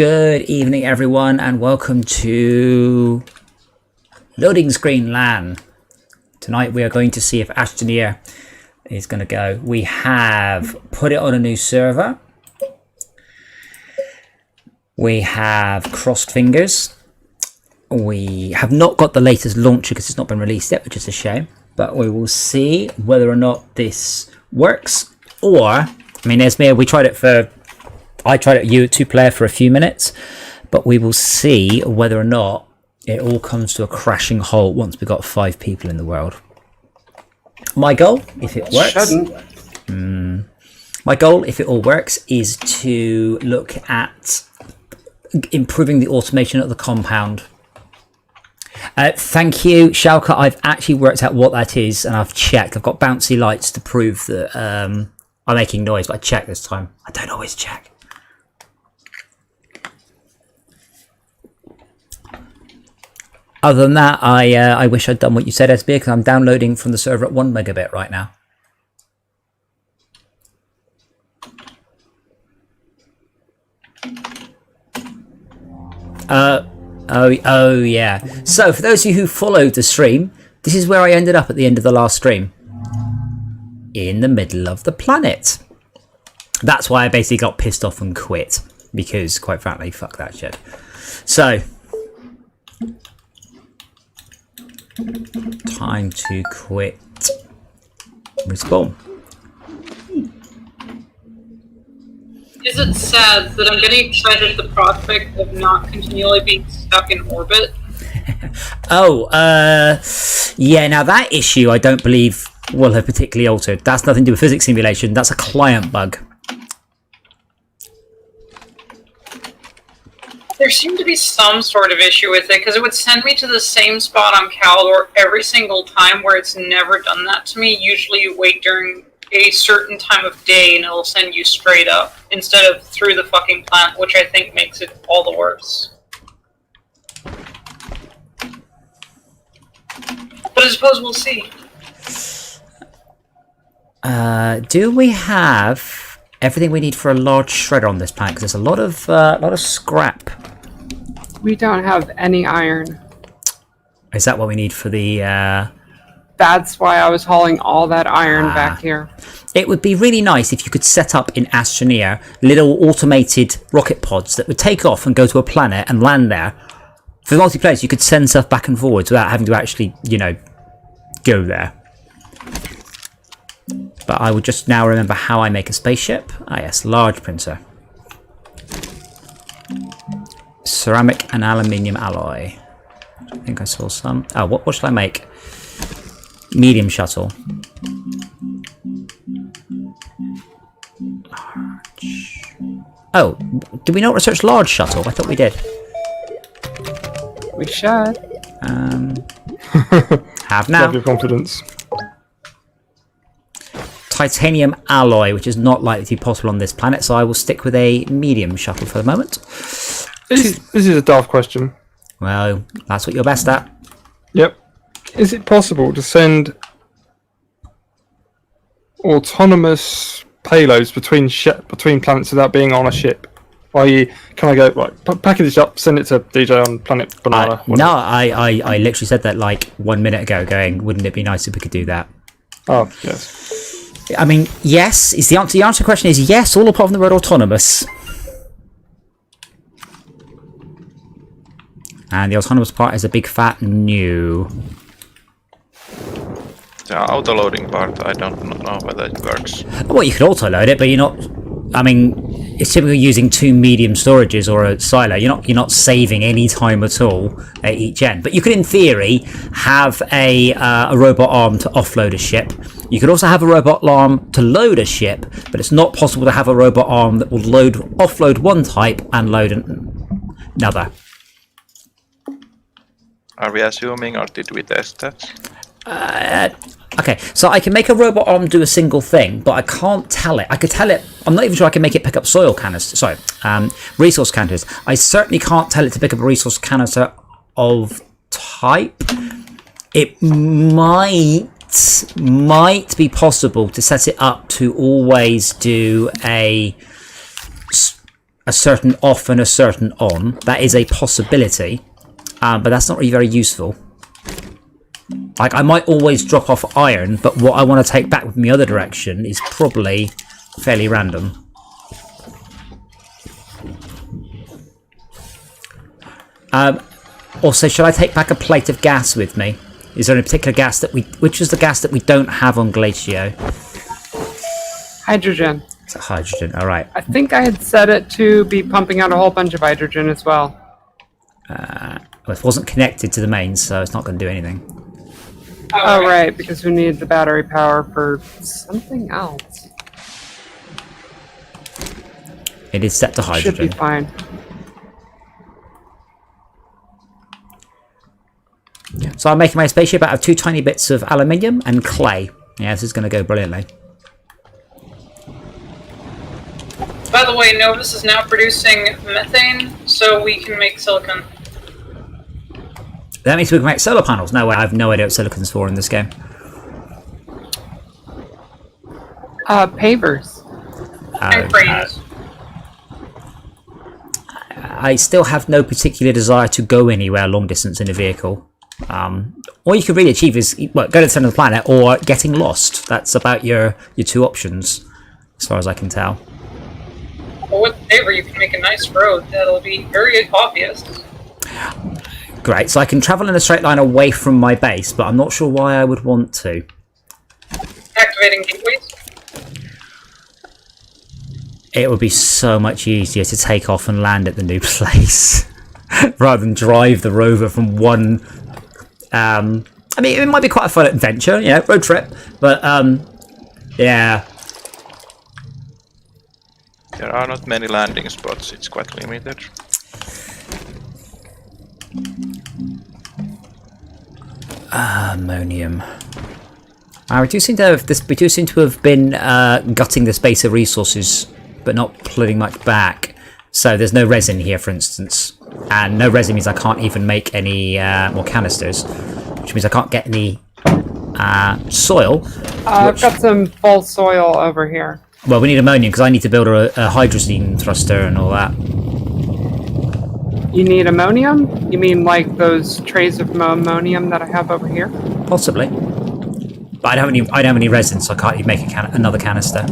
Good evening, everyone, and welcome to Loading Screen LAN. Tonight we are going to see if Astroneer is going to go. We have put it on a new server. We have crossed fingers. We have not got the latest launcher because it's not been released yet, which is a shame. But we will see whether or not this works. Or, I mean, Esmir, I tried it you at 2-player for a few minutes, but we will see whether or not it all comes to a crashing halt once we've got 5 people in the world. My goal, if it works, my goal, if it all works, is to look at improving the automation of the compound. Thank you, Shalka. I've actually worked out what that is, and I've checked. I've got bouncy lights to prove that I'm making noise, but I checked this time. I don't always check. Other than that, I wish I'd done what you said, SB, because I'm downloading from the server at 1 megabit right now. Oh yeah. So for those of you who followed the stream, this is where I ended up at the end of the last stream. In the middle of the planet. That's why I basically got pissed off and quit. Because, quite frankly, fuck that shit. So, time to quit. Respawn. Is it sad that I'm getting excited at the prospect of not continually being stuck in orbit? Yeah, now that issue I don't believe will have particularly altered. That's nothing to do with physics simulation, that's a client bug. There seemed to be some sort of issue with it, because it would send me to the same spot on Caldor every single time, where it's never done that to me. Usually you wait during a certain time of day and it'll send you straight up, instead of through the fucking planet, which I think makes it all the worse. But I suppose we'll see. Do we have everything we need for a large shredder on this planet? Because there's a lot of scrap. We don't have any iron. Is that what we need for the... That's why I was hauling all that iron back here. It would be really nice if you could set up in Astroneer little automated rocket pods that would take off and go to a planet and land there. For the multiplayer, you could send stuff back and forwards without having to actually, you know, go there. But I would just now remember how I make a spaceship. Ah yes, large printer. Ceramic and aluminium alloy. I think I saw some. Oh, what should I make? Medium shuttle. Large. Oh, did we not research large shuttle? I thought we did. We should. Have now. Love your confidence. Titanium alloy, which is not likely to be possible on this planet, so I will stick with a medium shuttle for the moment. This is a daft question. Well, that's what you're best at. Yep. Is it possible to send autonomous payloads between planets without being on a ship? I.e., can I go, right, package this up, send it to DJ on planet Banana? I literally said that like 1 minute ago, going, wouldn't it be nice if we could do that? Oh, yes. I mean, yes, is the answer. The answer to the question is yes, all apart from the word autonomous. And the autonomous part is a big fat no. The auto-loading part, I don't know whether it works. Well, you could auto-load it, but you're not... I mean, it's typically using 2 medium storages or a silo. You're not saving any time at all at each end. But you could, in theory, have a robot arm to offload a ship. You could also have a robot arm to load a ship, but it's not possible to have a robot arm that will offload one type and load another. Are we assuming, or did we test that? Okay, so I can make a robot arm do a single thing, but I can't tell it. I could tell it... I'm not even sure I can make it pick up soil canisters. Sorry, resource canisters. I certainly can't tell it to pick up a resource canister of type. It might be possible to set it up to always do a a certain off and a certain on. That is a possibility, but that's not really very useful. Like, I might always drop off iron, but what I want to take back with me other direction is probably fairly random. Also, should I take back a plate of gas with me? Is there any particular gas that which is the gas that we don't have on Glacio? Hydrogen. It's a hydrogen, alright. I think I had set it to be pumping out a whole bunch of hydrogen as well. Well, it wasn't connected to the mains, so it's not going to do anything. Oh, right, because we need the battery power for something else. It is set to hydrogen. Should be fine. So I'm making my spaceship out of 2 tiny bits of aluminium and clay. Yeah, this is going to go brilliantly. By the way, Novus is now producing methane, so we can make silicon. That means we can make solar panels. No way, I have no idea what silicon's for in this game. Pavers. And cranes. I still have no particular desire to go anywhere long distance in a vehicle. All you could really achieve is go to the center of the planet or getting lost. That's about your 2 options, as far as I can tell. Well, with paver, you can make a nice road that'll be very obvious. Great, so I can travel in a straight line away from my base, but I'm not sure why I would want to. Activating gateways. It would be so much easier to take off and land at the new place rather than drive the rover from one. I mean, it might be quite a fun adventure, road trip, but yeah. There are not many landing spots, it's quite limited. Ammonium. We do seem to have been gutting the space of resources, but not putting much back. So there's no resin here, for instance, and no resin means I can't even make any more canisters, which means I can't get any soil. I've got some full soil over here. Well, we need ammonium because I need to build a hydrazine thruster and all that. You need ammonium? You mean like those trays of ammonium that I have over here? Possibly, but I don't have any resin, so I can't even make another canister.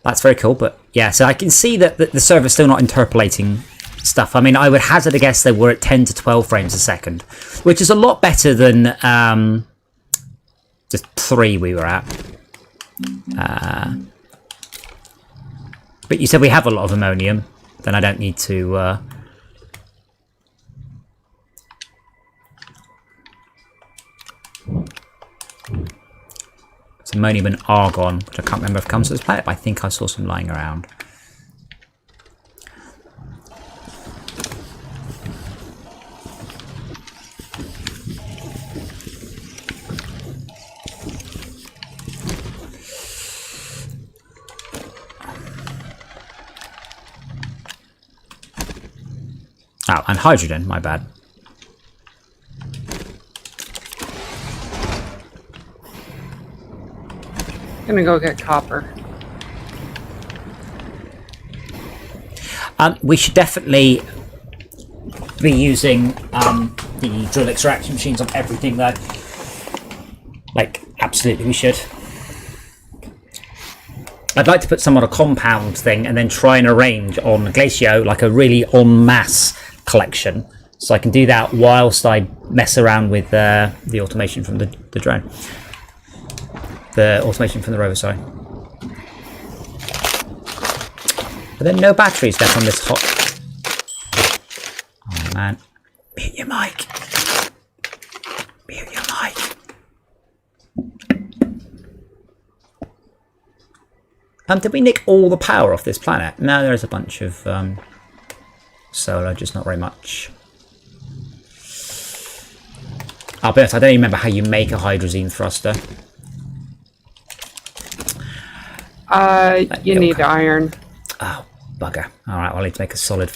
That's very cool, but yeah, so I can see that the server's still not interpolating stuff. I mean, I would hazard a guess they were at 10 to 12 frames a second, which is a lot better than just 3 we were at. But you said we have a lot of ammonium, then I don't need to... It's ammonium and argon, which I can't remember if it comes to this planet, but I think I saw some lying around. Oh, and hydrogen, my bad. I'm gonna go get copper. We should definitely be using the drill extraction machines on everything, though. Like, absolutely, we should. I'd like to put some on a compound thing and then try and arrange on Glacio like a really en masse collection. So I can do that whilst I mess around with the automation from the drone. The automation from the rover, sorry. But then no batteries left on this hot... Oh man. Mute your mic. Mute your mic. Did we nick all the power off this planet? No, there's a bunch of solar, just not very much. I'll be honest, I don't even remember how you make a hydrazine thruster. You need iron. Oh, bugger. Alright, well, I need to make a solid...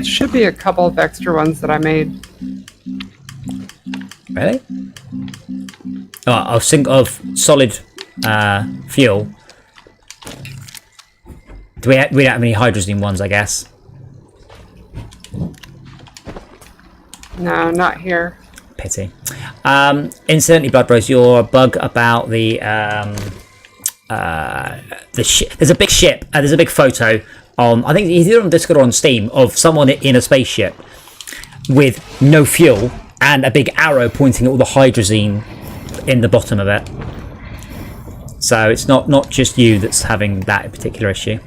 Should be a couple of extra ones that I made. Really? Oh, I'll think of solid fuel. We don't have any hydrogen ones, I guess. No, not here. Pity. Incidentally, Blood Rose, your bug about the ship. There's a big ship. There's a big photo on. I think either on Discord or on Steam of someone in a spaceship with no fuel and a big arrow pointing at all the hydrazine in the bottom of it. So it's not just you that's having that particular issue.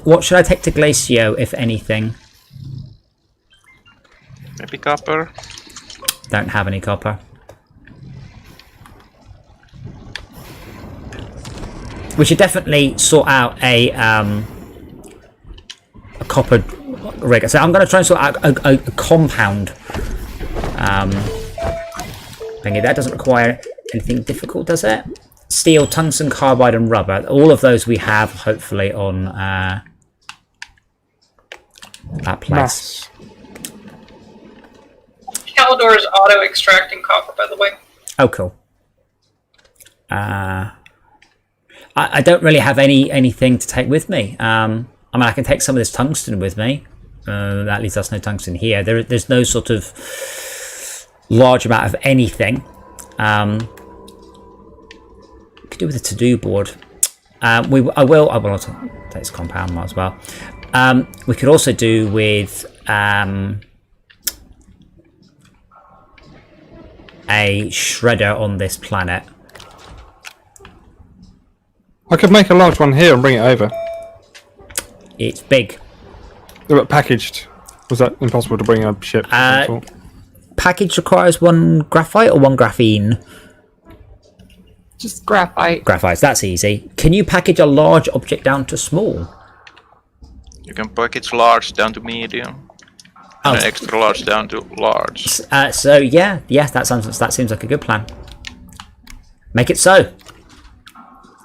What should I take to Glacio, if anything? Maybe copper. Don't have any copper. We should definitely sort out a copper rig. So I'm going to try and sort out a compound thingy. That doesn't require anything difficult, does it? Steel, tungsten, carbide, and rubber. All of those we have, hopefully, on that place. Mass. Calidor is auto-extracting copper, by the way. Oh, cool. I don't really have anything to take with me. I mean, I can take some of this tungsten with me. At least there's no tungsten here. There's no sort of large amount of anything. Could do with a to-do board. I will also take this compound, might as well. We could also do with a shredder on this planet. I could make a large one here and bring it over. It's big. But packaged. Was that impossible to bring a ship? Package requires 1 graphite or 1 graphene? Just graphite. Graphites, that's easy. Can you package a large object down to small? You can package large down to medium. And extra large down to large. So yeah, that seems like a good plan. Make it so.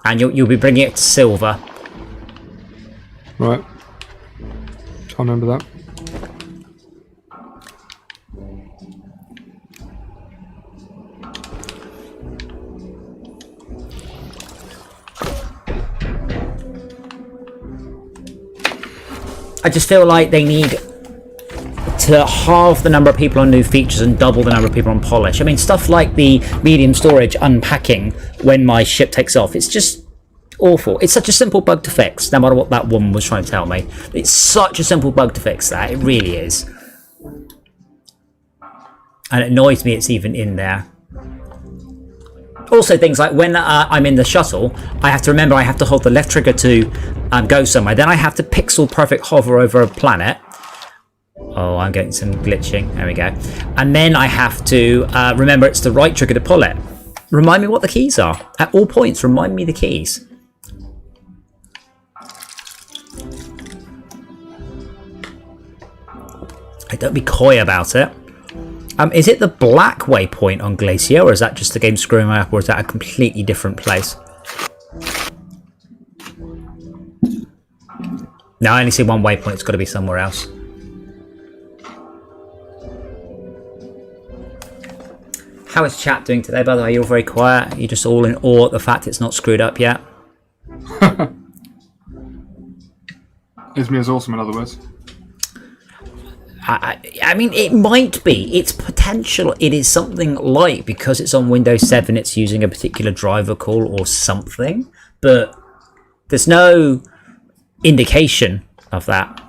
And you'll be bringing it to silver. Right. Can't remember that. I just feel like they need to halve the number of people on new features and double the number of people on polish. I mean, stuff like the medium storage unpacking when my ship takes off, it's just awful. It's such a simple bug to fix, no matter what that woman was trying to tell me. It's such a simple bug to fix that, it really is. And it annoys me it's even in there. Also things like when I'm in the shuttle, I have to remember I have to hold the left trigger to go somewhere. Then I have to pixel perfect hover over a planet. Oh, I'm getting some glitching. There we go. And then I have to remember it's the right trigger to pull it. Remind me what the keys are. At all points, remind me the keys. Hey, don't be coy about it. Is it the black waypoint on Glacio, or is that just the game screwing me up, or is that a completely different place? No, I only see one waypoint. It's got to be somewhere else. How is chat doing today, by the way? You're very quiet. You're just all in awe at the fact it's not screwed up yet. Ismi is awesome, in other words. I mean, it might be. It's potential. It is something like, because it's on Windows 7, it's using a particular driver call or something. But there's no indication of that.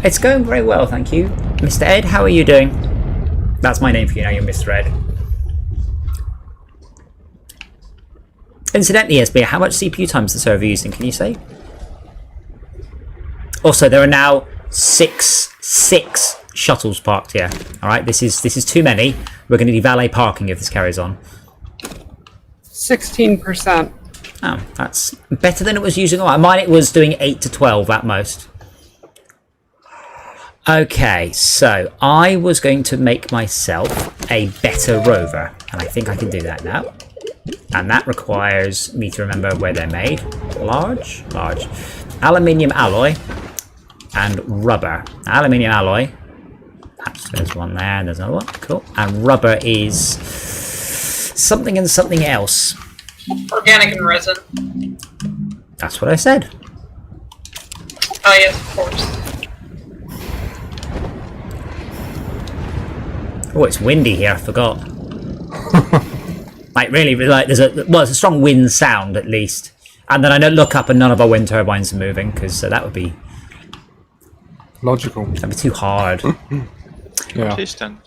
It's going very well, thank you. Mr. Ed, how are you doing? That's my name for you now, you're Mr. Ed. Incidentally, SB, how much CPU time is the server using, can you say? Also, there are now six shuttles parked here. Alright, this is too many. We're going to need valet parking if this carries on. 16%. Oh, that's better than it was using. Mine it was doing 8 to 12 at most. Okay, so I was going to make myself a better rover, and I think I can do that now. And that requires me to remember where they're made. Large. Aluminium alloy. and rubber. Aluminium alloy. There's one there, and there's another one. Cool. And rubber is something and something else. Organic and resin. That's what I said. Oh yes, of course. Oh, it's windy here. I forgot. Like really, like there's it's a strong wind sound at least. And then I don't look up, and none of our wind turbines are moving because that would be Logical. that'd be too hard. Yeah. Consistent.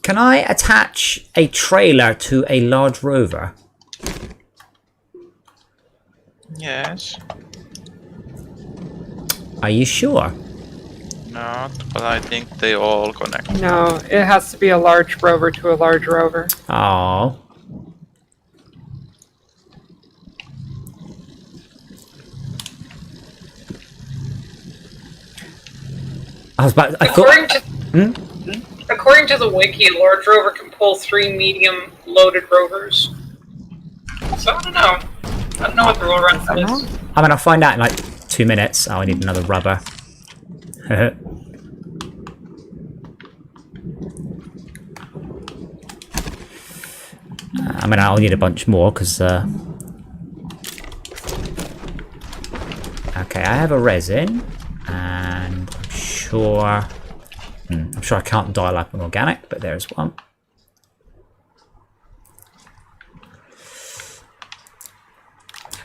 Can I attach a trailer to a large rover? Yes. Are you sure? Not, but I think they all connect. No, it has to be a large rover to a large rover. Oh. I was about. I According thought. to according to the wiki, a large rover can pull 3 medium loaded rovers. So I don't know. I don't know what the rule around for this. I mean, I'll find out in like 2 minutes. Oh, I need another rubber. I mean, I'll need a bunch more because. Okay, I have a resin, and I'm sure. I'm sure I can't dial up an organic, but there's one.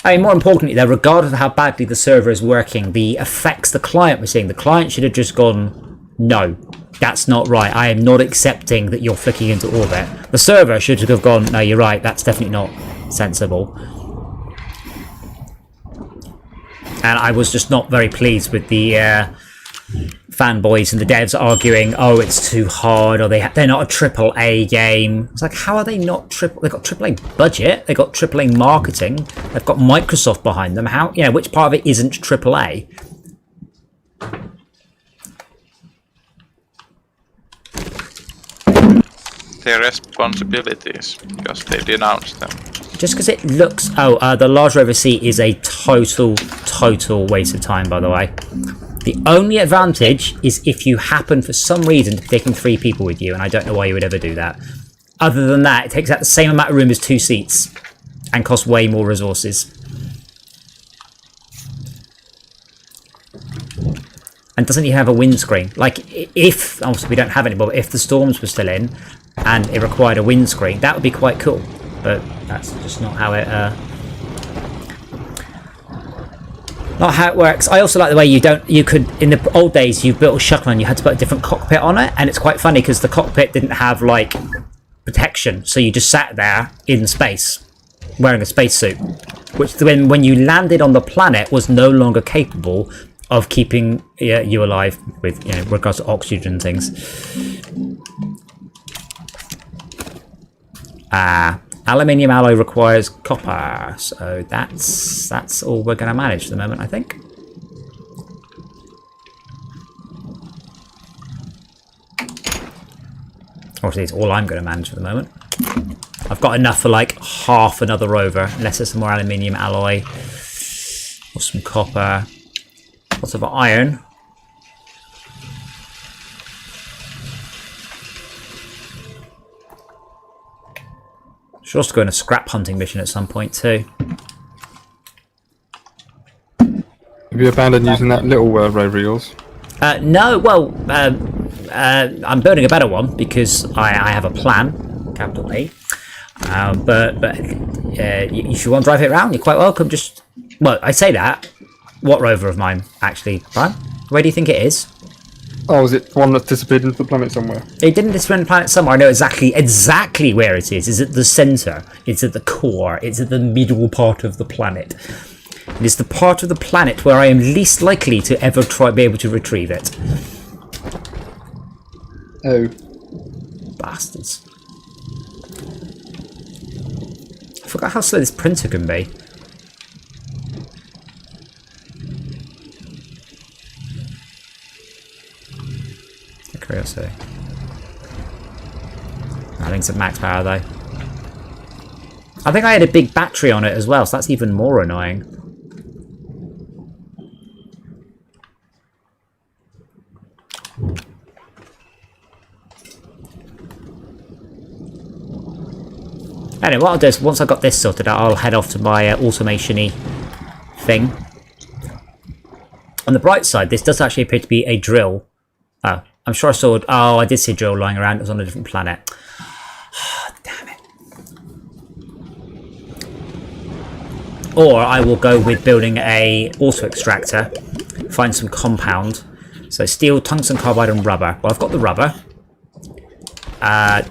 I mean, more importantly, though, regardless of how badly the server is working, the effects the client was seeing, the client should have just gone, no, that's not right. I am not accepting that you're flicking into orbit. The server should have gone, no, you're right, that's definitely not sensible. And I was just not very pleased with the fanboys and the devs arguing, oh, it's too hard, or they're not a AAA game. It's like, how are they not triple? They've got AAA budget, they've got AAA marketing, they've got Microsoft behind them. How, you know, which part of it isn't AAA? Their responsibilities, because they denounced them. Just because it looks... Oh, the large rover C is a total waste of time, by the way. The only advantage is if you happen, for some reason, to be taking 3 people with you, and I don't know why you would ever do that. Other than that, it takes out the same amount of room as 2 seats, and costs way more resources. And doesn't even have a windscreen. Like, if... Obviously, we don't have any, but if the storms were still in, and it required a windscreen, that would be quite cool. But that's just not how it... Not how it works. I also like the way you could, in the old days, you built a shuttle and you had to put a different cockpit on it, and it's quite funny because the cockpit didn't have, like, protection, so you just sat there in space, wearing a spacesuit, which when you landed on the planet was no longer capable of keeping you alive with, you know, regards to oxygen and things. Aluminium alloy requires copper, so that's all we're going to manage for the moment, I think. Obviously, it's all I'm going to manage for the moment. I've got enough for like half another rover, unless there's some more aluminium alloy or some copper, lots of iron. Should also go on a scrap hunting mission at some point too. Have you abandoned using that little rover of yours? No, well, I'm building a better one because I have a plan, capital A. But if you want to drive it around, you're quite welcome. Just, well, I say that. What rover of mine, actually, Brian? Where do you think it is? Oh, is it one that disappeared into the planet somewhere? It didn't disappear on the planet somewhere. I know exactly where it is. It's at the centre. It's at the core. It's at the middle part of the planet. It is the part of the planet where I am least likely to ever be able to retrieve it. Oh. Bastards. I forgot how slow this printer can be. Curiosity. I think it's at max power though. I think I had a big battery on it as well, so that's even more annoying. Anyway, what I'll do is once I've got this sorted out, I'll head off to my automation-y thing. On the bright side, this does actually appear to be a drill. Oh, I'm sure I saw... Oh, I did see a drill lying around. It was on a different planet. Damn it. Or I will go with building a auto-extractor. Find some compound. So steel, tungsten carbide and rubber. Well, I've got the rubber.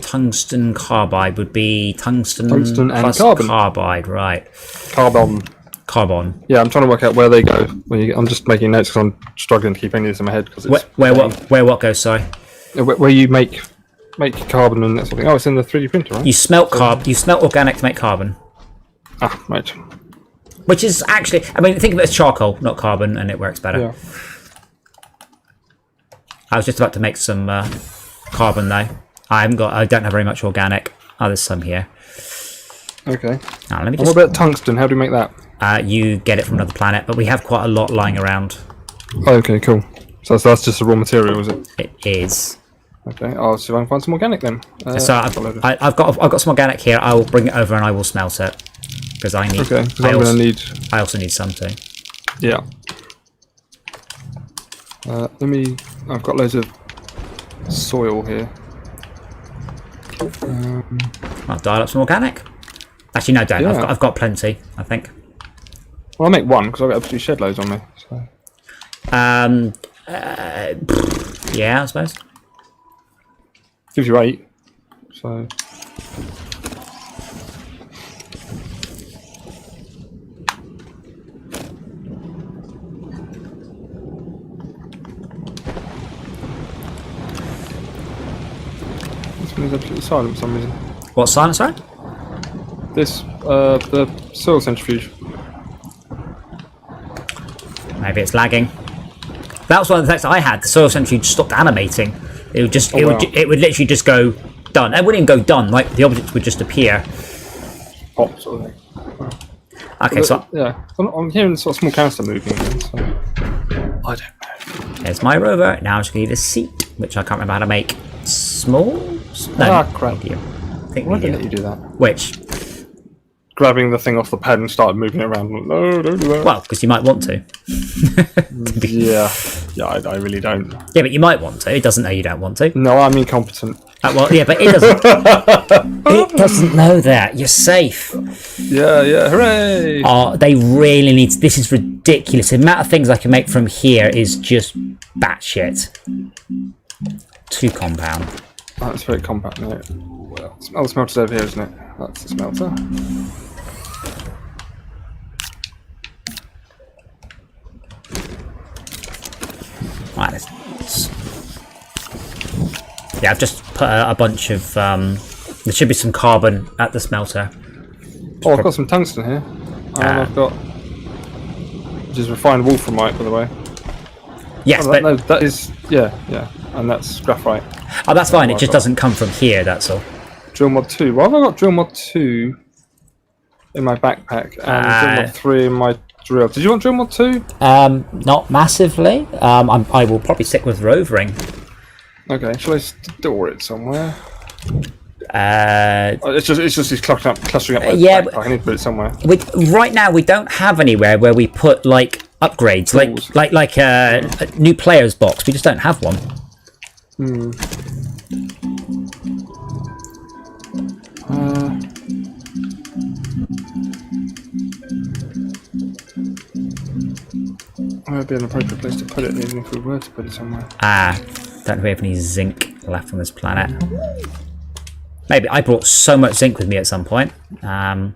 Tungsten carbide would be tungsten And plus carbon. carbide, right. Carbon. Carbon. Yeah, I'm trying to work out where they go. I'm just making notes because I'm struggling to keep any of this in my head. Because Where what goes, sorry? Where you make carbon and that sort of thing. Oh, it's in the 3D printer, right? You smelt you smelt organic to make carbon. Ah, right. Which is actually, I mean, think of it as charcoal, not carbon, and it works better. Yeah. I was just about to make some carbon though. I don't have very much organic. Oh, there's some here. Okay. Now, let me And just. what about tungsten? How do we make that? You get it from another planet, but we have quite a lot lying around. Oh, okay, cool. So that's just the raw material, is it? It is. Okay. I'll see if I can find some organic then. So I've got some organic here. I will bring it over and I will smelt it because I need. Okay. Because I'm going to need. I also need something. Yeah. I've got loads of soil here. I'll dial up some organic. Actually, no, don't. Yeah. I've got plenty. I think. Well, I'll make one because I've got absolutely shed loads on me. So. Yeah, I suppose. Gives you 8. So. This one is absolutely silent for some reason. What silence, sorry? This, the soil centrifuge. Maybe it's lagging. That was one of the things I had. The soil centrifuge stopped animating. It would just, wow. it would literally just go done. It wouldn't even go done. Like the objects would just appear. Pop sort of thing. Okay, so Yeah, I'm hearing sort of small canister moving again, so. I don't know. there's my rover. Now I'm just going to need a seat, which I can't remember how to make. Small? Ah, crap. Medium. I think Why didn't medium. you do that? Which? Grabbing the thing off the pad and started moving it around. No, don't do that. Well, because you might want to. Yeah, I really don't. Yeah, but you might want to. It doesn't know you don't want to. No, I'm incompetent. Well, yeah, but it doesn't. It doesn't know that. You're safe. Yeah, hooray! Oh, they really need to, this is ridiculous. The amount of things I can make from here is just batshit. 2 compound. Oh, it's very compact now. Well, the smelter's over here, isn't it? That's the smelter. Right, yeah, I've just put a bunch of there should be some carbon at the smelter. Oh, I've got some tungsten here. And I've got... Which is refined wolframite, by the way. Yes, Oh, but no, that is... Yeah. And that's graphite. oh, that's fine. It I've just got- doesn't come from here. That's all. Drill mod 2. Why have I got drill mod 2 in my backpack and drill mod 3 in my drill? Did you want drill mod 2? Not massively. I will probably stick with rovering. Okay, shall I store it somewhere? Uh, Oh, it's just it's clustering up my yeah, backpack. I need to put it somewhere. right now we don't have anywhere where we put like upgrades, Tools. like a new player's box. We just don't have one. Where would be an appropriate place to put it, even if we were to put it somewhere? Don't we have any zinc left on this planet? Maybe I brought so much zinc with me at some point. I'll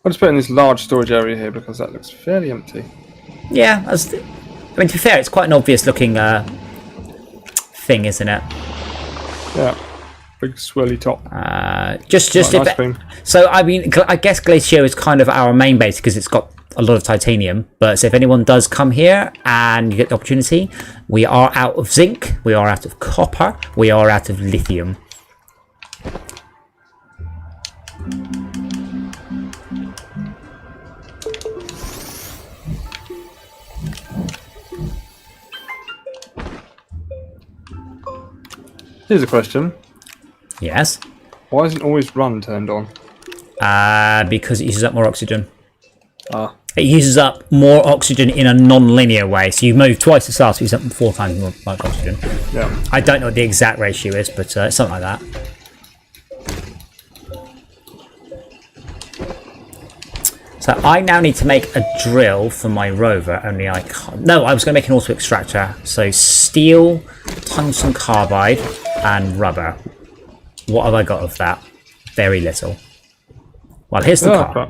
just put it in this large storage area here because that looks fairly empty. Yeah, I mean, to be fair, it's quite an obvious looking thing, isn't it? Yeah, big swirly top. Just Quite if nice thing. so, I mean, I guess Glacier is kind of our main base because it's got a lot of titanium. But so if anyone does come here and you get the opportunity, we are out of zinc, we are out of copper, we are out of lithium. Here's a question. Yes. Why isn't always run turned on? Because it uses up more oxygen. Ah. It uses up more oxygen in a non-linear way. So you move twice as fast, it uses up 4 times more like oxygen. Yeah. I don't know what the exact ratio is, but it's something like that. So I now need to make a drill for my rover, only I can't. No, I was going to make an auto extractor. So steel, tungsten carbide, and rubber. What have I got of that? Very little. Well, here's the car.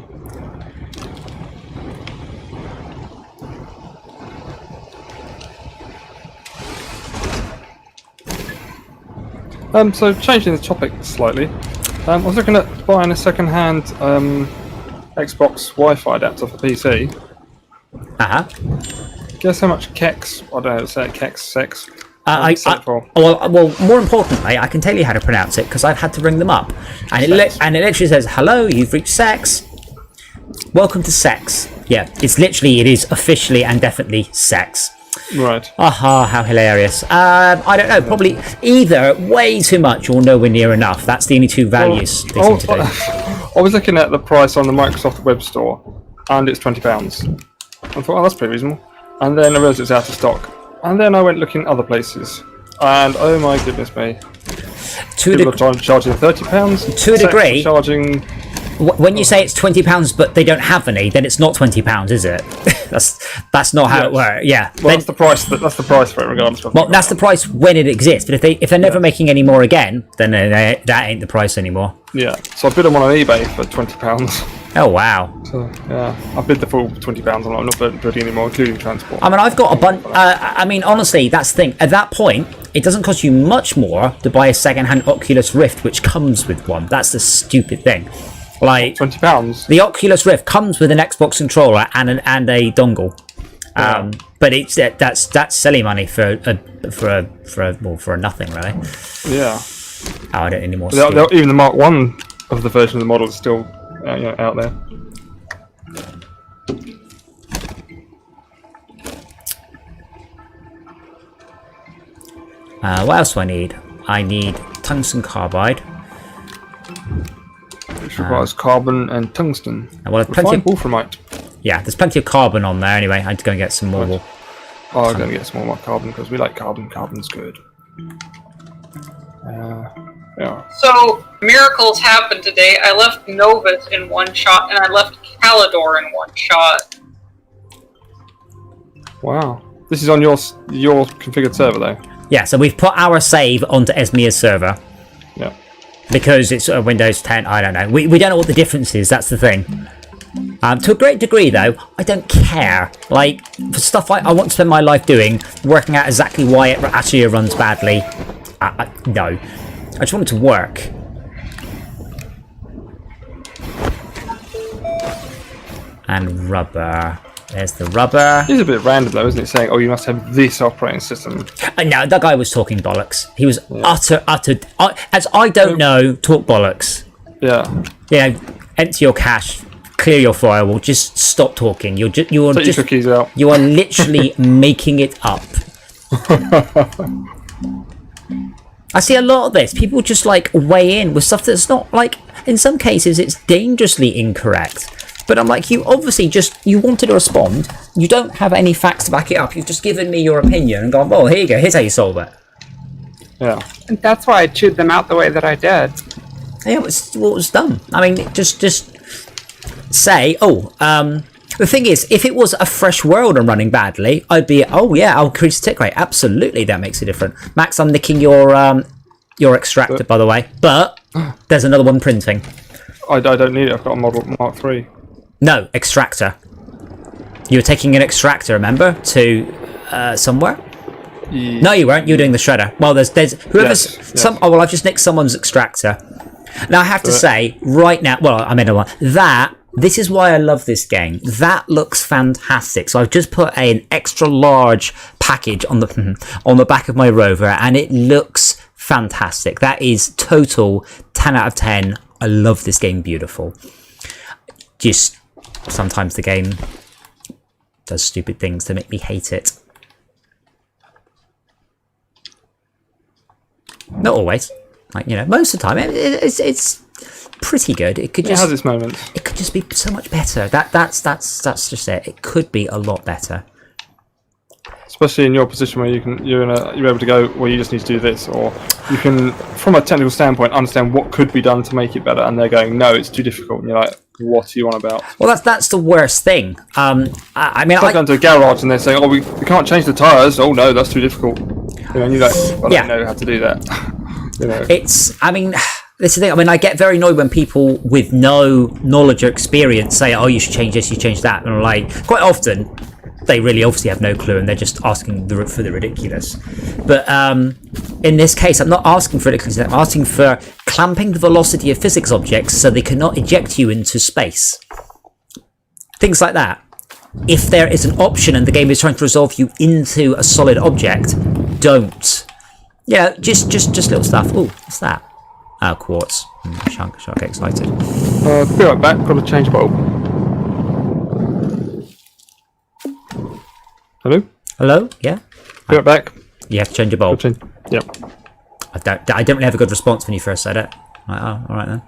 So changing the topic slightly, I was looking at buying a second-hand Xbox Wi-Fi adapter for PC. Guess how much Kex? I don't know how to say it. Kex, sex. Well, more importantly, I can tell you how to pronounce it because I've had to ring them up, and it literally says, "Hello, you've reached Sex. Welcome to Sex." Yeah, it is officially and definitely Sex. Right. Aha, how hilarious. I don't know, probably either way too much or nowhere near enough. That's the only two values they seem to do. I was looking at the price on the Microsoft web store, and it's £20. I thought, oh, that's pretty reasonable. And then I realised it's out of stock. And then I went looking other places, and oh my goodness me. People are charging £30. To a degree. Charging... When you say it's £20, but they don't have any, then it's not £20, is it? that's not how it works. Yeah. Well, that's the price. That's the price for it, regardless. Well, that's the price when it exists. But if they're never making any more again, then that ain't the price anymore. Yeah. So I bid them on eBay for £20. Oh wow. So yeah, I bid the full £20. I'm not bidding anymore, including transport. I mean, I've got a bunch. I mean, honestly, that's the thing. At that point, it doesn't cost you much more to buy a second-hand Oculus Rift, which comes with one. That's the stupid thing. Like £20. The Oculus Rift comes with an Xbox controller and a dongle, but it's that's silly money for a nothing really. Yeah. Oh, I don't need any more. Even the Mark 1 of the version of the model is still out there. What else do I need? I need tungsten carbide. Which requires carbon and tungsten. Well, plenty of wolframite. Yeah, there's plenty of carbon on there anyway. I need to go and get some more. Right. Oh, I'm going to get some more carbon because we like carbon. Carbon's good. Yeah. So, miracles happened today. I left Novus in one shot, and I left Calidor in one shot. Wow. This is on your configured server, though. Yeah, so we've put our save onto Esmia's server. Yeah. Because it's Windows 10, I don't know. We don't know what the difference is, that's the thing. To a great degree, though, I don't care. Like, for stuff I want to spend my life doing, working out exactly why it actually runs badly, no. I just want it to work. And rubber. There's the rubber. It's a bit random, though, isn't it? Saying, oh, you must have this operating system. No, that guy was talking bollocks. He was utter... as I don't know, talk bollocks. Yeah. You know, empty your cache, clear your firewall, just stop talking. You're Take your cookies out. You are literally making it up. I see a lot of this. People just like weigh in with stuff that's not like... In some cases, it's dangerously incorrect. But I'm like, you obviously you wanted to respond. You don't have any facts to back it up. You've just given me your opinion and gone, well, here you go. Here's how you solve it. Yeah. And that's why I chewed them out the way that I did. Yeah, it was done. I mean, just say, the thing is, if it was a fresh world and running badly, I'd be, oh yeah, I'll increase the tick rate. Absolutely, that makes a difference. Max, I'm nicking your extractor, by the way. But there's another one printing. I don't need it. I've got a model Mark 3. No, extractor. You were taking an extractor, remember, to somewhere? Yeah. No, you weren't. You were doing the shredder. Well, there's whoever's yes. Oh, well, I've just nicked someone's extractor. Now I have to say right now. Well, I mean, this is why I love this game. That looks fantastic. So I've just put an extra large package on the back of my rover, and it looks fantastic. That is total 10 out of 10. I love this game. Beautiful. Just sometimes the game does stupid things to make me hate it. Not always. Like, you know, most of the time it's pretty good. It could It just has its moments. it could just be so much better. That's just it. It could be a lot better. Especially in your position where you're able to go, well, you just need to do this, or you can, from a technical standpoint, understand what could be done to make it better, and they're going, no, it's too difficult. And you're like, what are you on about? Well, that's the worst thing. I mean, It's like going to a garage and they're saying, oh, we can't change the tyres. Oh no, that's too difficult. You know, and you're like, well, I don't know how to do that. You know. I mean, this is the thing. I mean, I get very annoyed when people with no knowledge or experience say, oh, you should change this, you change that. And I'm like, quite often, they really obviously have no clue and they're just asking for the ridiculous. But in this case, I'm not asking for ridiculous. I'm asking for clamping the velocity of physics objects so they cannot eject you into space. Things like that. If there is an option and the game is trying to resolve you into a solid object, don't. Yeah, just little stuff. Oh, what's that? Oh, quartz. Shank get excited. Be right back. Got to change bulb. Hello? Hello? Yeah? Be right back. You have to change your bulb. Yep. I don't really have a good response when you first said it. Like, oh, alright then.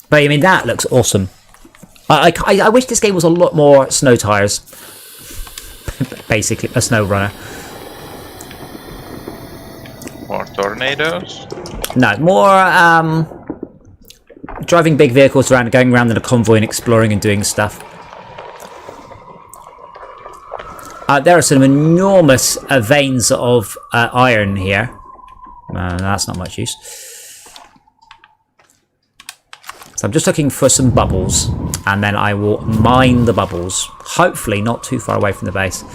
But I mean, that looks awesome. I wish this game was a lot more snow tires. Basically, a snow runner. More tornadoes. No, more driving big vehicles around, going around in a convoy and exploring and doing stuff. There are some enormous veins of iron here. That's not much use. So I'm just looking for some bubbles, and then I will mine the bubbles. Hopefully not too far away from the base.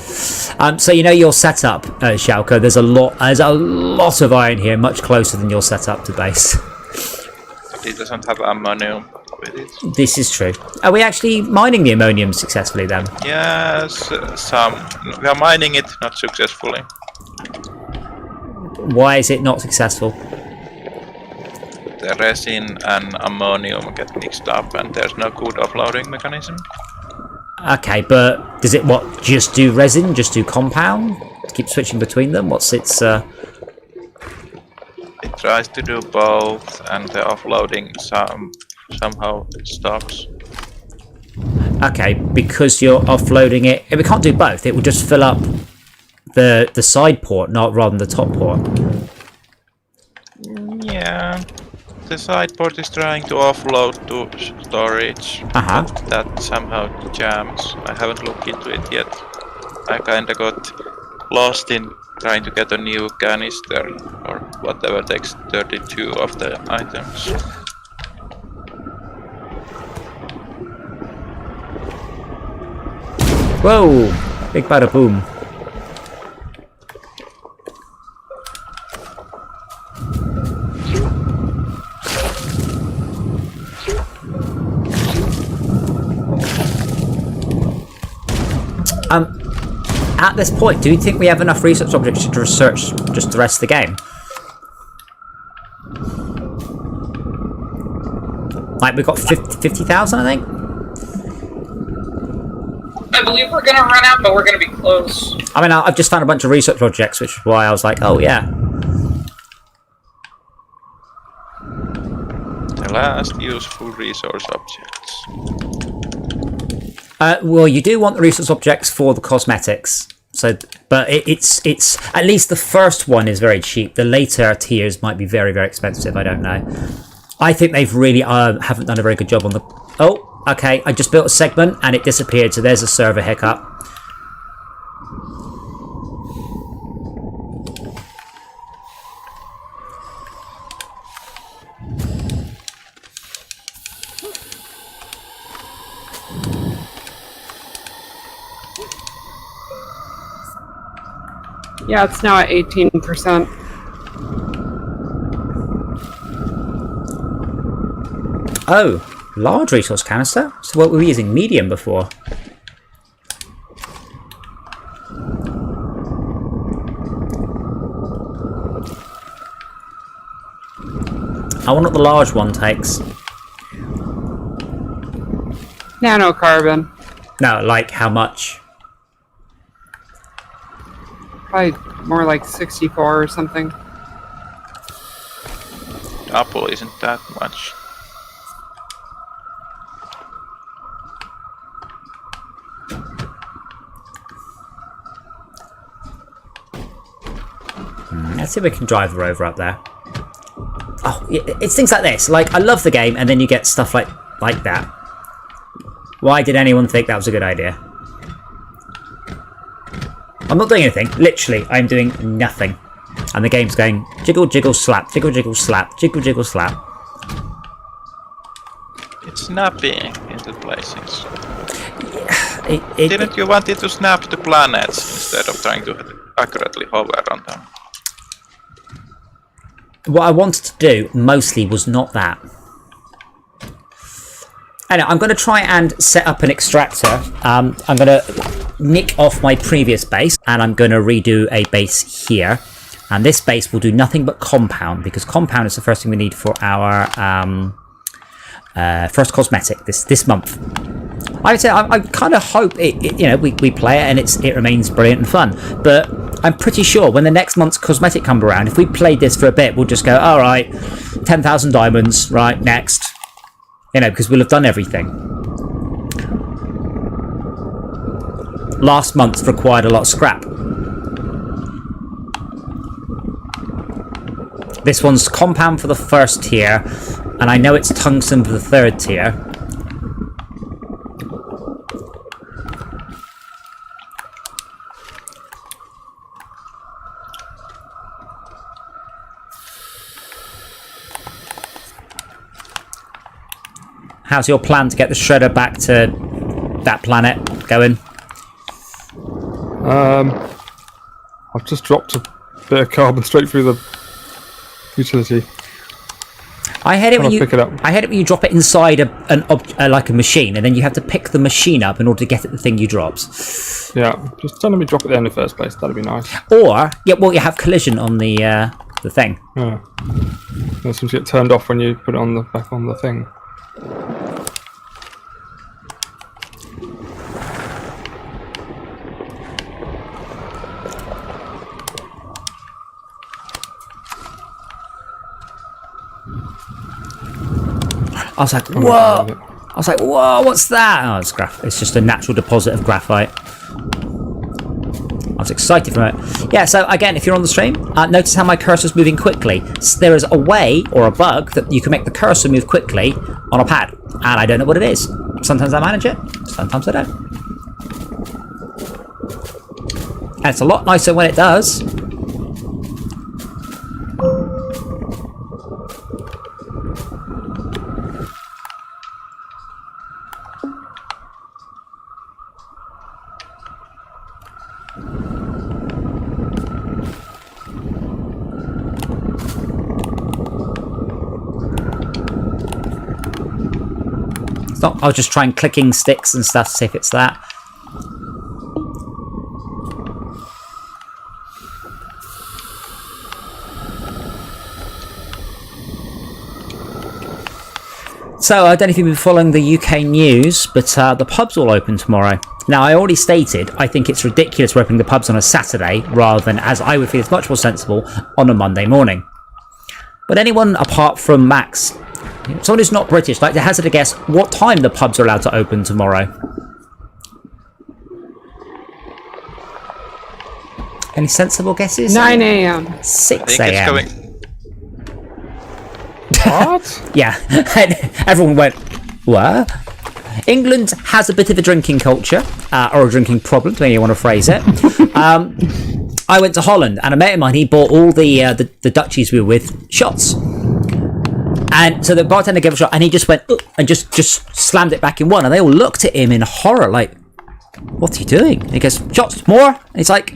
So you know your setup, Shalko. There's a lot of iron here, much closer than your setup to base. It doesn't have ammonium with it. This is true. Are we actually mining the ammonium successfully then? Yes, some. We are mining it, not successfully. Why is it not successful? The resin and ammonium get mixed up and there's no good offloading mechanism. Okay, but does it just do resin, just do compound? Keep switching between them? What's its It tries to do both and the offloading somehow stops. Okay, because you're offloading it, we can't do both. It will just fill up the side port, not rather than the top port. Yeah. The side port is trying to offload to storage. That somehow jams. I haven't looked into it yet. I kinda got lost in trying to get a new canister or whatever takes 32 of the items. Whoa! Big bada boom. At this point, do you think we have enough research objects to research just the rest of the game? Like, we've got 50,000, I think? I believe we're gonna run out, but we're gonna be close. I mean, I've just found a bunch of research projects, which is why I was like, oh yeah. The last useful resource objects. Well, you do want the resource objects for the cosmetics. So, but it's at least the first one is very cheap. The later tiers might be very, very expensive. I don't know. I think they've really haven't done a very good job on the... Oh, okay. I just built a segment and it disappeared. So there's a server hiccup. Yeah, it's now at 18%. Oh, large resource canister? So what were we using? Medium before? I wonder what the large one takes. Nanocarbon. No, like how much? Probably more like 64 or something. Double isn't that much. Let's see if we can drive the rover up there. Oh, it's things like this. Like, I love the game, and then you get stuff like that. Why did anyone think that was a good idea? I'm not doing anything. Literally, I'm doing nothing. And the game's going jiggle, jiggle, slap, jiggle, jiggle, slap, jiggle, jiggle, slap. It's snapping into places. Didn't Didn't you want it to snap the planets instead of trying to accurately hover on them? What I wanted to do mostly was not that. Anyway, I'm going to try and set up an extractor. I'm going to nick off my previous base and I'm going to redo a base here. And this base will do nothing but compound, because compound is the first thing we need for our first cosmetic this month. I would say I kind of hope we play it and it remains brilliant and fun. But I'm pretty sure when the next month's cosmetic comes around, if we played this for a bit, we'll just go, all right, 10,000 diamonds, right, next. Because we'll have done everything. Last month required a lot of scrap. This one's compound for the first tier, and I know it's tungsten for the third tier. How's your plan to get the shredder back to that planet going? I've just dropped a bit of carbon straight through the utility. I hate it when pick it up. I hate it when you drop it inside like a machine, and then you have to pick the machine up in order to get at the thing you dropped. Yeah, just don't let me drop it there in the first place. That'd be nice. Or you have collision on the thing. Yeah, it seems to get turned off when you put it on back on the thing. I was like, whoa! I was like, whoa, what's that? Oh, it's just a natural deposit of graphite. I was excited from it. Yeah, so again, if you're on the stream, notice how my cursor's moving quickly. So there is a way, or a bug, that you can make the cursor move quickly on a pad. And I don't know what it is. Sometimes I manage it, sometimes I don't. And it's a lot nicer when it does. I'll just try and clicking sticks and stuff to see if it's that. So I don't know if you've been following the UK news, but the pubs will open tomorrow. Now, I already stated I think it's ridiculous we're opening the pubs on a Saturday rather than, as I would feel it's much more sensible, on a Monday morning. But anyone apart from Max, someone who's not British, like to hazard a guess what time the pubs are allowed to open tomorrow? Any sensible guesses? 9 a.m. 6 I think a.m. it's going. What? Yeah, and everyone went, what? England has a bit of a drinking culture, or a drinking problem, depending how you want to phrase it. I went to Holland, and a mate of mine, he bought all the duchies we were with shots. And so the bartender gave a shot, and he just went, and just slammed it back in one. And they all looked at him in horror, like, what's he doing? And he goes, shots, more? And he's like,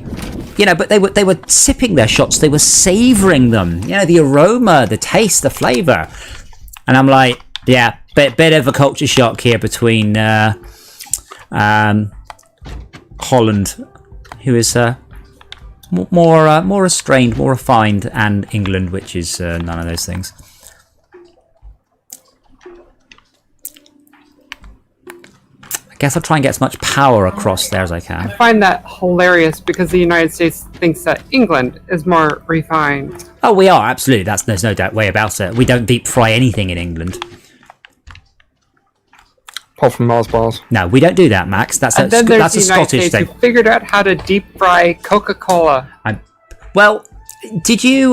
but they were sipping their shots. They were savouring them. The aroma, the taste, the flavour. And I'm like, yeah, bit of a culture shock here between Holland, who is more restrained, more refined, and England, which is none of those things. guess I'll try and get as much power across there as I I can. find that hilarious because the United States thinks that England is more refined. Oh, we are, absolutely. There's no doubt way about it. We don't deep fry anything in England. Apart from Mars bars. No, we don't do that, Max. That's a And then there's that's the a United Scottish States thing. who figured out how to deep fry Coca-Cola. Well, did you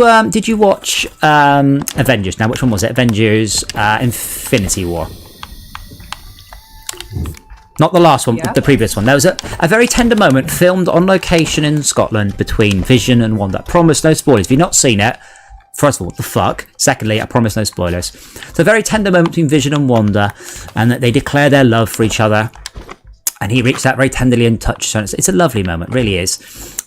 watch Avengers? Now, which one was it? Avengers Infinity War. Not the last one, Yeah. the previous one. There was a very tender moment filmed on location in Scotland between Vision and Wanda. Promise no spoilers. If you've not seen it, first of all, what the fuck? Secondly, I promise no spoilers. It's a very tender moment between Vision and Wanda, and that they declare their love for each other. And he reached out very tenderly and touched her. It's a lovely moment, really is.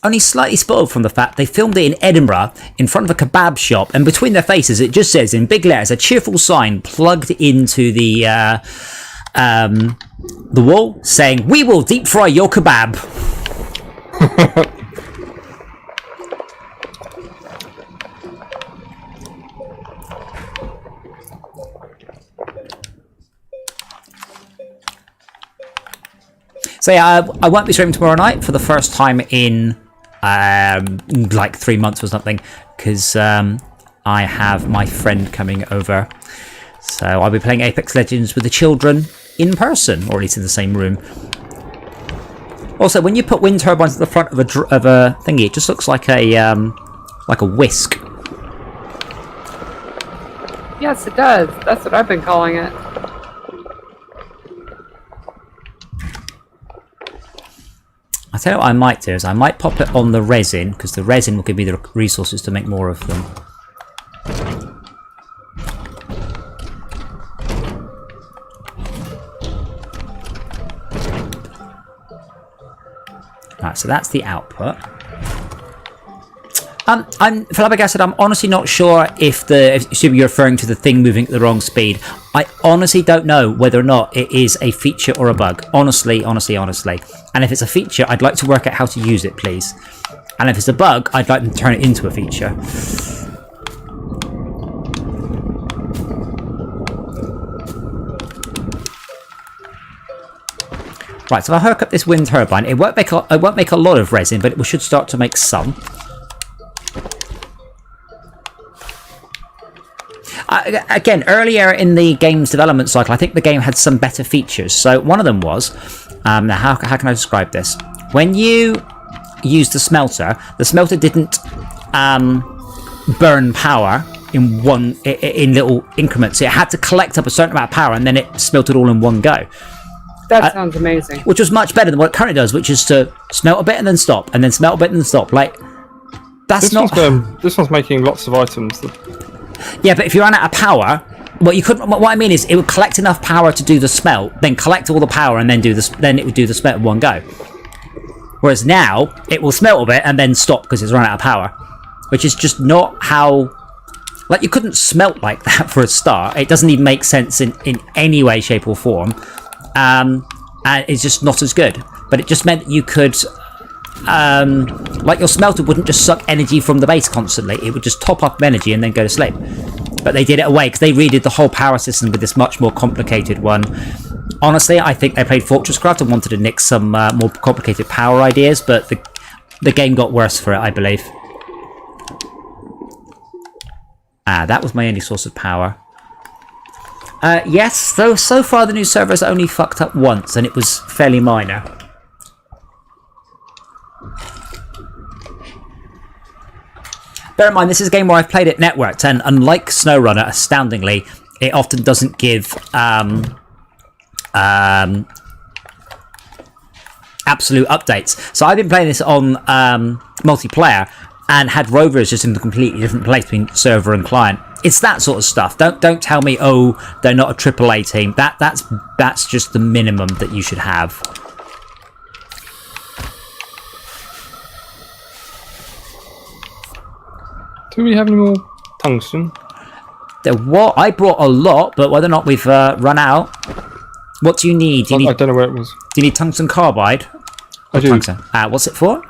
Only slightly spoiled from the fact they filmed it in Edinburgh in front of a kebab shop, and between their faces it just says in big letters, a cheerful sign plugged into the wall saying, "We will deep fry your kebab." So yeah, I won't be streaming tomorrow night for the first time in like 3 months or something, because I have my friend coming over. So I'll be playing Apex Legends with the children in person, or at least in the same room. Also, when you put wind turbines at the front of a thingy, it just looks like a whisk. Yes, it does. That's what I've been calling it. I tell you what I might do is I might pop it on the resin, because the resin will give me the resources to make more of them. Right, so that's the output. I'm flabbergasted. I'm honestly not sure if you're referring to the thing moving at the wrong speed. I honestly don't know whether or not it is a feature or a bug. Honestly. And if it's a feature, I'd like to work out how to use it, please. And if it's a bug, I'd like to turn it into a feature. Right, so I'll hook up this wind turbine. It won't make a lot of resin, but it should start to make some. Again, earlier in the game's development cycle, I think the game had some better features. So one of them was, now how can I describe this? When you used the smelter didn't burn power in little increments. It had to collect up a certain amount of power, and then it smelted all in one go. That sounds amazing. Which was much better than what it currently does, which is to smelt a bit and then stop, and then smelt a bit and then stop. Like, that's not. This one's making lots of items. Yeah, but if you ran out of power, what you couldn't. What I mean is, it would collect enough power to do the smelt, then collect all the power, and then then it would do the smelt in one go. Whereas now, it will smelt a bit and then stop because it's run out of power, which is just not how. Like, you couldn't smelt like that for a start. It doesn't even make sense in any way, shape, or form. And it's just not as good. But it just meant that you could. Like, your smelter wouldn't just suck energy from the base constantly. It would just top up energy and then go to sleep. But they did it away because they redid the whole power system with this much more complicated one. Honestly, I think they played Fortress Craft and wanted to nick some more complicated power ideas, but the game got worse for it, I believe. That was my only source of power. Yes, so far the new server has only fucked up once, and it was fairly minor. Bear in mind, this is a game where I've played it networked, and unlike SnowRunner, astoundingly, it often doesn't give absolute updates. So I've been playing this on multiplayer, and had rovers just in a completely different place between server and client. It's that sort of stuff. Don't tell me, oh, they're not a AAA team. That's just the minimum that you should have. Do we have any more tungsten? I brought a lot, but whether or not we've run out. What do you need? I don't know where it was. Do you need tungsten carbide? I do. Tungsten. What's it for?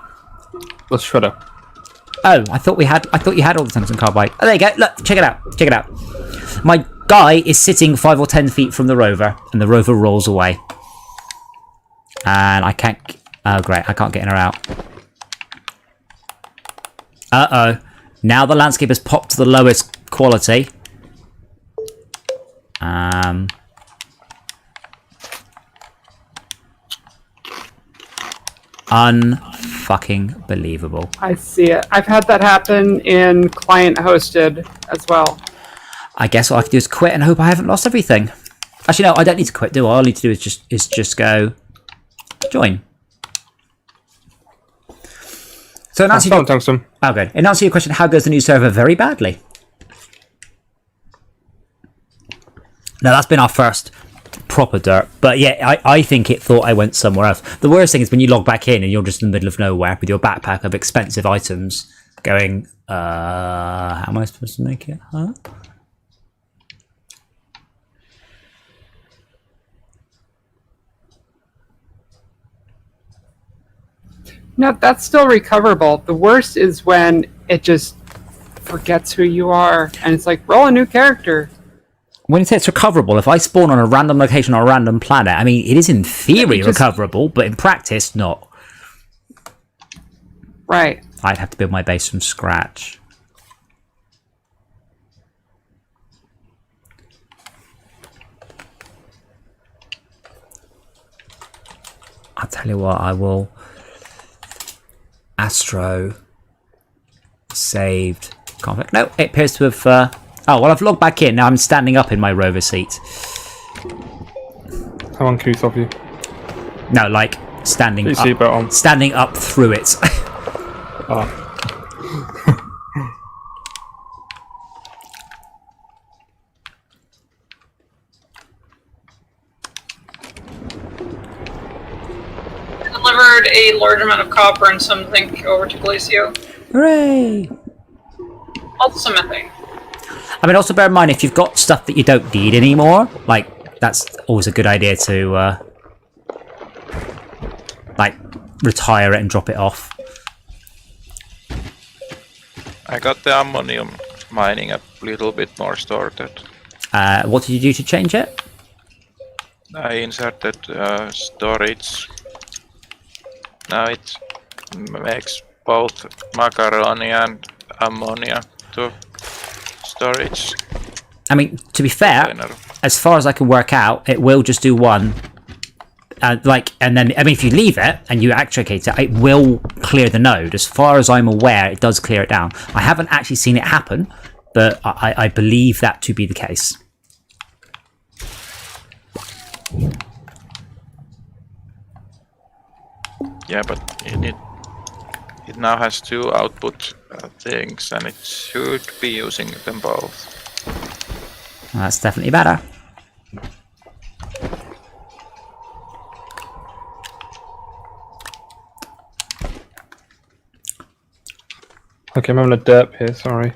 The shredder. Oh, I thought you had all the tungsten carbide. Oh, there you go. Look, check it out. My guy is sitting 5 or 10 feet from the rover, and the rover rolls away. And I can't... Oh, great. I can't get in or out. Uh-oh. Now the landscape has popped to the lowest quality. Unfucking believable. I see it. I've had that happen in client hosted as well. I guess what I can do is quit and hope I haven't lost everything. Actually, no, I don't need to quit, do I? All I need to do is just go join. So in answer to Tungsten. oh, good. In answer to your question, how goes the new server? Very badly. No, that's been our first proper dirt. But yeah, I think it thought I went somewhere else. The worst thing is when you log back in and you're just in the middle of nowhere with your backpack of expensive items going, how am I supposed to make it? Huh? No, that's still recoverable. The worst is when it just forgets who you are and it's like, roll a new character. When you say it's recoverable, if I spawn on a random location on a random planet, I mean, it is in theory recoverable, but in practice, not. Right. I'd have to build my base from scratch. I'll tell you what, I will... Astro... Saved... Conflict. No, it appears to have... Oh, well, I've logged back in. Now I'm standing up in my rover seat. How uncouth of you. No, like, standing Put up. your seatbelt on. Standing up through it. Ah. Delivered a large amount of copper and some zinc over to Glacio. Hooray! Also methane. I mean, also bear in mind, if you've got stuff that you don't need anymore, like, that's always a good idea to, like, retire it and drop it off. I got the ammonium mining a little bit more sorted. What did you do to change it? I inserted storage. Now it makes both macaroni and ammonia to storage. I mean, to be fair, container. as far as I can work out, it will just do one. Like, and then, I mean, if you leave it and you actuate it, it will clear the node. As far as I'm aware, it does clear it down. I haven't actually seen it happen, but I believe that to be the case. Yeah, but it now has two output things, and it should be using them both. Well, that's definitely better. Okay, I'm having a derp here, sorry.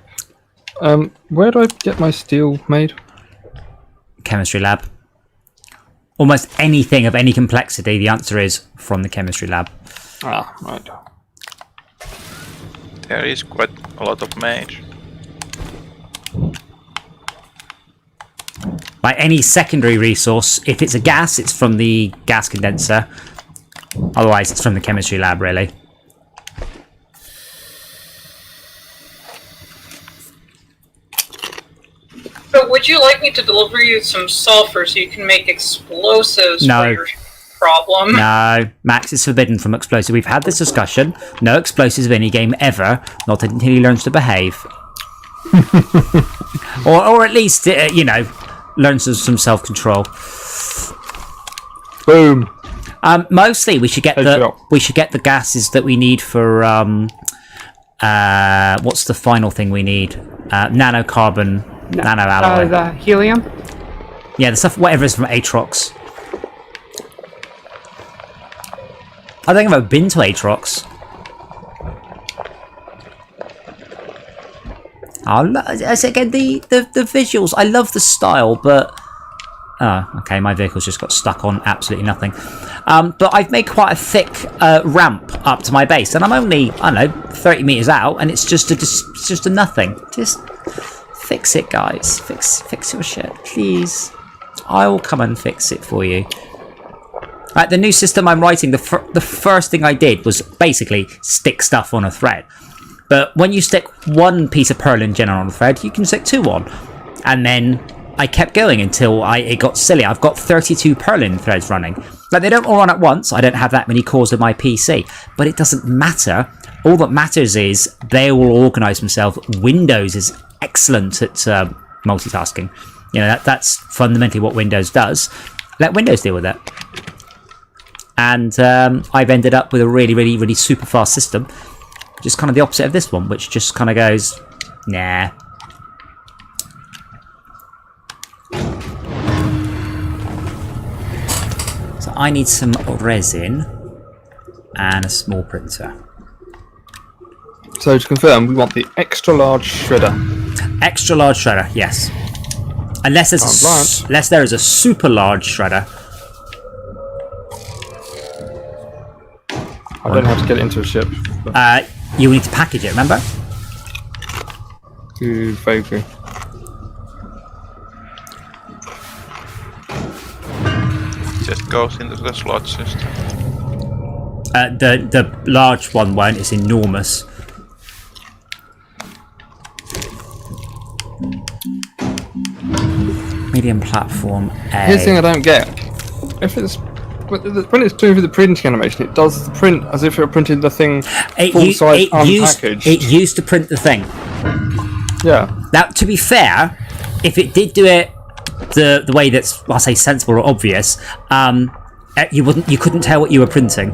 Where do I get my steel made? Chemistry lab. Almost anything of any complexity, the answer is from the chemistry lab. Ah, right. There is quite a lot of mage. Like any secondary resource, if it's a gas, it's from the gas condenser. Otherwise, it's from the chemistry lab, really. So would you like me to deliver you some sulfur so you can make explosives No. for your problem? No, Max is forbidden from explosives. We've had this discussion. No explosives of any game ever, not until he learns to behave. or at least, you know, learns some self-control. Boom! Mostly, we should get the gases that we need for what's the final thing we need? Nanocarbon, nanoalloy. The helium? Yeah, the stuff, whatever is from Atrox. I don't think I've ever been to Atrox. As again, the visuals, I love the style, but... Oh, okay, my vehicle's just got stuck on absolutely nothing. But I've made quite a thick ramp up to my base, and I'm only, I don't know, 30 meters out, and it's just a nothing. Just fix it, guys. Fix your shit, please. I will come and fix it for you. The new system I'm writing, the first thing I did was basically stick stuff on a thread. But when you stick one piece of purlin gen on a thread, you can stick 2 on. And then I kept going until it got silly. I've got 32 purlin threads running. Like, they don't all run at once. I don't have that many cores in my PC. But it doesn't matter. All that matters is they will organize themselves. Windows is excellent at multitasking. You know, that's fundamentally what Windows does. Let Windows deal with it. And I've ended up with a really, really, really super fast system. Just kind of the opposite of this one, which just kind of goes, nah. So I need some resin and a small printer. So to confirm, we want the extra large shredder. Extra large shredder, yes. Unless there is a super large shredder. I don't know how to get it into a ship. You need to package it, remember? Vaguely. Just goes into the slot system. The large one won't. It's enormous. Medium platform A. Here's the thing I don't get. If it's when it's doing the printing animation, it does the print as if you're printing the thing full size unpackaged. It used to print the thing. Yeah. Now, to be fair, if it did do it the way that's, I'll say, sensible or obvious, you couldn't tell what you were printing.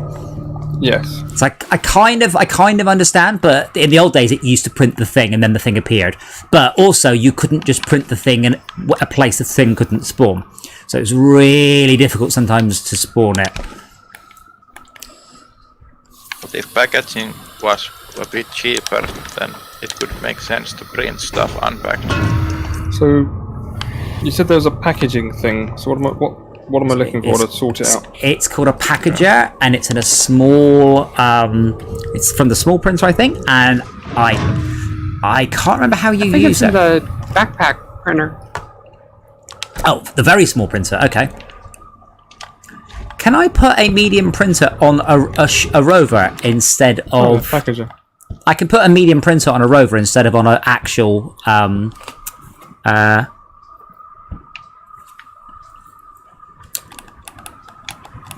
Yes. It's like I kind of understand, but in the old days it used to print the thing and then the thing appeared. But also you couldn't just print the thing in a place the thing couldn't spawn. So it was really difficult sometimes to spawn it. But if packaging was a bit cheaper, then it would make sense to print stuff unpacked. So you said there was a packaging thing. So what am I looking for to sort it out? It's called a packager, and it's in a small. It's from the small printer, I think, and I can't remember how you use it. I think it's in it. the backpack printer. Oh, the very small printer. Okay. Can I put a medium printer on a rover instead of packager? I can put a medium printer on a rover instead of on an actual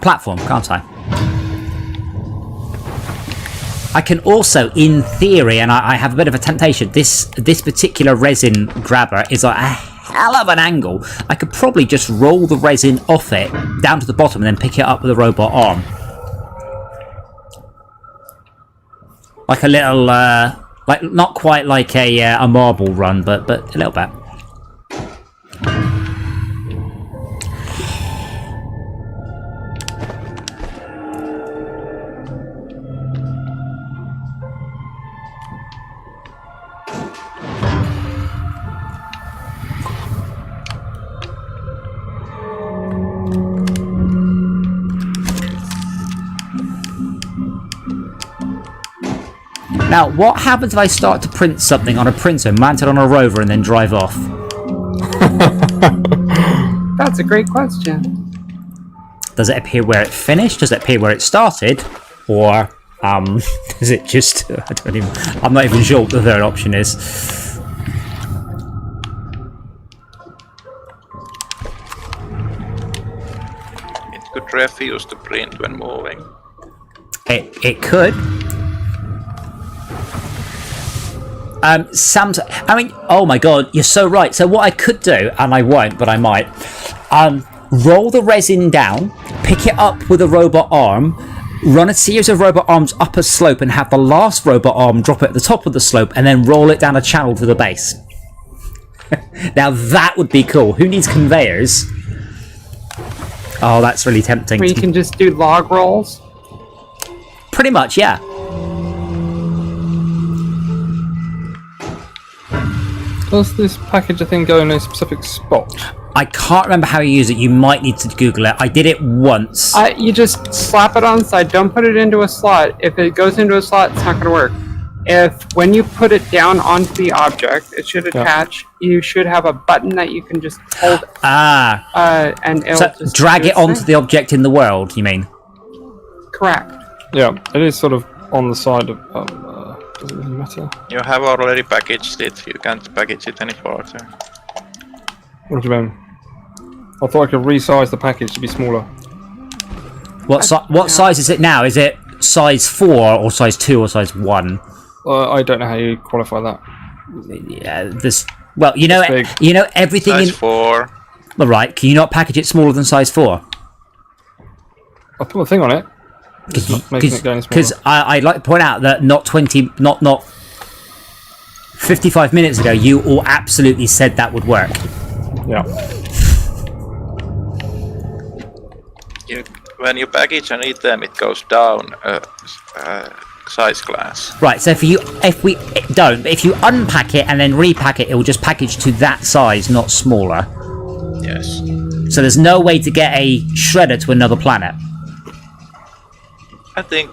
platform, can't I? I can also, in theory, and I have a bit of a temptation, this particular resin grabber is like a hell of an angle. I could probably just roll the resin off it down to the bottom and then pick it up with a robot arm. Like a little, like not quite like a marble run, but a little bit. Now, what happens if I start to print something on a printer, mount it on a rover, and then drive off? That's a great question. Does it appear where it finished? Does it appear where it started? Or, is it just... I'm not even sure what the third option is. It could refuse to print when moving. It could. Sam's, I mean, oh my god, you're so right. So what I could do, and I won't, but I might, roll the resin down, pick it up with a robot arm, run a series of robot arms up a slope and have the last robot arm drop it at the top of the slope and then roll it down a channel to the base. Now that would be cool. Who needs conveyors? Oh, that's really tempting. Where you can just do log rolls? Pretty much, yeah. Does this packager thing go in a specific spot? I can't remember how you use it. You might need to Google it. I did it once. You just slap it on the side. Don't put it into a slot. If it goes into a slot, it's not going to work. when you put it down onto the object, it should attach. You should have a button that you can just hold. And it'll So just drag do it its onto thing. the object in the world, you mean? Correct. Yeah, it is sort of on the side of. Does it really matter? You have already packaged it. You can't package it any further. What do you mean? I thought I could resize the package to be smaller. What size is it now? Is it size 4 or size 2 or size 1? I don't know how you qualify that. Yeah, well, you know, It's big. everything Size in. 4. All right, can you not package it smaller than size 4? I put a thing on it. Just not making it go any smaller. Because I'd like to point out that not 55 minutes ago, you all absolutely said that would work. Yeah. When you package an item, it goes down size class. Right, so if you unpack it and then repack it, it will just package to that size, not smaller. Yes. So there's no way to get a shredder to another planet. I think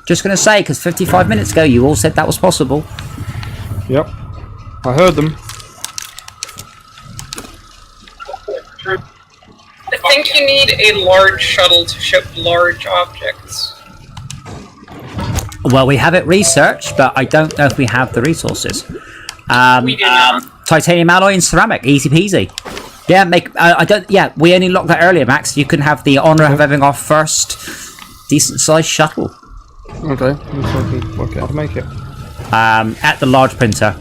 Just going to say, because 55 minutes ago you all said that was possible. Yep. I heard them. I think you need a large shuttle to ship large objects. Well, we have it researched, but I don't know if we have the resources. We do not. Titanium alloy and ceramic, easy peasy. Yeah, we only locked that earlier, Max. You can have the honour of having our first decent-sized shuttle. Okay. So I can work out how to make it. At the large printer.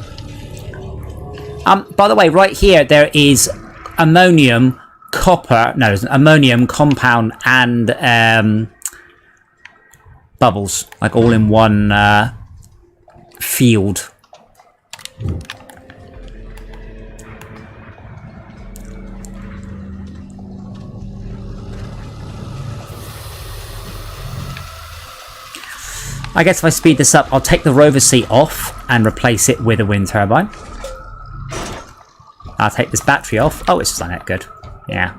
By the way, right here there is ammonium, copper, no, there's an ammonium compound and bubbles, like all in one field. I guess if I speed this up, I'll take the rover seat off and replace it with a wind turbine. I'll take this battery off. Oh, it's done it. Good. Yeah.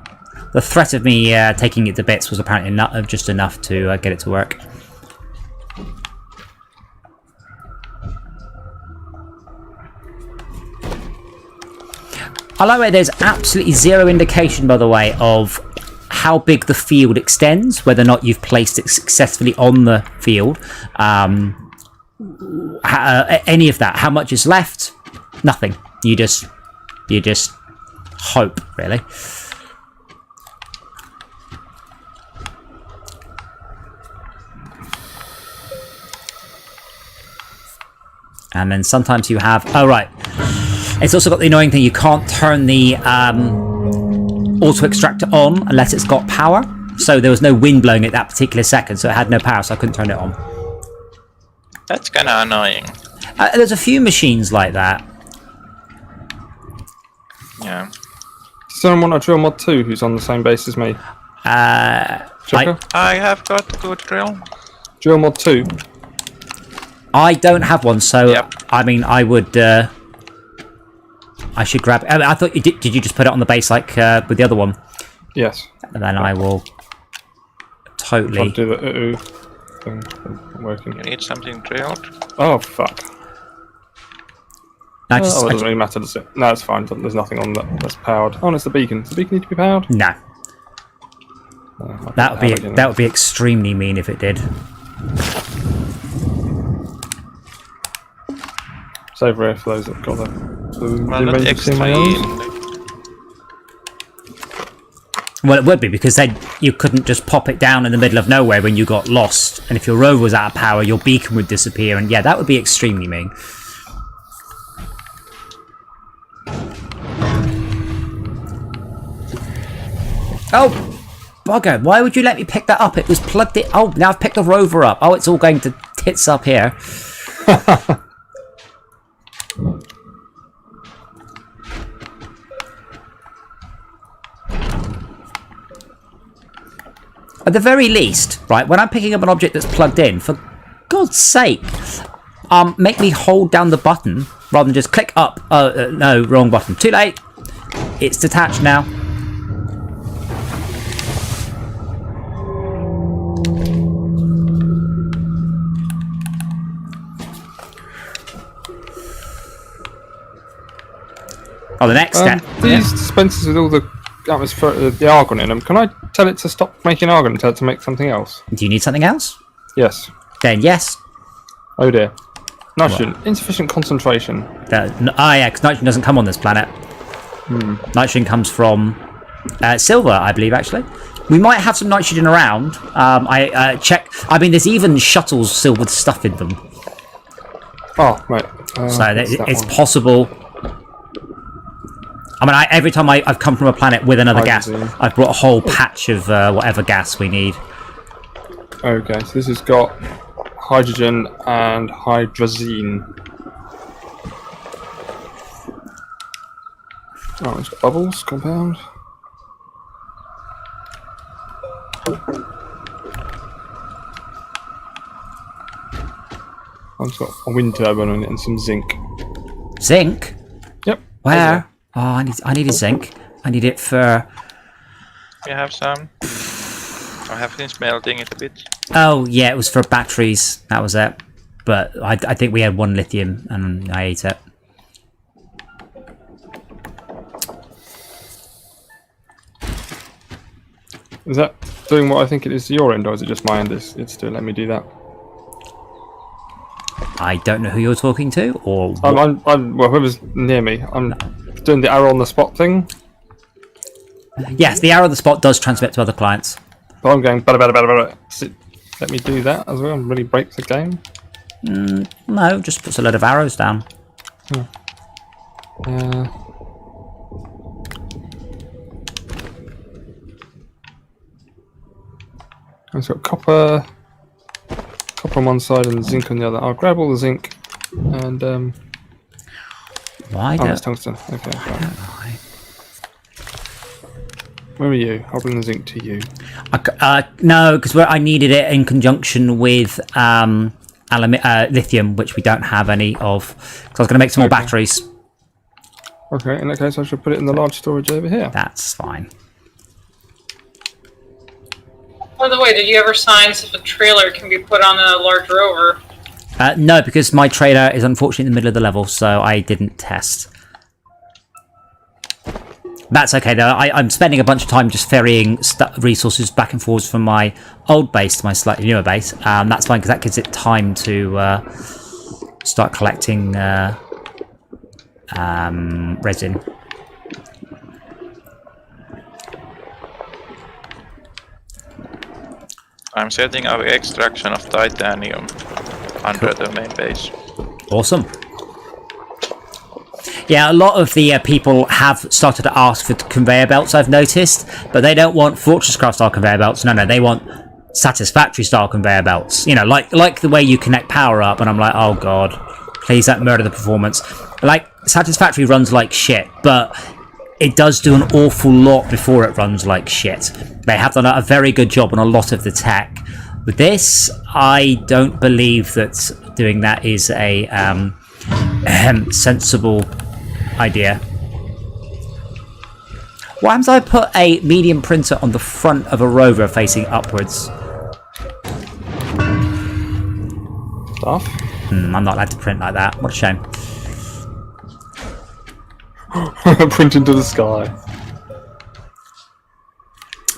The threat of me taking it to bits was apparently not just enough to get it to work. I like where there's absolutely zero indication, by the way, of how big the field extends, whether or not you've placed it successfully on the field. Any of that. How much is left? Nothing. You just hope, really. And then sometimes you have... Oh, right. It's also got the annoying thing, you can't turn the auto extractor on unless it's got power. So there was no wind blowing at that particular second, so it had no power, so I couldn't turn it on. That's kind of annoying. There's a few machines like that. Yeah. Does someone want a drill mod 2 who's on the same base as me? Checker? I have got good drill. Drill mod 2. I don't have one, so Yep. I mean, I would. I should grab. I thought you did. Did you just put it on the base like with the other one? Yes. And then I will totally. I'll do the thing. Working. You need something drilled. Oh fuck. I Oh, just, it doesn't really matter, does it? No, it's fine. There's nothing on that's powered. Oh, and it's the beacon. Does the beacon need to be powered? no. Oh, That would be extremely mean if it did. Save rare for those that've got that. Well, not extreme. Well, it would be because then you couldn't just pop it down in the middle of nowhere when you got lost, and if your rover was out of power, your beacon would disappear, and yeah, that would be extremely mean. Oh, bugger! Why would you let me pick that up? It was plugged in. Oh, now I've picked the rover up. Oh, it's all going to tits up here. At the very least, right, when I'm picking up an object that's plugged in, for God's sake, make me hold down the button rather than just click up. No, wrong button. Too late. It's detached now. Oh, the next step. These dispensers with all the atmosphere, the argon in them. Can I tell it to stop making argon and tell it to make something else? Do you need something else? Yes. Then yes. Oh dear. Nitrogen. Insufficient concentration. Because nitrogen doesn't come on this planet. Nitrogen comes from silver, I believe, actually. We might have some nitrogen around. I checked. I mean, there's even shuttles still with stuff in them. Oh, right. So it's possible. I mean, every time I've come from a planet with another gas, I've brought a whole patch of whatever gas we need. Okay, so this has got hydrogen and hydrazine. Oh, it's got bubbles, compound. I've got a wind turbine on it and some zinc. Zinc? Yep. Where? Oh, I need a zinc. I need it for... You have some. I have been smelting it a bit. Oh, yeah, it was for batteries. That was it. But I think we had one lithium and I ate it. Is that doing what I think it is to your end, or is it just my end? It's still letting me do that. I don't know who you're talking to, or... Well, whoever's near me, I'm doing the arrow on the spot thing. Yes, the arrow on the spot does transmit to other clients. But I'm going bada. Does it let me do that as well and really break the game? No, just puts a load of arrows down. I've got copper on one side and zinc on the other. I'll grab all the zinc and Why that's don't... tungsten. Okay. Right. Where are you? I'll bring the zinc to you. No, because I needed it in conjunction with lithium, which we don't have any of. So I was going to make some more batteries. Okay, in that case I should put it in the large storage over here. That's fine. By the way, did you ever science if a trailer can be put on a large rover? No, because my trailer is unfortunately in the middle of the level, so I didn't test. That's okay though. I'm spending a bunch of time just ferrying resources back and forwards from my old base to my slightly newer base. That's fine because that gives it time to start collecting resin. I'm setting up extraction of titanium under the main base. Awesome. Yeah, a lot of the people have started to ask for conveyor belts, I've noticed, but they don't want Fortress Craft style conveyor belts. No, they want Satisfactory style conveyor belts. You know, like the way you connect power up, and I'm like, oh god, please don't murder the performance. Like, Satisfactory runs like shit, but it does do an awful lot before it runs like shit. They have done a very good job on a lot of the tech. With this, I don't believe that doing that is a sensible idea. What happens if I put a medium printer on the front of a rover facing upwards? Stuff? I'm not allowed to print like that. What a shame. Print into the sky.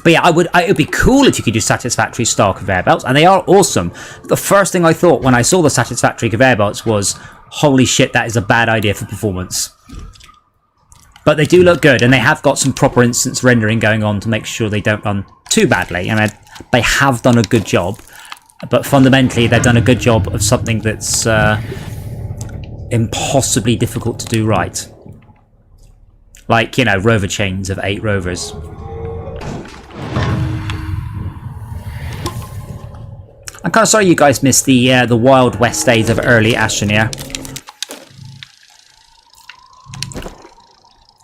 But yeah, it would be cool if you could do Satisfactory style conveyor belts, and they are awesome. The first thing I thought when I saw the Satisfactory conveyor belts was, holy shit, that is a bad idea for performance. But they do look good, and they have got some proper instance rendering going on to make sure they don't run too badly. I mean, they have done a good job, but fundamentally they've done a good job of something that's impossibly difficult to do right. Like, you know, rover chains of 8 rovers. I'm kind of sorry you guys missed the Wild West days of early Astroneer.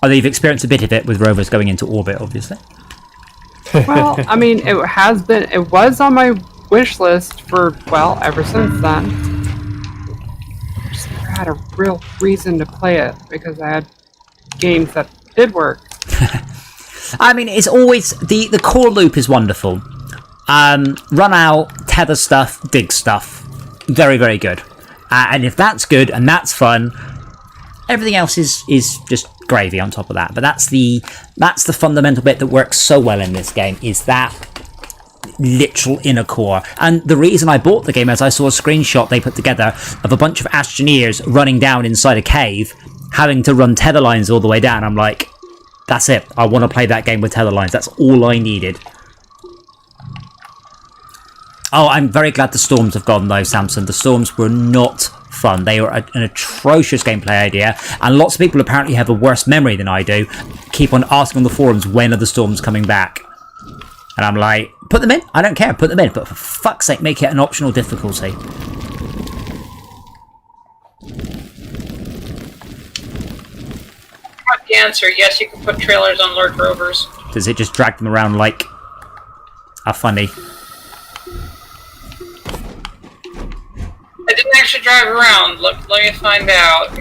Although you've experienced a bit of it with rovers going into orbit, obviously. Well, I mean, it was on my wish list for, well, ever since then. Just never had a real reason to play it because I had games that did work. I mean, it's always the core loop is wonderful. Run out, tether stuff, dig stuff. Very, very good. And if that's good and that's fun, everything else is just gravy on top of that. But that's the fundamental bit that works so well in this game, is that literal inner core. And the reason I bought the game is I saw a screenshot they put together of a bunch of Astroneers running down inside a cave, having to run tether lines all the way down. I'm like, that's it. I want to play that game with tether lines. That's all I needed. Oh, I'm very glad the storms have gone though, Samson. The storms were not fun. They were an atrocious gameplay idea, and lots of people apparently have a worse memory than I do. Keep on asking on the forums, when are the storms coming back? And I'm like, put them in. I don't care. Put them in. But for fuck's sake, make it an optional difficulty. The answer, yes, you can put trailers on large rovers. Does it just drag them around like a funny? I didn't actually drive around. Let me find out.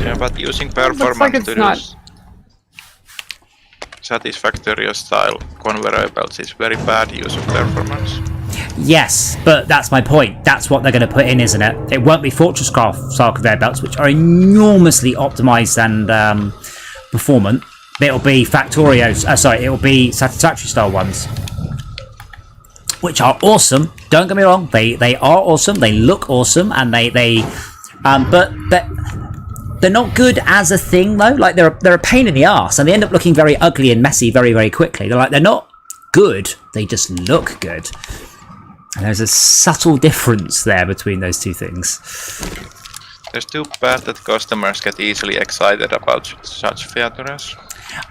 Yeah, but using Looks like performance it's to not. use satisfactory style converables is very bad use of performance. Yes, but that's my point. That's what they're going to put in, isn't it? It won't be Fortress Craft style conveyor belts, which are enormously optimized and performant. It'll be it'll be satisfactory style ones, which are awesome. Don't get me wrong, they are awesome. They look awesome, and but they're not good as a thing though. Like they're a pain in the arse, and they end up looking very ugly and messy very, very quickly. They're not good. They just look good. And there's a subtle difference there between those two things. It's too bad that customers get easily excited about such features.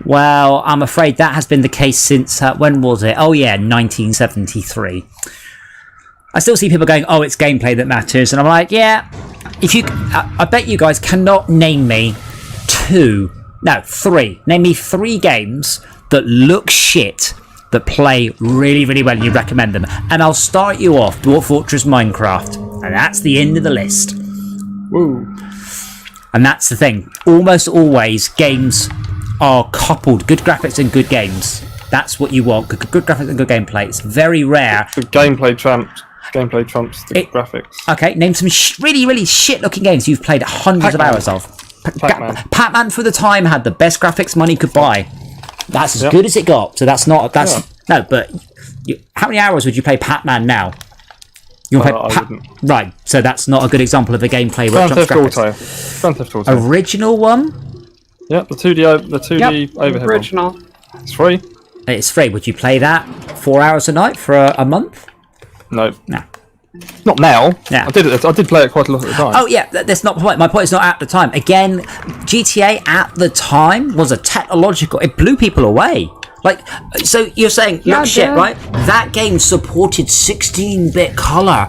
Well, I'm afraid that has been the case since, when was it? Oh yeah, 1973. I still see people going, oh, it's gameplay that matters. And I'm like, yeah, I bet you guys cannot name me three. Name me 3 games that look shit, that play really, really well, and you recommend them. And I'll start you off, Dwarf Fortress Minecraft. And that's the end of the list. Woo. And that's the thing. Almost always, games are coupled. Good graphics and good games. That's what you want. Good graphics and good gameplay. It's very rare. The gameplay trumps the graphics. Okay, name some really, really shit-looking games you've played hundreds of hours of. Pac-Man. Pac-Man for the time had the best graphics money could buy. That's as good as it got. So that's not. No, but how many hours would you play Pac-Man now? You want to play right? So that's not a good example of a gameplay. Grand Theft Auto. Original one. Yep, the 2D overhead original. one. It's free. It's free. Would you play that 4 hours a night for a month? No. No. Not now. Yeah. I did play it quite a lot at the time. Oh yeah, that's not my point. My point is not at the time. Again, GTA at the time was a technological. It blew people away. Like, so you're saying, Yeah, look shit, dude. right? That game supported 16-bit color.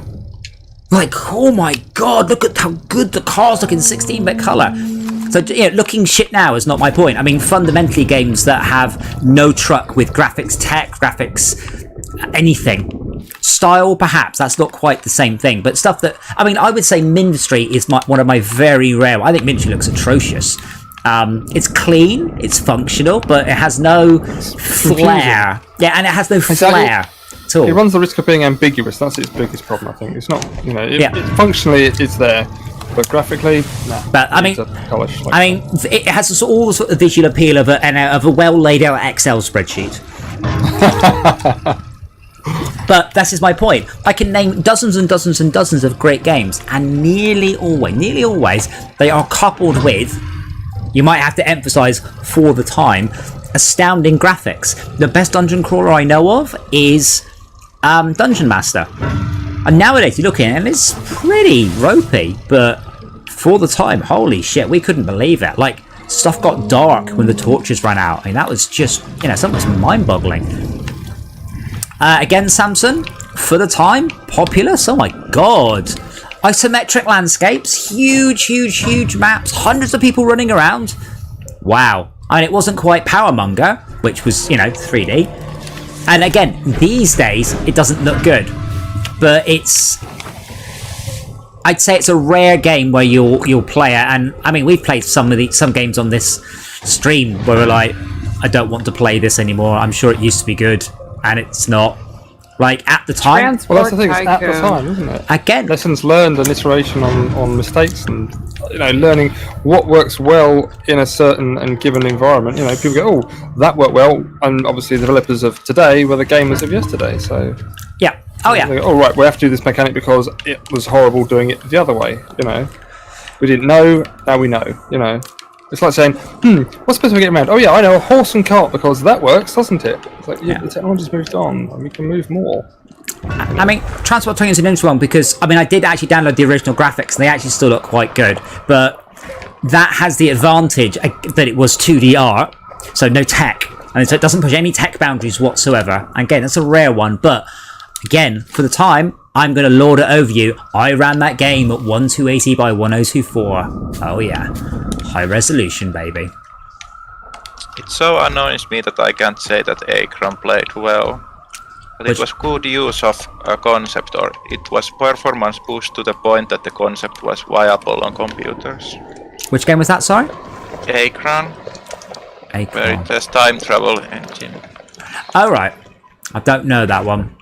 Like, oh my god, look at how good the cars look in 16-bit color. So, looking shit now is not my point. I mean, fundamentally, games that have no truck with graphics, anything. Style, perhaps, that's not quite the same thing. But stuff that, I mean, I would say Ministry is one of my very rare, I think Ministry looks atrocious. It's clean, it's functional, but it has no flair. Yeah, and it has no flair at all. It runs the risk of being ambiguous. That's its biggest problem, I think. It's not, functionally it's there, but graphically, nah. But I mean, it has all the sort of visual appeal of a well laid out Excel spreadsheet. But that's just my point. I can name dozens and dozens and dozens of great games, and nearly always, they are coupled with, you might have to emphasize for the time, astounding graphics. The best dungeon crawler I know of is Dungeon Master. And nowadays you look at it and it's pretty ropey, but for the time, holy shit, we couldn't believe it. Like, stuff got dark when the torches ran out. I mean, that was just, something was mind-boggling. Again, Samson, for the time, populous. Oh my god. Isometric landscapes, huge maps, hundreds of people running around. Wow. I mean, it wasn't quite Powermonger, which was, 3D. And again, these days, it doesn't look good. But I'd say it's a rare game where you'll play it. And I mean, we've played some games on this stream where we're like, I don't want to play this anymore. I'm sure it used to be good, and it's not. Like, at the time... Well, that's the thing, it's at the time, isn't it? Again... Lessons learned and iteration on mistakes and, learning what works well in a certain and given environment. People go, oh, that worked well, and obviously the developers of today were the gamers of yesterday, so... Yeah. Oh, yeah. They go, oh, right, we have to do this mechanic because it was horrible doing it the other way, We didn't know, now we know, It's like saying, what's the best way to get around? Oh yeah, I know, a horse and cart, because that works, doesn't it? It's like, yeah, the technology's moved on, and we can move more. I mean, Transport Twin is an interesting one, because, I did actually download the original graphics, and they actually still look quite good, but that has the advantage that it was 2D art, so no tech, and so it doesn't push any tech boundaries whatsoever. And again, that's a rare one, but again, for the time, I'm going to lord it over you. I ran that game at 1280 by 1024. Oh yeah. High resolution, baby. It so annoys me that I can't say that Akron played well. But it was good use of a concept, or it was performance pushed to the point that the concept was viable on computers. Which game was that, sorry? Akron. Where it has time travel engine. Oh right. I don't know that one.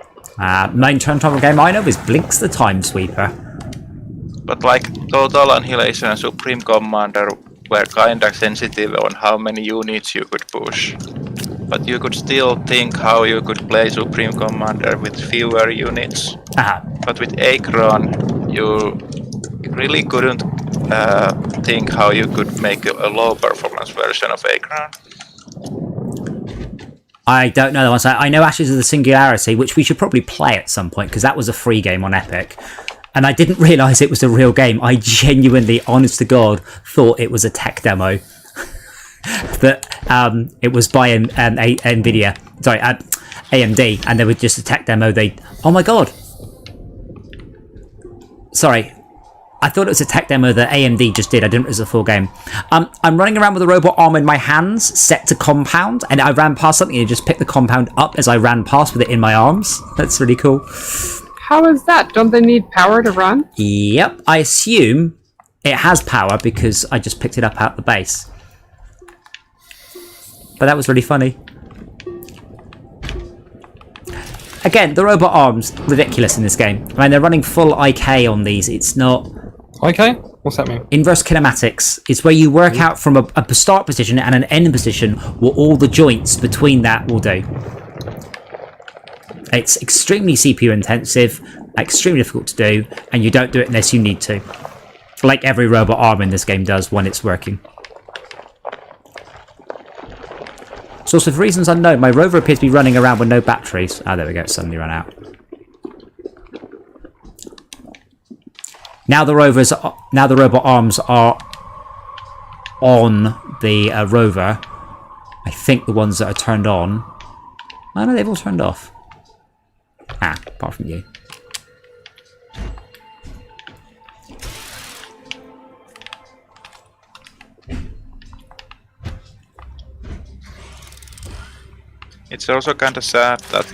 Main time travel game I know is Blinks the Time Sweeper. But like Total Annihilation and Supreme Commander were kinda sensitive on how many units you could push. But you could still think how you could play Supreme Commander with fewer units. But with Akron, you really couldn't think how you could make a low performance version of Akron. I don't know that one. So I know Ashes of the Singularity, which we should probably play at some point, because that was a free game on Epic. And I didn't realise it was a real game. I genuinely, honest to God, thought it was a tech demo. That it was by NVIDIA. Sorry, AMD. And they were just a tech demo. Oh my God. Sorry. I thought it was a tech demo that AMD just did. I didn't realize it was a full game. I'm running around with a robot arm in my hands, set to compound, and I ran past something and just picked the compound up as I ran past with it in my arms. That's really cool. How is that? Don't they need power to run? Yep, I assume it has power because I just picked it up out the base. But that was really funny. Again, the robot arms, ridiculous in this game. They're running full IK on these. It's not... IK? What's that mean? Inverse kinematics. It's where you work out from a start position and an end position what all the joints between that will do. It's extremely CPU intensive, extremely difficult to do, and you don't do it unless you need to. Like every robot arm in this game does when it's working. So for reasons unknown, my rover appears to be running around with no batteries. Ah, there we go, it suddenly ran out. Now the robot arms are on the rover. I think the ones that are turned on. Oh no, they've all turned off. Apart from you. It's also kind of sad that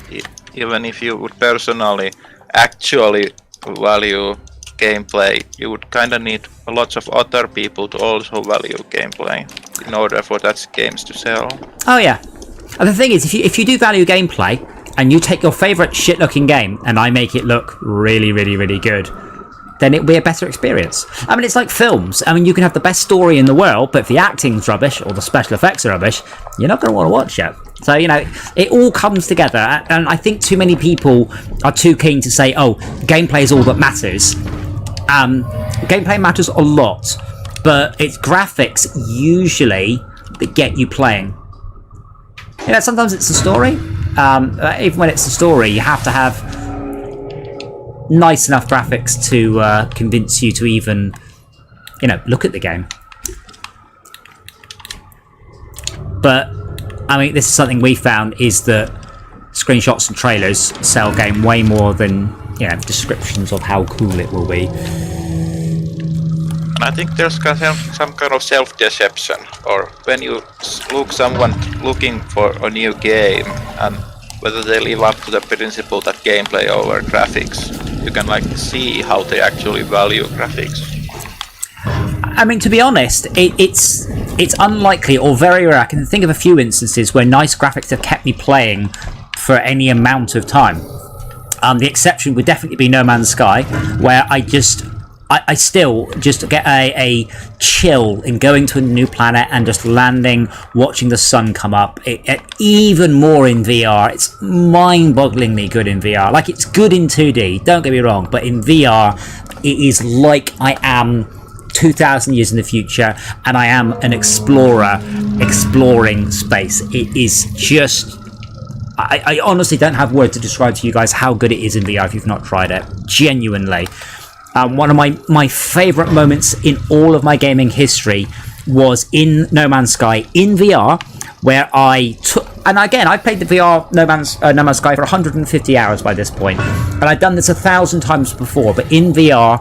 even if you would personally actually value gameplay, you would kind of need lots of other people to also value gameplay in order for that games to sell. Oh yeah. And the thing is, if you do value gameplay and you take your favourite shit-looking game and I make it look really, really, really good, then it'll be a better experience. It's like films. You can have the best story in the world, but if the acting's rubbish or the special effects are rubbish, you're not going to want to watch it. So, it all comes together, and I think too many people are too keen to say, oh, gameplay is all that matters. Gameplay matters a lot, but it's graphics usually that get you playing. Sometimes it's the story. Even when it's the story, you have to have nice enough graphics to convince you to even, look at the game. But this is something we found, is that screenshots and trailers sell game way more than descriptions of how cool it will be. And I think there's some kind of self-deception, or when you look someone looking for a new game and whether they live up to the principle that gameplay over graphics, you can see how they actually value graphics. To be honest, it's it's unlikely or very rare. I can think of a few instances where nice graphics have kept me playing for any amount of time. The exception would definitely be No Man's Sky, where I still just get a chill in going to a new planet and just landing, watching the sun come up. Even more in VR, it's mind-bogglingly good in VR. Like, it's good in 2D, don't get me wrong, but in VR, it is like I am 2,000 years in the future, and I am an explorer exploring space. It is just... I honestly don't have words to describe to you guys how good it is in VR if you've not tried it. Genuinely. One of my favourite moments in all of my gaming history was in No Man's Sky in VR, where I took... And again, I've played the VR No Man's Sky for 150 hours by this point, and I've done this 1,000 times before, but in VR...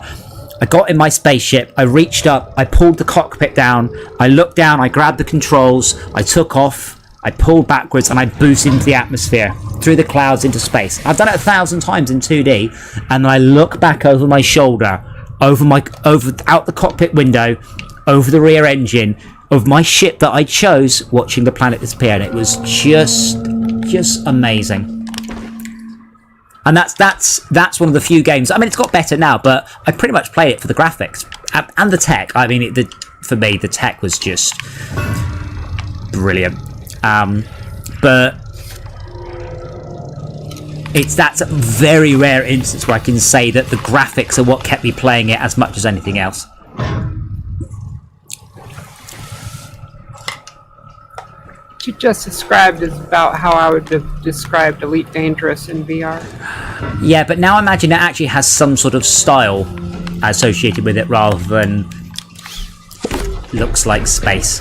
I got in my spaceship, I reached up, I pulled the cockpit down, I looked down, I grabbed the controls, I took off, I pulled backwards, and I boosted into the atmosphere, through the clouds into space. I've done it 1,000 times in 2D, and I look back over my shoulder, out the cockpit window, over the rear engine of my ship that I chose, watching the planet disappear, and it was just amazing. And that's one of the few games. I mean, it's got better now, but I pretty much played it for the graphics and the tech. I mean, for me, the tech was just brilliant. But that's a very rare instance where I can say that the graphics are what kept me playing it as much as anything else. What you just described is about how I would have described Elite Dangerous in VR. Yeah, but now imagine it actually has some sort of style associated with it rather than looks like space.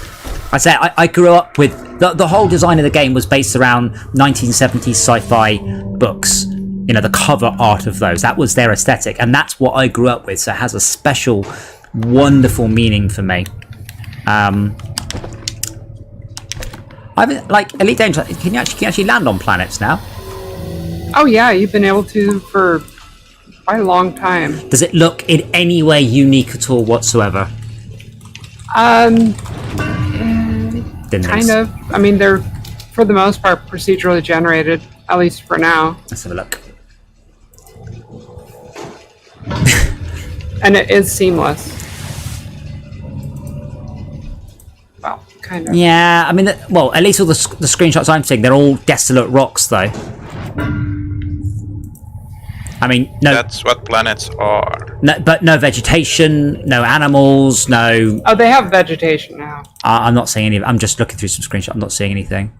I grew up with... The whole design of the game was based around 1970s sci-fi books. You know, the cover art of those. That was their aesthetic, and that's what I grew up with, so it has a special, wonderful meaning for me. Like, Elite Dangerous, can you actually land on planets now? Oh yeah, you've been able to for quite a long time. Does it look in any way unique at all whatsoever? Kind of. I mean, they're, for the most part, procedurally generated, at least for now. Let's have a look. And it is seamless. Well, kind of. Yeah, I mean, well, at least all the screenshots I'm seeing, they're all desolate rocks, though. I mean, no... That's what planets are. No, but no vegetation, no animals, no... Oh, they have vegetation now. I'm not seeing any... I'm just looking through some screenshots. I'm not seeing anything.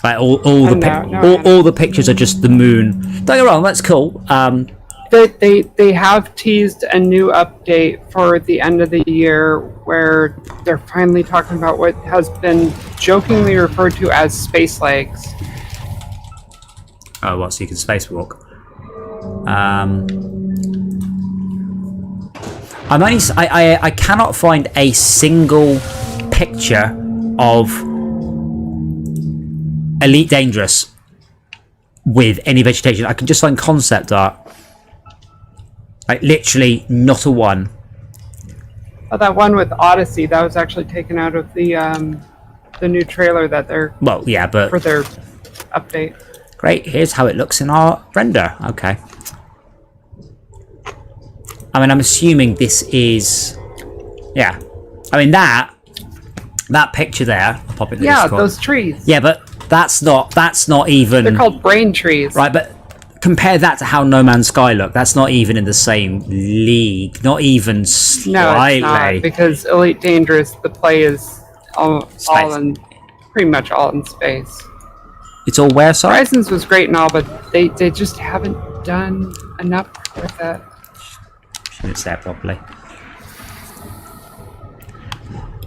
Like, all the pictures are just the moon. Don't get me wrong, that's cool. They have teased a new update for the end of the year where they're finally talking about what has been jokingly referred to as space legs. Oh, what? So you can spacewalk. I cannot find a single picture of Elite Dangerous with any vegetation. I can just find concept art. Like, literally not a one. Oh, that one with Odyssey, that was actually taken out of the new trailer that they're... Well, yeah, but... For their update. Great, here's how it looks in our render. Okay. I mean, I'm assuming this is... Yeah. I mean, that picture there... I'll pop it in the Discord. Those trees. Yeah, but that's not even... They're called brain trees. Right, but compare that to how No Man's Sky looked. That's not even in the same league. Not even slightly. No, it's not, because Elite Dangerous, the play is all in... Pretty much all in space. It's all where, sorry? Horizons was great and all, but they just haven't done enough with that. Shouldn't say it properly.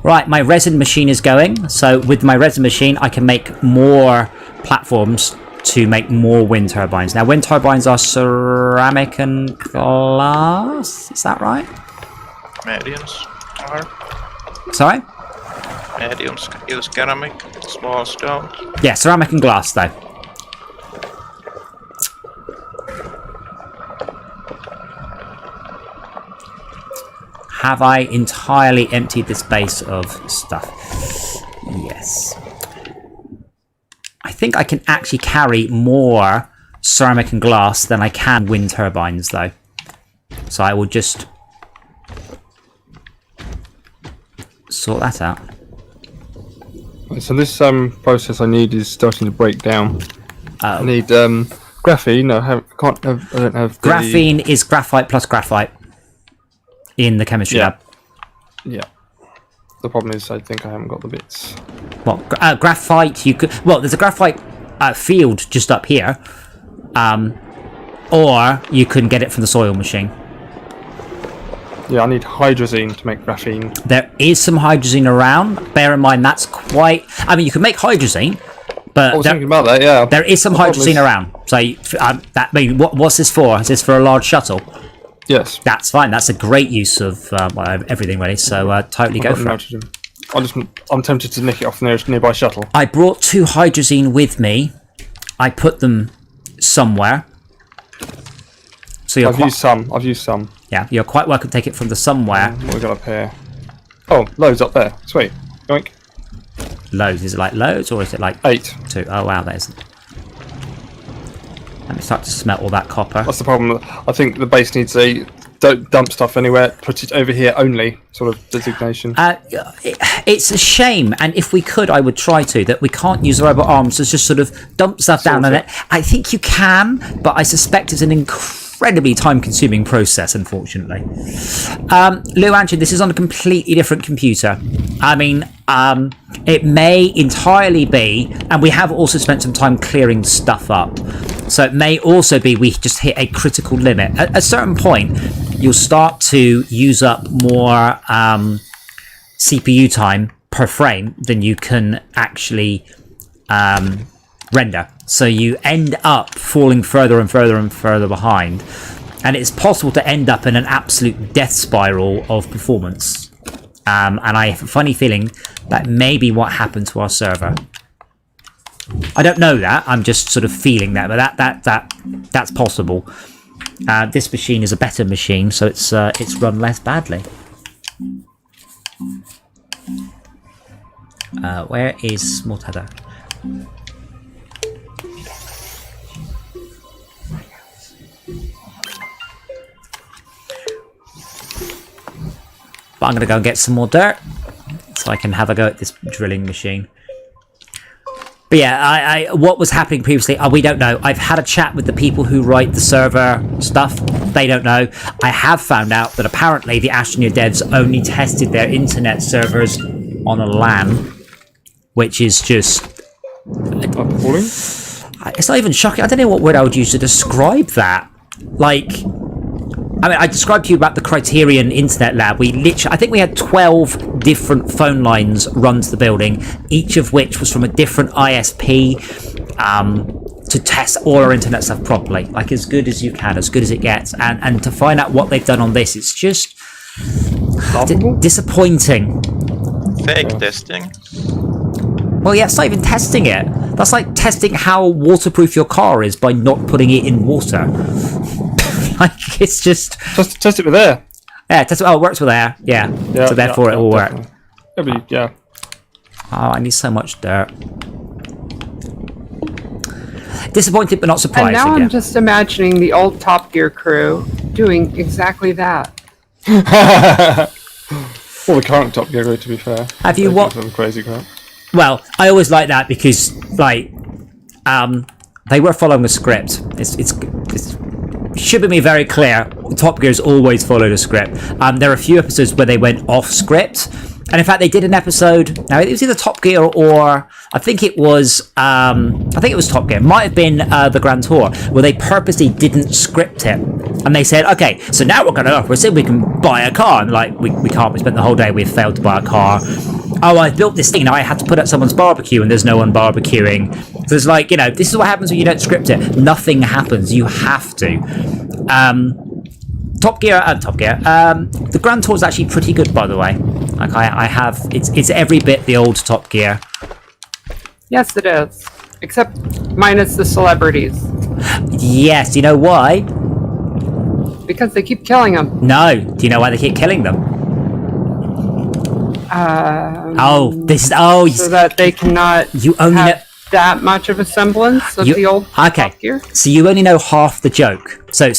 Right, my resin machine is going. So with my resin machine, I can make more platforms to make more wind turbines. Now, wind turbines are ceramic and glass. Is that right? Mediums are. Sorry? Mediums use ceramic, smalls don't. Yeah, ceramic and glass, though. have I entirely emptied this base of stuff? Yes. I think I can actually carry more ceramic and glass than I can wind turbines, though. So I will just sort that out. So this process I need is starting to break down. I need graphene. I don't have. Graphene is graphite plus graphite in the chemistry lab. Yeah. The problem is, I think I haven't got the bits. Well, graphite. You could. Well, there's a graphite field just up here, or you can get it from the soil machine. Yeah, I need hydrazine to make graphene. There is some hydrazine around. Bear in mind that's quite. I mean, you can make hydrazine, but I was thinking about that. Yeah, there is some hydrazine around. So that. I mean, what's this for? Is this for a large shuttle? Yes. That's fine. That's a great use of everything, really. So totally go for it. I'm tempted to nick it off the nearby shuttle. I brought 2 hydrazine with me. I put them somewhere. So I've used some. Yeah, you're quite welcome to take it from the somewhere. What we got up here? Oh, loads up there. Sweet. Yoink. Loads. Is it like loads or is it like 8? 2? Oh wow, that isn't. Let me start to smelt all that copper. That's the problem. I think the base needs a don't dump stuff anywhere, put it over here only sort of designation. It's a shame, and if we could, I would try to, that we can't use the robot arms to just sort of dump stuff down on it. I think you can, but I suspect it's an incredibly time-consuming process, unfortunately. Lou Anchin, this is on a completely different computer. I mean, it may entirely be, and we have also spent some time clearing stuff up, so it may also be we just hit a critical limit. At a certain point, you'll start to use up more CPU time per frame than you can actually render. So you end up falling further and further and further behind. And it's possible to end up in an absolute death spiral of performance. And I have a funny feeling that may be what happened to our server. I don't know that. I'm just sort of feeling that, but that's possible. This machine is a better machine, so it's run less badly. Where is Mortada? But I'm going to go and get some more dirt so I can have a go at this drilling machine. But yeah, what was happening previously, we don't know. I've had a chat with the people who write the server stuff. They don't know. I have found out that apparently the Astroneer devs only tested their internet servers on a LAN, which is just... appalling? It's not even shocking. I don't know what word I would use to describe that. Like... I mean, I described to you about the Criterion Internet Lab. I think we had 12 different phone lines run to the building, each of which was from a different ISP to test all our internet stuff properly, like as good as you can, as good as it gets. And to find out what they've done on this, it's just disappointing. Fake testing. Well, yeah, it's not even testing it. That's like testing how waterproof your car is by not putting it in water. Like, it's just... Test it with air. Yeah, it works with air. Yeah. So therefore it will work. Yeah. Oh, I need so much dirt. Disappointed but not surprised. And now I'm just imagining the old Top Gear crew doing exactly that. Well, the current Top Gear crew, to be fair. Have you what? Some crazy crap. Well, I always like that because, like, they were following a script. It's should be very clear. Top Gear's always followed a script. There are a few episodes where they went off script, and in fact, they did an episode. Now it was either Top Gear or I think it was Top Gear. It might have been the Grand Tour, where they purposely didn't script it, and they said, "Okay, so now we're saying we can buy a car," and like we can't. We spent the whole day. We've failed to buy a car. Oh, I built this thing. Now I had to put at someone's barbecue, and there's no one barbecuing. So it's like, this is what happens when you don't script it. Nothing happens. You have to. Top Gear. The Grand Tour is actually pretty good, by the way. Like I have. It's every bit the old Top Gear. Yes, it is. Except minus the celebrities. Yes. Do you know why? Because they keep killing them. No. Do you know why they keep killing them? So that they cannot you only have know, that much of a semblance of the old Top Gear. So you only know half the joke. So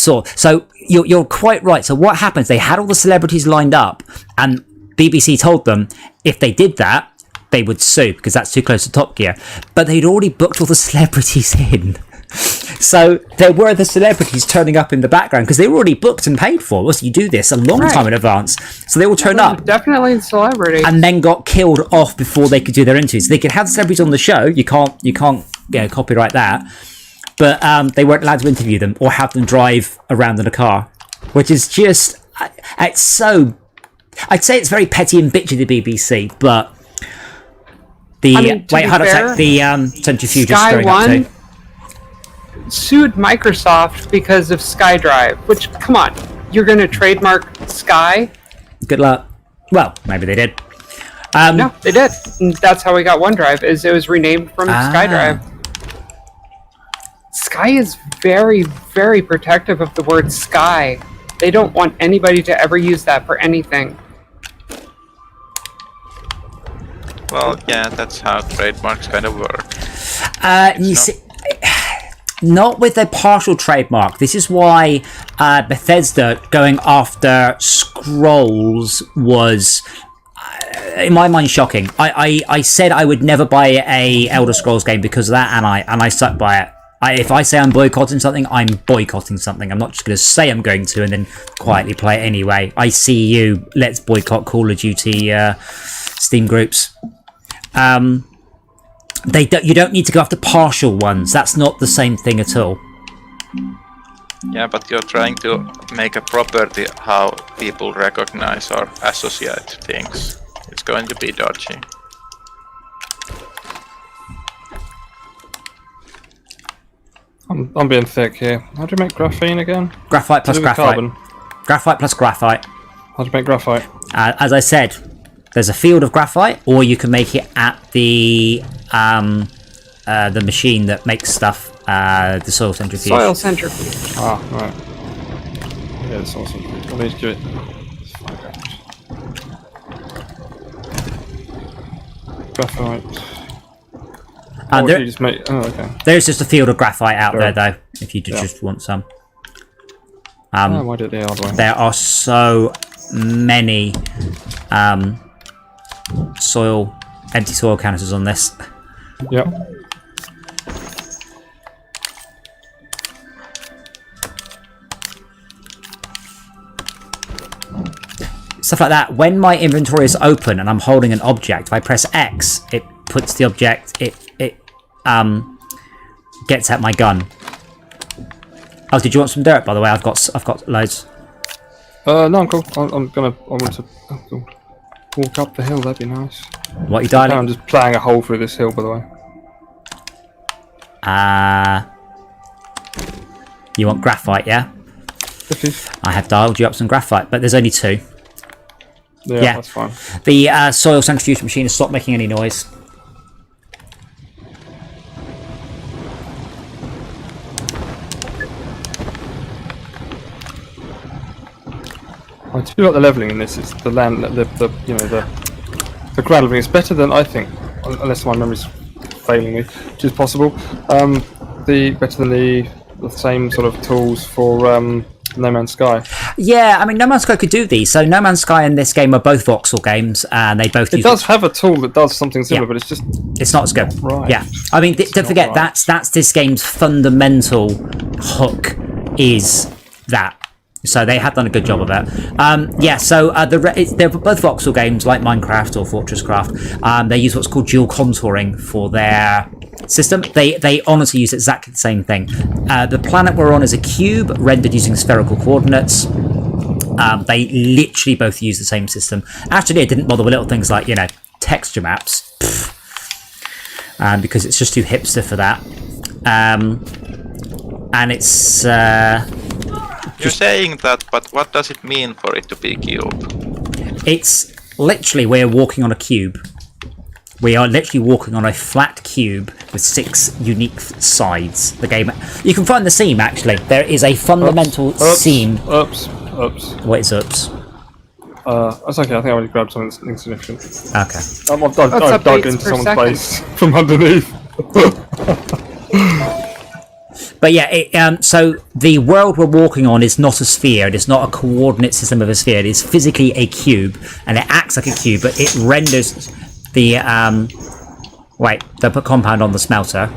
you're quite right. So what happens? They had all the celebrities lined up, and BBC told them if they did that, they would sue because that's too close to Top Gear. But they'd already booked all the celebrities in. So there were the celebrities turning up in the background because they were already booked and paid for. So you do this a long time in advance. So they all turned up. Definitely a celebrity. And then got killed off before they could do their interviews. So they could have the celebrities on the show. You can't copyright that. But they weren't allowed to interview them or have them drive around in a car, which is just, it's so, I'd say it's very petty and bitchy, the BBC, but the, centrifuge is Sky going up too. Sued Microsoft because of SkyDrive, which, come on, you're going to trademark Sky? Good luck. Well, maybe they did. No, they did. And that's how we got OneDrive, is it was renamed from SkyDrive. Sky is very, very protective of the word Sky. They don't want anybody to ever use that for anything. Well, yeah, that's how trademarks kind of work. Not with a partial trademark. This is why Bethesda going after Scrolls was, in my mind, shocking. I said I would never buy a Elder Scrolls game because of that, and I stuck by it. If I say I'm boycotting something, I'm boycotting something. I'm not just going to say I'm going to and then quietly play it anyway. I see you. Let's boycott Call of Duty Steam groups. You don't need to go after partial ones. That's not the same thing at all. Yeah, but you're trying to make a property how people recognize or associate things. It's going to be dodgy. I'm being thick here. How do you make graphene again? Graphite plus graphite. Carbon. Graphite plus graphite. How do you make graphite? As I said, there's a field of graphite, or you can make it at the machine that makes stuff, the soil centrifuge. Soil centrifuge. Ah, right. Yeah, the soil centrifuge. I'll need to give it 5 grams. Graphite. Okay. There's just a field of graphite out there, though, if you just want some. Why did they the other way? There are so many empty soil canisters on this. Yep. Stuff like that. When my inventory is open and I'm holding an object, if I press X, it puts the object. It gets at my gun. Oh, did you want some dirt? By the way, I've got loads. No, I'm cool. I want to walk up the hill. That'd be nice. What are you dialing? I'm just playing a hole through this hill, by the way. You want graphite, yeah? Please. I have dialed you up some graphite, but there's only 2. Yeah, that's fine. The soil centrifuge machine has stopped making any noise. I do like the leveling in this. It's the land, the ground leveling is better than I think, unless my memory's failing me, which is possible. Better than the same sort of tools for No Man's Sky. Yeah, I mean, No Man's Sky could do these. So No Man's Sky and this game are both voxel games, and they both. It does have a tool that does something similar, but it's not as good. Right. Yeah, I mean, don't forget that's this game's fundamental hook is that. So they have done a good job of it. So they're both voxel games like Minecraft or Fortress Craft. They use what's called dual contouring for their system. They honestly use exactly the same thing. The planet we're on is a cube rendered using spherical coordinates. They literally both use the same system. Actually, it didn't bother with little things like, texture maps. Because it's just too hipster for that. And it's... You're saying that, but what does it mean for it to be cube? It's literally we're walking on a cube. We are literally walking on a flat cube with 6 unique sides. The game. You can find the seam actually. There is a fundamental seam. Oops. What is oops? That's okay. I think I already grabbed something insignificant. Okay. I've dug into someone's base from underneath. But yeah, so the world we're walking on is not a sphere. It is not a coordinate system of a sphere. It is physically a cube, and it acts like a cube, but it renders the the compound on the smelter.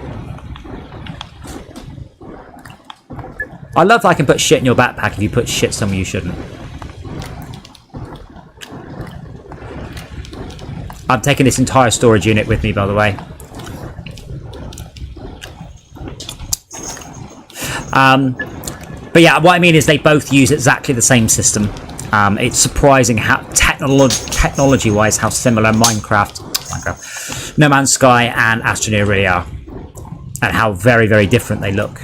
I love that I can put shit in your backpack if you put shit somewhere you shouldn't. I'm taking this entire storage unit with me, by the way. But yeah, what I mean is they both use exactly the same system. It's surprising how technology-wise how similar Minecraft, No Man's Sky and Astroneer really are, and how very, very different they look.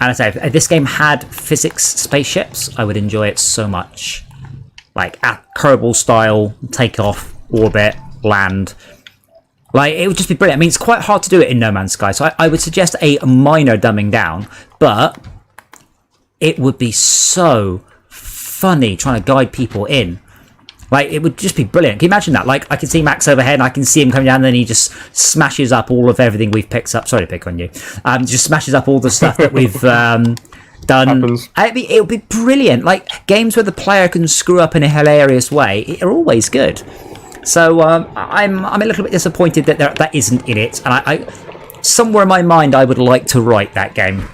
And I say, if this game had physics spaceships, I would enjoy it so much. Like, Kerbal style, take off, orbit, land. Like, it would just be brilliant. I mean, it's quite hard to do it in No Man's Sky, so I would suggest a minor dumbing down, but it would be so funny trying to guide people in. Like, it would just be brilliant. Can you imagine that? Like, I can see Max overhead, and I can see him coming down, and then he just smashes up all of everything we've picked up. Sorry to pick on you. Just smashes up all the stuff that we've done. It would be brilliant. Like, games where the player can screw up in a hilarious way are always good. So, I'm a little bit disappointed that that isn't in it. And I somewhere in my mind, I would like to write that game.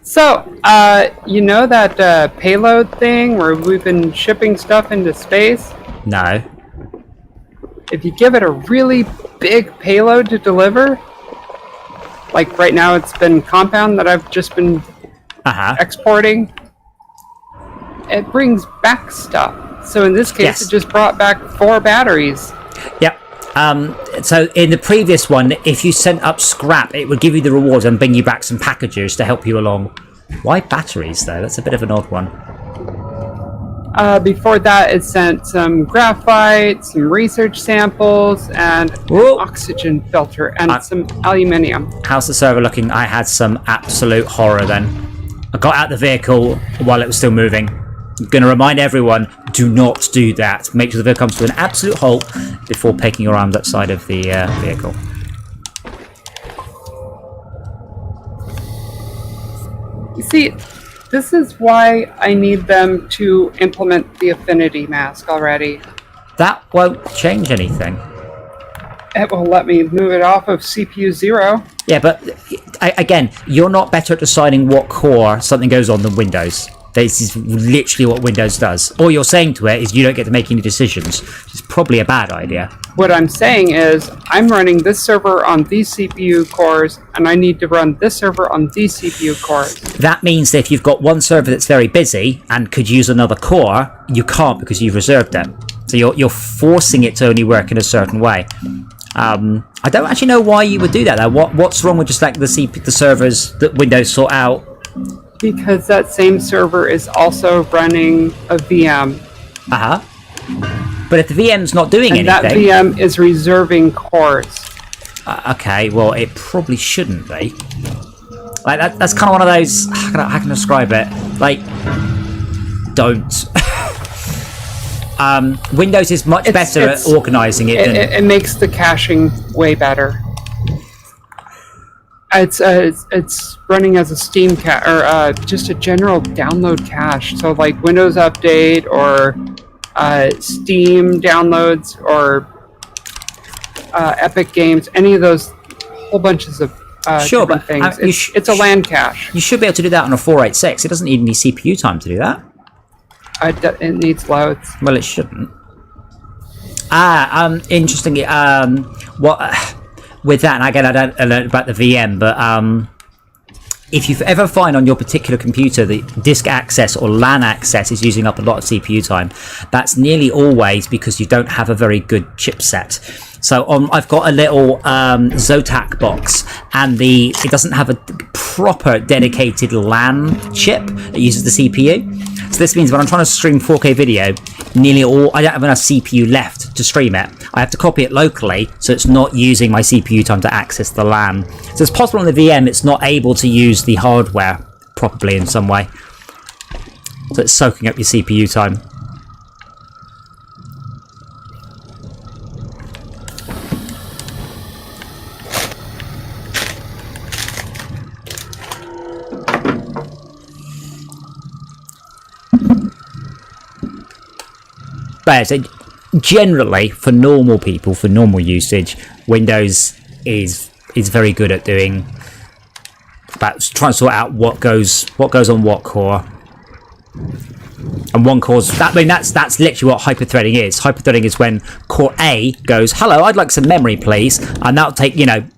So, you know that payload thing where we've been shipping stuff into space? No. If you give it a really big payload to deliver, like right now it's been compound that I've just been exporting, it brings back stuff. So in this case, It just brought back 4 batteries. Yep. So in the previous one, if you sent up scrap, it would give you the rewards and bring you back some packages to help you along. Why batteries, though? That's a bit of an odd one. Before that, it sent some graphite, some research samples, and an oxygen filter, and some aluminium. How's the server looking? I had some absolute horror then. I got out the vehicle while it was still moving. I'm going to remind everyone, do not do that. Make sure the vehicle comes to an absolute halt before taking your arms outside of the vehicle. You see, this is why I need them to implement the affinity mask already. That won't change anything. It will let me move it off of CPU 0. Yeah, but again, you're not better at deciding what core something goes on than Windows. This is literally what Windows does. All you're saying to it is you don't get to make any decisions. It's probably a bad idea. What I'm saying is I'm running this server on these CPU cores, and I need to run this server on these CPU cores. That means that if you've got one server that's very busy and could use another core, you can't because you've reserved it. So you're forcing it to only work in a certain way. I don't actually know why you would do that though. What's wrong with just like the servers that Windows sort out? Because that same server is also running a VM. But if the VM's not doing anything... that VM is reserving cores. Okay, well, it probably shouldn't be. Like, that's kind of one of those... How can I describe it? Like, don't. Windows is much better at organising it than... It makes the caching way better. It's running as a Steam cache, or just a general download cache. So like Windows Update or Steam downloads or Epic Games, any of those whole bunches of sure, but things. It's a LAN cache. You should be able to do that on a 486. It doesn't need any CPU time to do that. It needs loads. Well, it shouldn't. Interestingly, what with that, and again, I don't know about the VM, but if you ever find on your particular computer that disk access or LAN access is using up a lot of CPU time, that's nearly always because you don't have a very good chipset. So I've got a little Zotac box, and it doesn't have a proper dedicated LAN chip that uses the CPU. So this means when I'm trying to stream 4K video, I don't have enough CPU left to stream it. I have to copy it locally, so it's not using my CPU time to access the LAN. So it's possible on the VM it's not able to use the hardware properly in some way. So it's soaking up your CPU time. But so generally, for normal people, for normal usage, Windows is very good at trying to sort out what goes on what core. And one core's that's literally what hyperthreading is. Hyperthreading is when core A goes, "Hello, I'd like some memory, please," and that'll take 10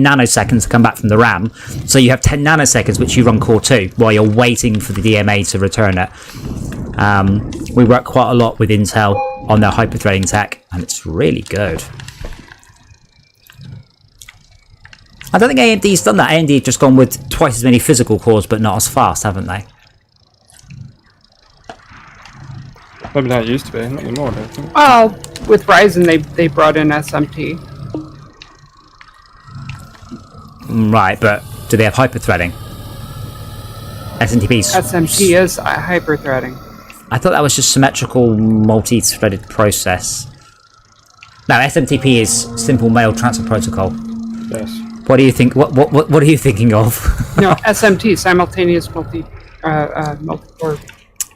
nanoseconds to come back from the RAM. So you have 10 nanoseconds which you run core 2 while you're waiting for the DMA to return it. We work quite a lot with Intel on their hyperthreading tech, and it's really good. I don't think AMD's done that. AMD have just gone with twice as many physical cores, but not as fast, haven't they? Maybe how it used to be, not anymore, I don't think. Well, with Ryzen, they brought in SMT. Right, but do they have hyperthreading? SMTP's... SMT is hyperthreading. I thought that was just symmetrical multi-threaded process. No, SMTP is simple mail transfer protocol. Yes. What do you think? What are you thinking of? No, SMT, simultaneous multi-core.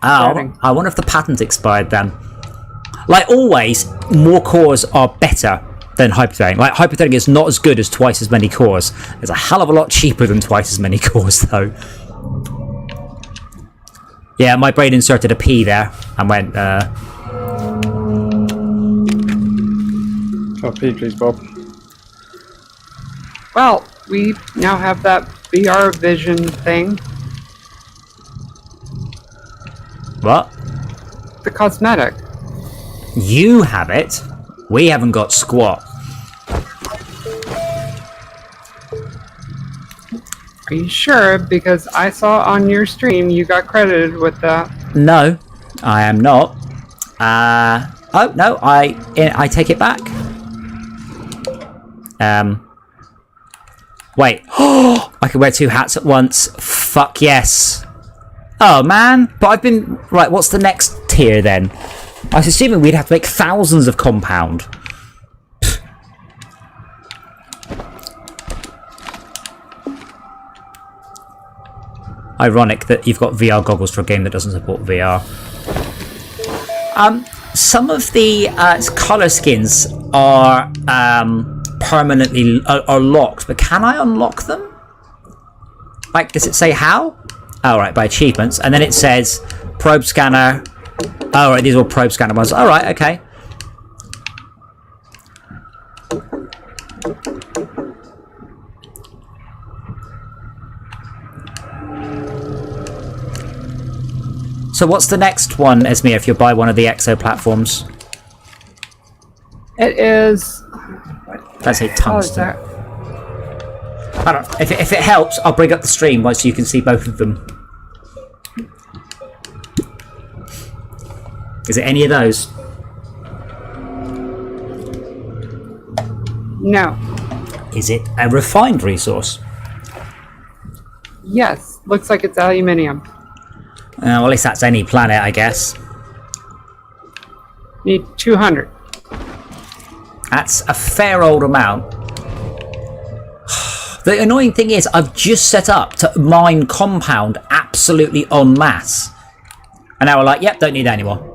Oh, I wonder if the patent expired then. Like always, more cores are better than hyperthreading. Like hyperthreading is not as good as twice as many cores. It's a hell of a lot cheaper than twice as many cores, though. Yeah, my brain inserted a P there and went. Oh, P, please, Bob. Well, we now have that VR vision thing. What? The cosmetic. You have it. We haven't got squat. Are you sure? Because I saw on your stream you got credited with that. No, I am not. Oh no, I take it back. Wait. Oh, I can wear two hats at once. Fuck yes. Oh man, but I've been right. What's the next tier then? I was assuming we'd have to make thousands of compound. Ironic that you've got VR goggles for a game that doesn't support VR. Some of the color skins are permanently are locked, but can I unlock them? Like, does it say how? Oh, right, by achievements, and then it says probe scanner. Oh, right, these are all probe scanner ones. All right, okay. So what's the next one, Esmir, if you buy one of the Exo platforms? It is... That's a tungsten. I don't know. If it helps, I'll bring up the stream once you can see both of them. Is it any of those? No. Is it a refined resource? Yes. Looks like it's aluminium. Well, at least that's any planet, I guess. Need 200. That's a fair old amount. The annoying thing is, I've just set up to mine compound absolutely en masse. And now we're like, yep, don't need that anymore.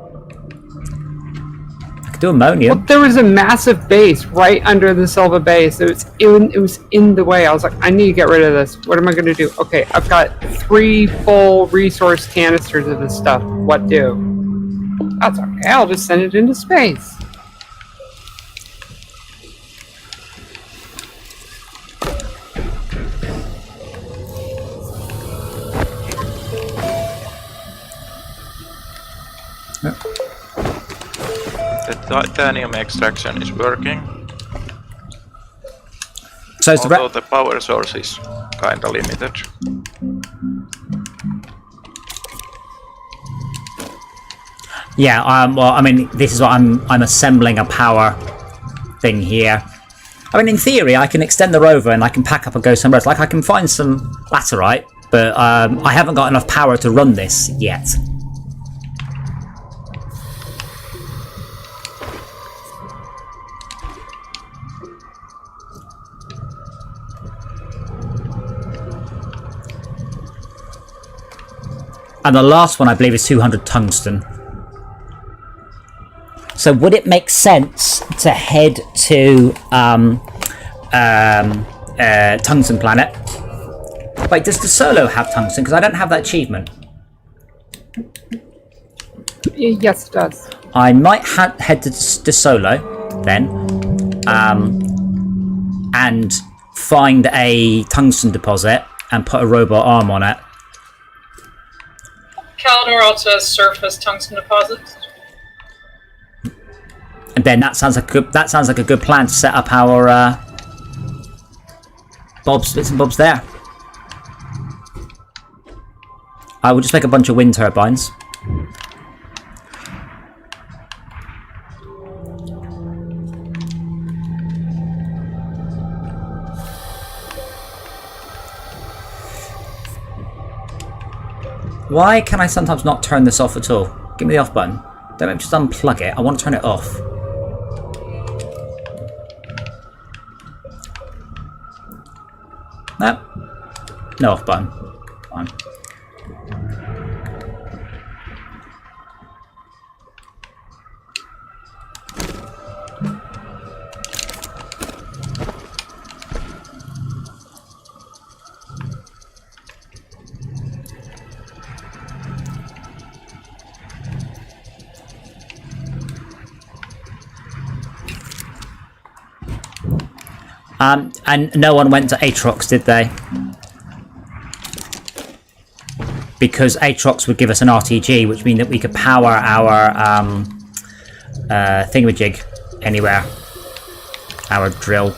I could do ammonium. Well, there was a massive base right under the Silva base. It was in the way. I was like, I need to get rid of this. What am I going to do? Okay, I've got 3 full resource canisters of this stuff. What do? That's okay. I'll just send it into space. The titanium extraction is working. So is Although the power source is kinda limited. yeah. Well, I mean, this is what I'm assembling a power thing here. I mean, in theory, I can extend the rover and I can pack up and go somewhere else. Like, I can find some laterite, but I haven't got enough power to run this yet. And the last one, I believe, is 200 tungsten. So would it make sense to head to Tungsten Planet? Wait, does the Solo have tungsten? Because I don't have that achievement. Yes, it does. I might head to Solo then, and find a tungsten deposit and put a robot arm on it. Caldor also has surface tungsten deposits. And then that sounds like a good plan to set up our bits and bobs there. I will just make a bunch of wind turbines. Why can I sometimes not turn this off at all? Give me the off button. Don't let me just unplug it. I want to turn it off. Nope. No off button. Fine. And no one went to Atrox, did they? Because Atrox would give us an RTG, which means that we could power our thingamajig anywhere. Our drill.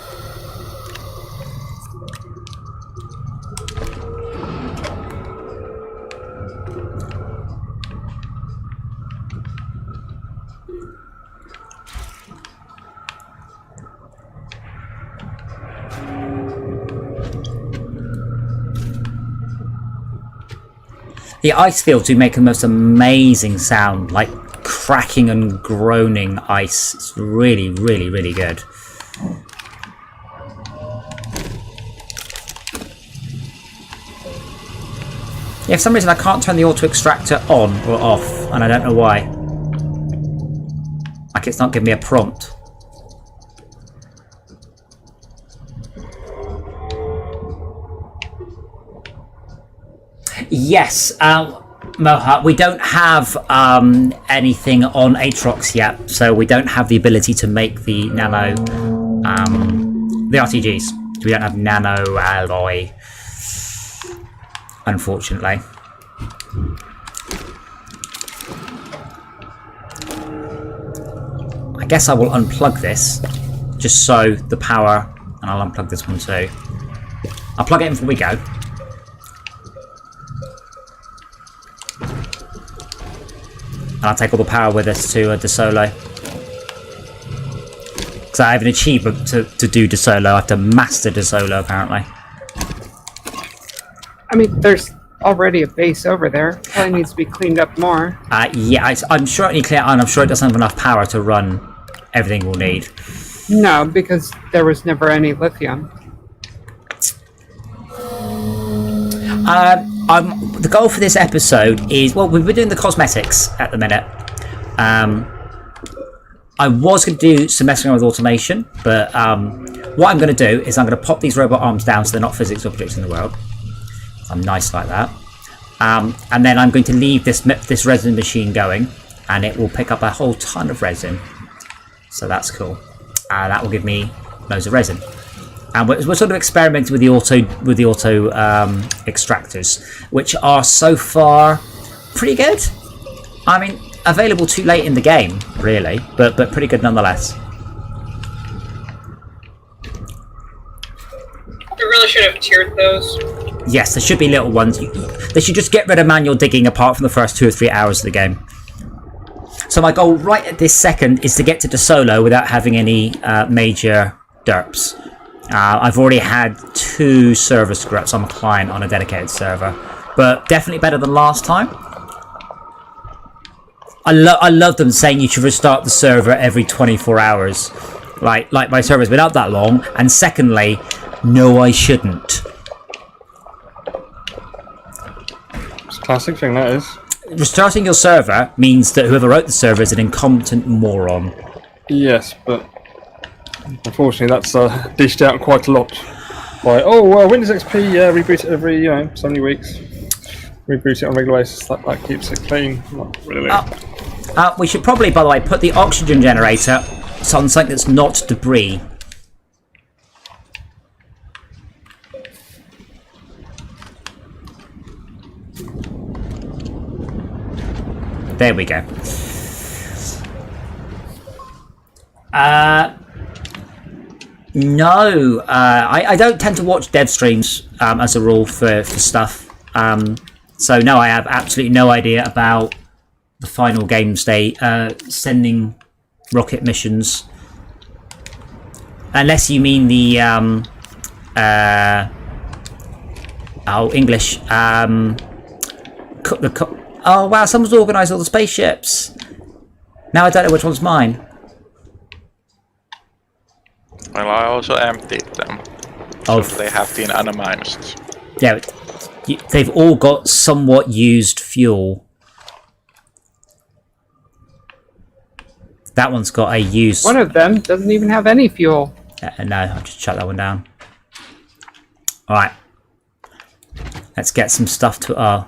The ice fields do make the most amazing sound, like cracking and groaning ice. It's really, really, really good. Yeah, for some reason I can't turn the auto extractor on or off, and I don't know why. Like it's not giving me a prompt. Yes, Moha, we don't have anything on Atrox yet, so we don't have the ability to make the nano, the RTGs. We don't have nano alloy, unfortunately. I guess I will unplug this, just so the power, and I'll unplug this one too. I'll plug it in before we go. And I'll take all the power with us to DeSolo. Because I have an achievement to do DeSolo. I have to master DeSolo, apparently. I mean, there's already a base over there. Probably needs to be cleaned up more. Yeah, I'm sure it needs clear, and I'm sure it doesn't have enough power to run everything we'll need. No, because there was never any lithium. The goal for this episode is, well, we've been doing the cosmetics at the minute. I was going to do some messing around with automation, but what I'm going to do is I'm going to pop these robot arms down so they're not physics objects in the world. I'm nice like that. And then I'm going to leave this resin machine going, and it will pick up a whole ton of resin. So that's cool. That will give me loads of resin. And we're sort of experimenting with the auto extractors, which are so far pretty good. I mean, available too late in the game, really, but pretty good nonetheless. They really should have tiered those. Yes, there should be little ones. They should just get rid of manual digging apart from the first 2 or 3 hours of the game. So my goal right at this second is to get to the solo without having any major derps. I've already had 2 server screw-ups on my client on a dedicated server, but definitely better than last time. I love them saying you should restart the server every 24 hours. Like my server's been up that long, and secondly, no, I shouldn't. It's a classic thing, that is. Restarting your server means that whoever wrote the server is an incompetent moron. Yes, but unfortunately that's dished out quite a lot. Like, Windows XP, reboot it every, so many weeks. Reboot it on a regular basis, that keeps it clean. Not really. We should probably, by the way, put the oxygen generator on something that's not debris. There we go. No, I don't tend to watch dev streams as a rule for stuff. So no, I have absolutely no idea about the final game state sending rocket missions. Unless you mean the English. Oh wow, someone's organised all the spaceships. Now I don't know which one's mine. Well, I also emptied them. So they have been unminused. Yeah, they've all got somewhat used fuel. That one's got a used... One of them doesn't even have any fuel. No, I'll just shut that one down. Alright. Let's get some stuff to...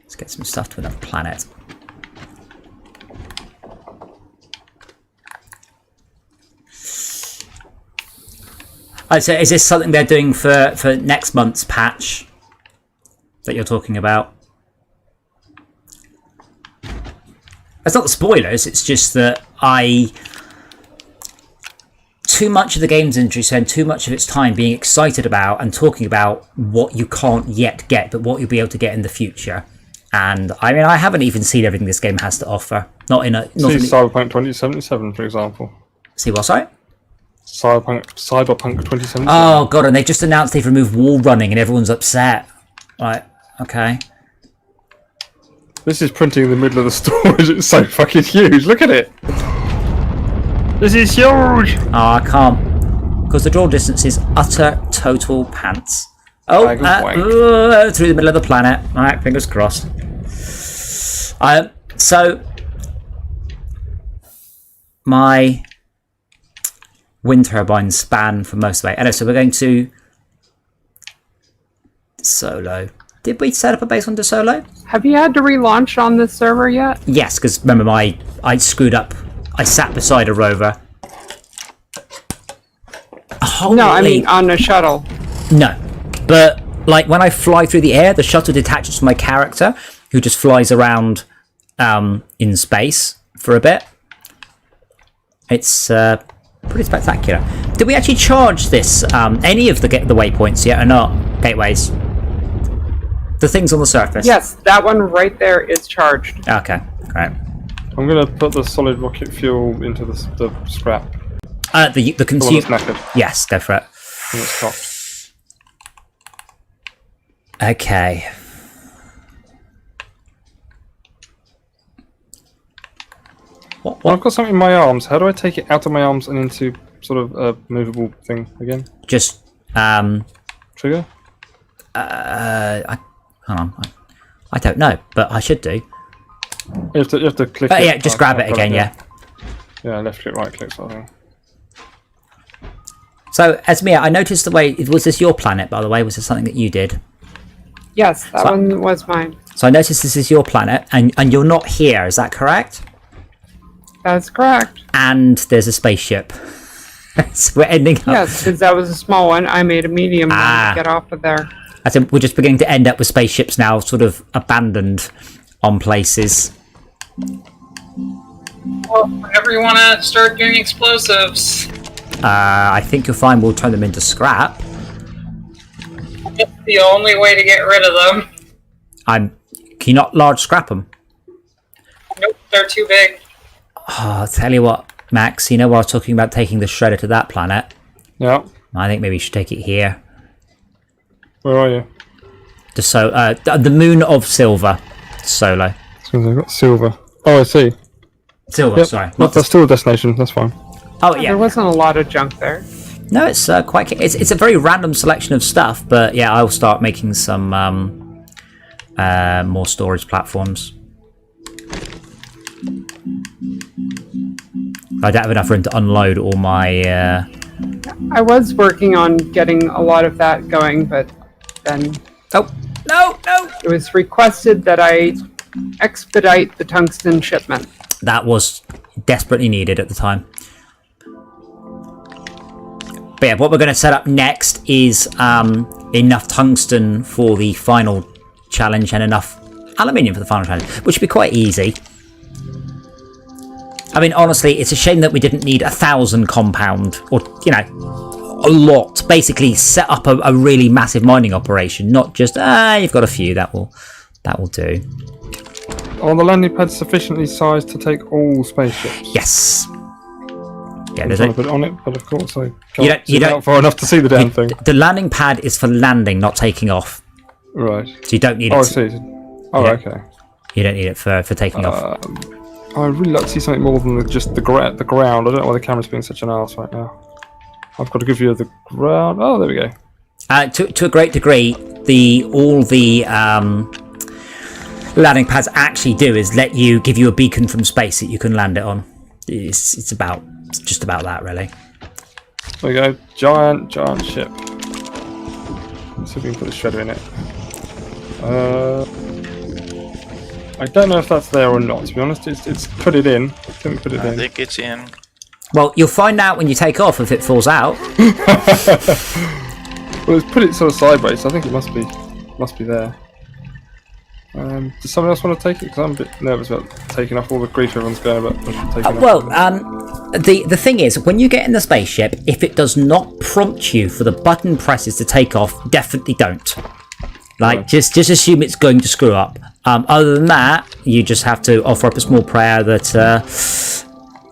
Let's get some stuff to another planet. Oh, so is this something they're doing for next month's patch that you're talking about? It's not the spoilers, it's just that too much of the games industry spend too much of its time being excited about and talking about what you can't yet get, but what you'll be able to get in the future. And I mean, I haven't even seen everything this game has to offer. Cyberpunk 2077, for example. See what, sorry? Cyberpunk 2077. Oh god, and they just announced they've removed wall running and everyone's upset. Right, okay. This is printing in the middle of the storage. It's so fucking huge. Look at it. This is huge. Oh, I can't. Because the draw distance is utter total pants. Oh, through the middle of the planet. Alright, fingers crossed. So, my wind turbine span for most of the way. Anyway, so we're going to Solo. Did we set up a base on De Solo? Have you had to relaunch on this server yet? Yes, because remember I screwed up. I sat beside a rover. No, I mean on a shuttle. No, but like when I fly through the air, the shuttle detaches from my character, who just flies around in space for a bit. It's pretty spectacular. Did we actually charge this any of the waypoints yet or not? Gateways. The things on the surface. Yes, that one right there is charged. Okay, great. I'm gonna put the solid rocket fuel into the scrap. The consume. Yes, go for it. And it's cocked. Okay. Well, I've got something in my arms. How do I take it out of my arms and into sort of a movable thing again? Just trigger. Hang on. I don't know, but I should do. You have to click it. Yeah, just grab it again, yeah. Yeah, left click, right click sort of thing. So, Esmia, I noticed the way... Was this your planet, by the way? Was this something that you did? Yes, that one was mine. So I noticed this is your planet, and you're not here, is that correct? That's correct. And there's a spaceship. So we're ending up... Yes, because that was a small one. I made a medium one to get off of there. I think we're just beginning to end up with spaceships now, sort of abandoned on places. Well, whenever you want to start doing explosives. I think you'll find we'll turn them into scrap. It's the only way to get rid of them. Can you not large scrap them? Nope, they're too big. Oh, I'll tell you what, Max, you know what I was talking about taking the shredder to that planet? Yeah. I think maybe you should take it here. Where are you? The moon of Silver, Solo. So I've got silver. Oh, I see. Silver, Yep. sorry. That's still a destination. That's fine. Oh, yeah. There wasn't a lot of junk there. No, it's quite. It's a very random selection of stuff, but yeah, I'll start making some more storage platforms. I don't have enough room to unload all my. I was working on getting a lot of that going, but then Oh no! it was requested that I expedite the tungsten shipment. That was desperately needed at the time. But yeah, what we're going to set up next is enough tungsten for the final challenge and enough aluminium for the final challenge, which should be quite easy. I mean, honestly, it's a shame that we didn't need 1,000 compound, or, you know, a lot. Basically, set up a really massive mining operation, not just, you've got a few, that will do. Are the landing pads sufficiently sized to take all spaceships? Yes. Yeah, I'm there's trying to put it on it, but of course I can't you zoom don't- out far enough to see the damn thing. The landing pad is for landing, not taking off. Right. So you don't need Oh, I it. see. Oh, Yeah. okay. You don't need it for taking off. I'd really like to see something more than just the ground. I don't know why the camera's being such an arse right now. I've got to give you the ground. Oh, there we go. To a great degree, all the landing pads actually do is give you a beacon from space that you can land it on. It's just about that, really. There we go. Giant ship. Let's see if we can put the shredder in it. I don't know if that's there or not, to be honest. It's put it in. I think we put it I in. think it's in. Well, you'll find out when you take off if it falls out. Well, it's put it sort of sideways, so I think it must be there. Does someone else want to take it? Because I'm a bit nervous about taking off all the grief everyone's going about. The thing is, when you get in the spaceship, if it does not prompt you for the button presses to take off, definitely don't. Like, just assume it's going to screw up. Other than that, you just have to offer up a small prayer that.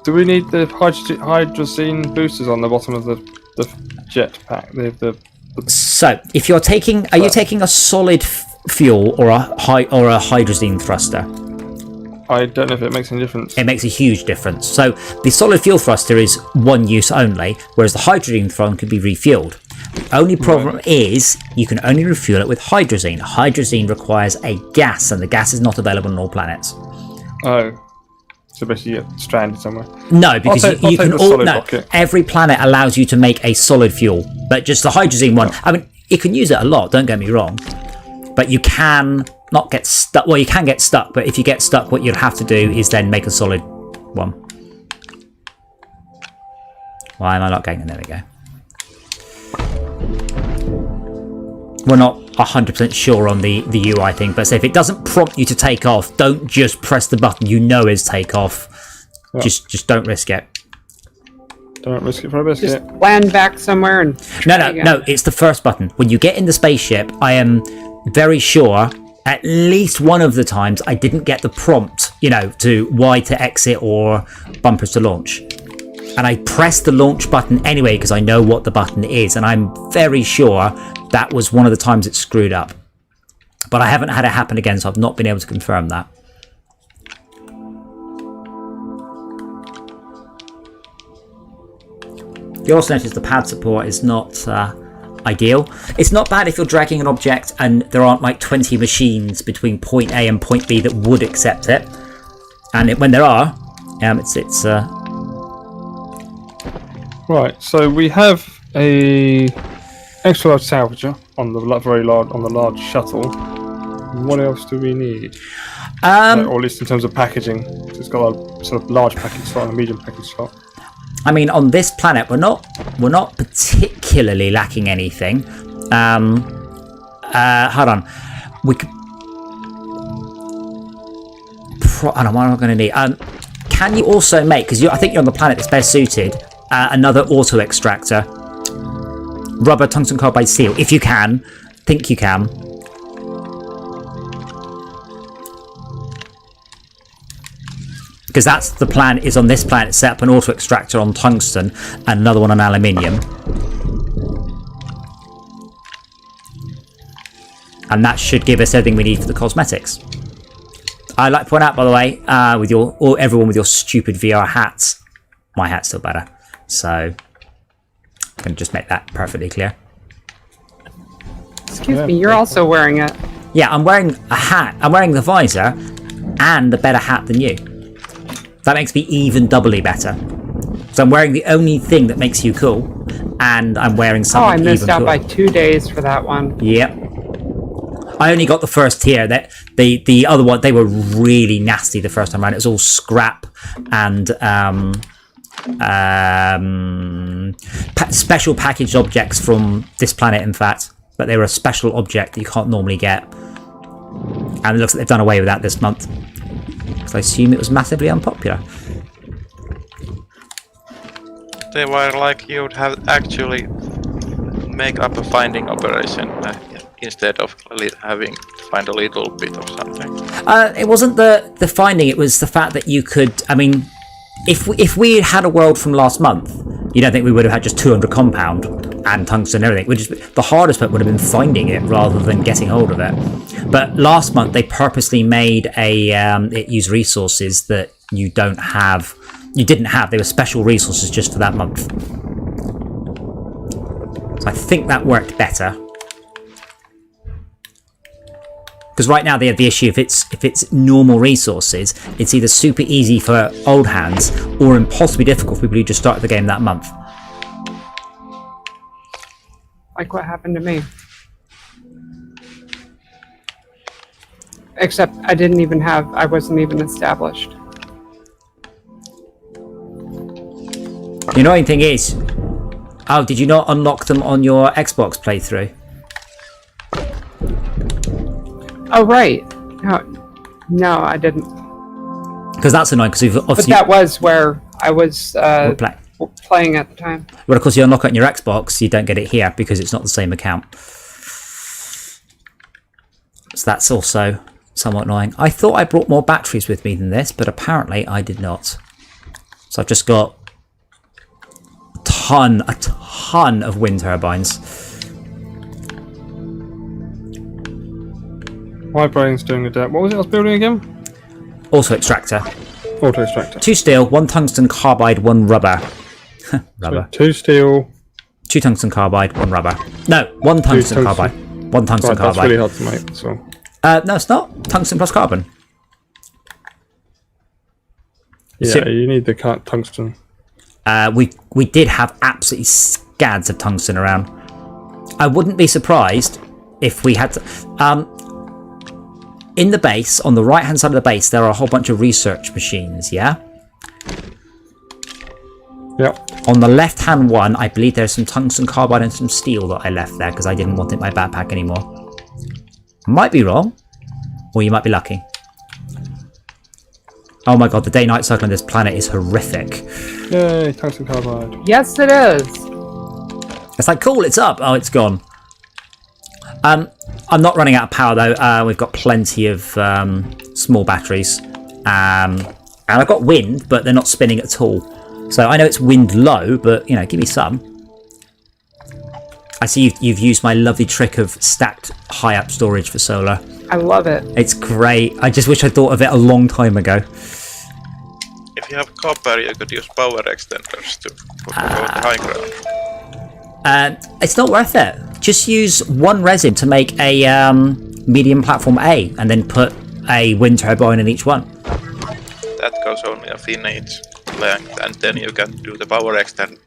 Do we need the hydrazine boosters on the bottom of the jet pack? So, if you're taking, are you taking a solid fuel or a hydrazine thruster? I don't know if it makes any difference. It makes a huge difference. So, the solid fuel thruster is one use only, whereas the hydrazine thruster can be refueled. The only problem is you can only refuel it with hydrazine. Hydrazine requires a gas, and the gas is not available on all planets. Oh. So basically you get stranded somewhere. No, because you can all. No, rocket. every planet allows you to make a solid fuel, but just the hydrazine one. I mean, you can use it a lot. Don't get me wrong, but you can not get stuck. Well, you can get stuck, but if you get stuck, what you'd have to do is then make a solid one. Why am I not getting it? There we go. We're not 100% sure on the UI thing, but say if it doesn't prompt you to take off, don't just press the button you know is take off. Yeah. Just don't risk it. Don't risk it for a biscuit. Just land back somewhere and No, it's the first button. When you get in the spaceship, I am very sure at least one of the times I didn't get the prompt, to Y to exit or bumpers to launch. And I pressed the launch button anyway because I know what the button is, and I'm very sure that was one of the times it screwed up. But I haven't had it happen again, so I've not been able to confirm that. You also notice the pad support is not ideal. It's not bad if you're dragging an object and there aren't like 20 machines between point A and point B that would accept it. And when there are, it's Right, so we have a extra large salvager on the large shuttle. What else do we need? Or at least in terms of packaging, it's got a sort of large package slot and a medium package slot. I mean, on this planet, we're not particularly lacking anything. hold on. We could... I don't know what I'm going to need. Can you also make, because I think you're on the planet that's best suited, another auto extractor? Rubber, tungsten carbide, steel. If you can. Think you can. Because that's the plan, is on this planet, set up an auto extractor on tungsten and another one on aluminium. And that should give us everything we need for the cosmetics. I'd like to point out, by the way, with everyone with your stupid VR hats, my hat's still better. So, I'm going to just make that perfectly clear. Excuse me, you're also wearing it. Yeah, I'm wearing a hat. I'm wearing the visor and a better hat than you. That makes me even doubly better. So I'm wearing the only thing that makes you cool, and I'm wearing something even I missed out cooler. by 2 days for that one. Yep. I only got the first tier. That the other one, they were really nasty the first time around. It was all scrap and special packaged objects from this planet, in fact. But they were a special object that you can't normally get. And it looks like they've done away with that this month. So I assume it was massively unpopular. They were like you'd have actually make up a finding operation instead of having to find a little bit of something. It wasn't the finding, it was the fact that you could, I mean, if we had a world from last month, you don't think we would have had just 200 compound and tungsten and everything. The hardest part would have been finding it rather than getting hold of it. But last month they purposely made it use resources that you didn't have. They were special resources just for that month. So I think that worked better. Because right now they have the issue, if it's normal resources, it's either super easy for old hands or impossibly difficult for people who just started the game that month. Like what happened to me. Except I wasn't even established. The annoying thing is, did you not unlock them on your Xbox playthrough? Oh, right. No, I didn't. Because that's annoying, because we've obviously... But that was where I was playing at the time. Well, of course, you unlock it on your Xbox, you don't get it here because it's not the same account. So that's also somewhat annoying. I thought I brought more batteries with me than this, but apparently I did not. So I've just got a ton of wind turbines. My brain's doing a debt. What was it I was building again? Auto extractor. Auto extractor. 2 steel, 1 tungsten carbide, 1 rubber. Rubber. So 2 steel. 2 tungsten carbide, 1 rubber. No, 1 tungsten carbide. 1 tungsten carbide. That's really hard to make, so. No, it's not. Tungsten plus carbon. Yeah, you need the tungsten. We did have absolutely scads of tungsten around. I wouldn't be surprised if we had to... in the base, on the right-hand side of the base, there are a whole bunch of research machines, yeah? Yep. On the left-hand one, I believe there's some tungsten carbide and some steel that I left there because I didn't want it in my backpack anymore. Might be wrong, or you might be lucky. Oh my god, the day-night cycle on this planet is horrific. Yay, tungsten carbide. Yes, it is. It's like, cool, it's up. Oh, it's gone. I'm not running out of power though. We've got plenty of small batteries. And I've got wind, but they're not spinning at all. So I know it's wind low, but you know, give me some. I see you've used my lovely trick of stacked high up storage for solar. I love it. It's great. I just wish I thought of it a long time ago. If you have copper, you could use power extenders to go to high ground. It's not worth it. Just use 1 resin to make a medium platform A, and then put a wind turbine in each one. That goes only a finite length, and then you can do the power extender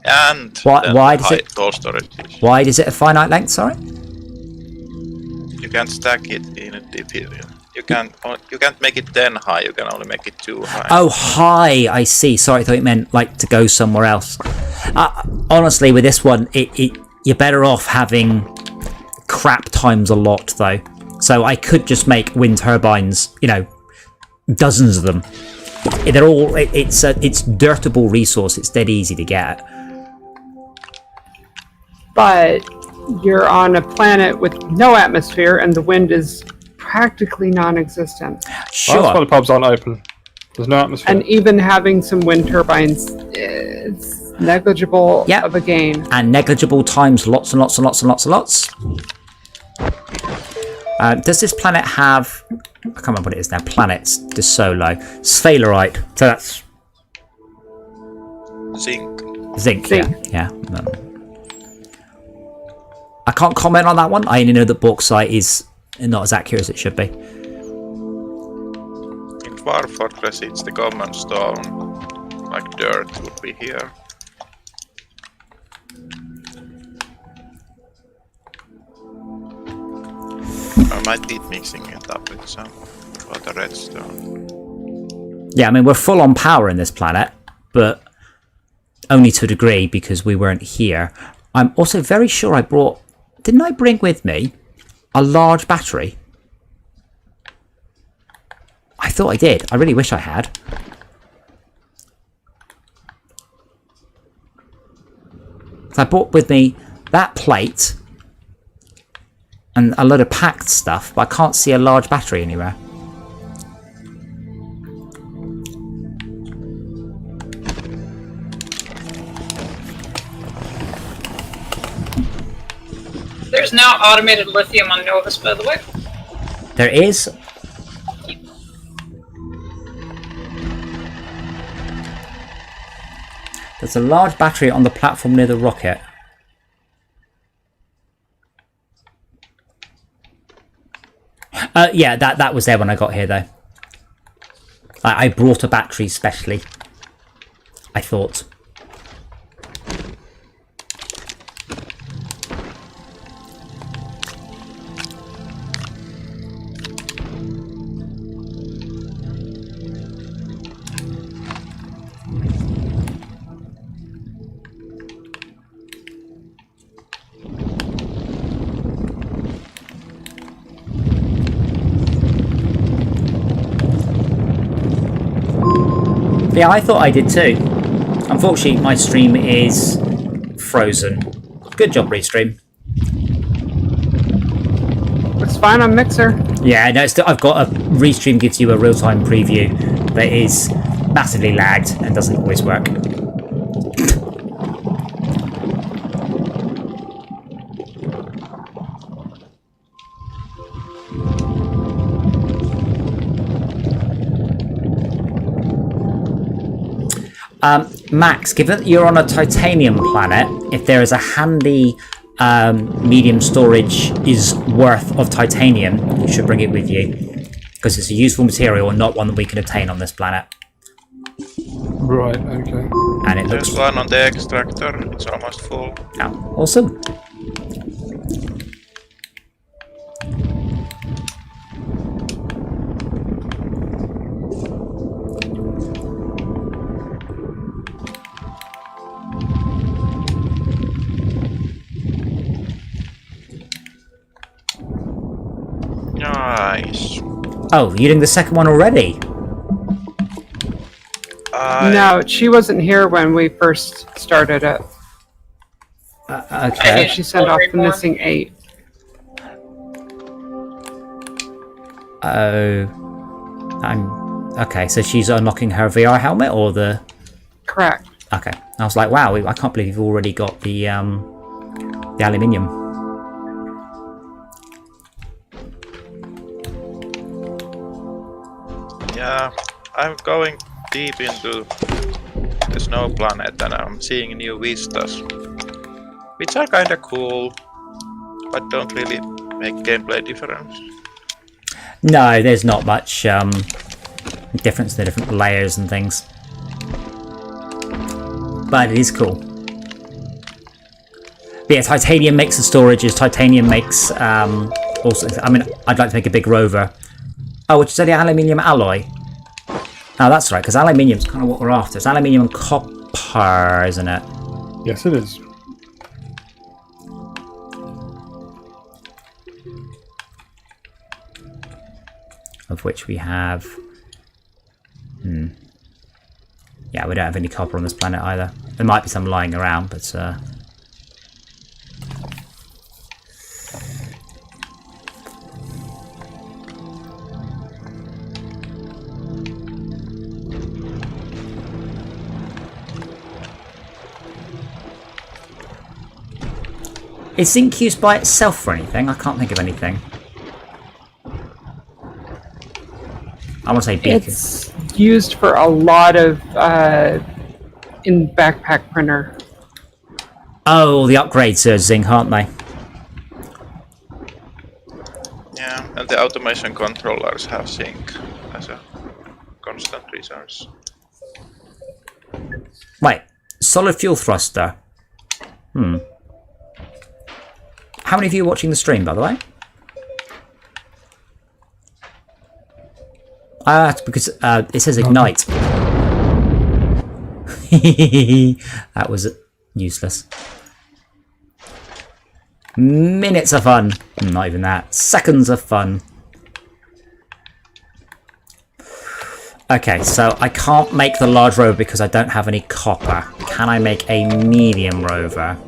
and why does it tall storage. Why is it a finite length? Sorry. You can't stack it in a period. You can't make it 10 high. You can only make it 2 high. Oh, high. I see. Sorry, I thought it meant like to go somewhere else. Honestly, with this one, you're better off having crap times a lot, though. So I could just make wind turbines, you know, dozens of them. They're all, it's dirtable resource. It's dead easy to get. But you're on a planet with no atmosphere, and the wind is practically non-existent. Sure. Well, that's why the pubs aren't open. There's no atmosphere. And even having some wind turbines is negligible of a gain. And negligible times lots and lots and lots and lots and lots. Does this planet have... I can't remember what it is now. Planets. De Solo. Sphalerite. So that's... Zinc. Zinc. Yeah. I can't comment on that one. I only know that bauxite is not as accurate as it should be. In Dwarf Fortress, it's the common stone, like dirt would be here. I might be mixing it up with some other redstone. Yeah, I mean, we're full on power in this planet, but only to a degree because we weren't here. I'm also very sure I brought... Didn't I bring with me a large battery? I thought I did. I really wish I had. So I brought with me that plate and a load of packed stuff, but I can't see a large battery anywhere. There's now automated lithium on Novus, by the way. There is. There's a large battery on the platform near the rocket. Yeah, that was there when I got here, though. I brought a battery specially, I thought. Yeah, I thought I did too. Unfortunately, my stream is frozen. Good job, Restream. Looks fine on Mixer. Yeah, no, I've got a Restream gives you a real-time preview that is massively lagged and doesn't always work. Max, given that you're on a titanium planet, if there is a handy medium storage is worth of titanium, you should bring it with you. Because it's a useful material and not one that we can obtain on this planet. Right, okay. And it There's looks... one on the extractor, it's almost full. Oh, awesome. Nice. Oh, you're doing the second one already? No, she wasn't here when we first started it. Okay. She sent off the missing 8. Okay, so she's unlocking her VR helmet or the... Correct. Okay. I was like, wow, I can't believe you've already got the aluminium. Yeah, I'm going deep into the snow planet and I'm seeing new vistas, which are kinda cool, but don't really make gameplay difference. No, there's not much difference in the different layers and things. But it is cool. But yeah, titanium makes the storages, titanium makes also, I mean, I'd like to make a big rover. Oh, which is the aluminium alloy. Oh, that's right, because aluminium's kind of what we're after. It's aluminium and copper, isn't it? Yes, it is. of which we have... Yeah, we don't have any copper on this planet either. There might be some lying around, but... Is zinc used by itself for anything? I can't think of anything. I want to say beacons. It's used for a lot of in backpack printer. Oh, the upgrades are zinc, aren't they? Yeah, and the automation controllers have zinc as a constant resource. Right, solid fuel thruster. How many of you are watching the stream, by the way? That's because it says ignite. That was useless. Minutes of fun. Not even that. Seconds of fun. Okay, so I can't make the large rover because I don't have any copper. Can I make a medium rover?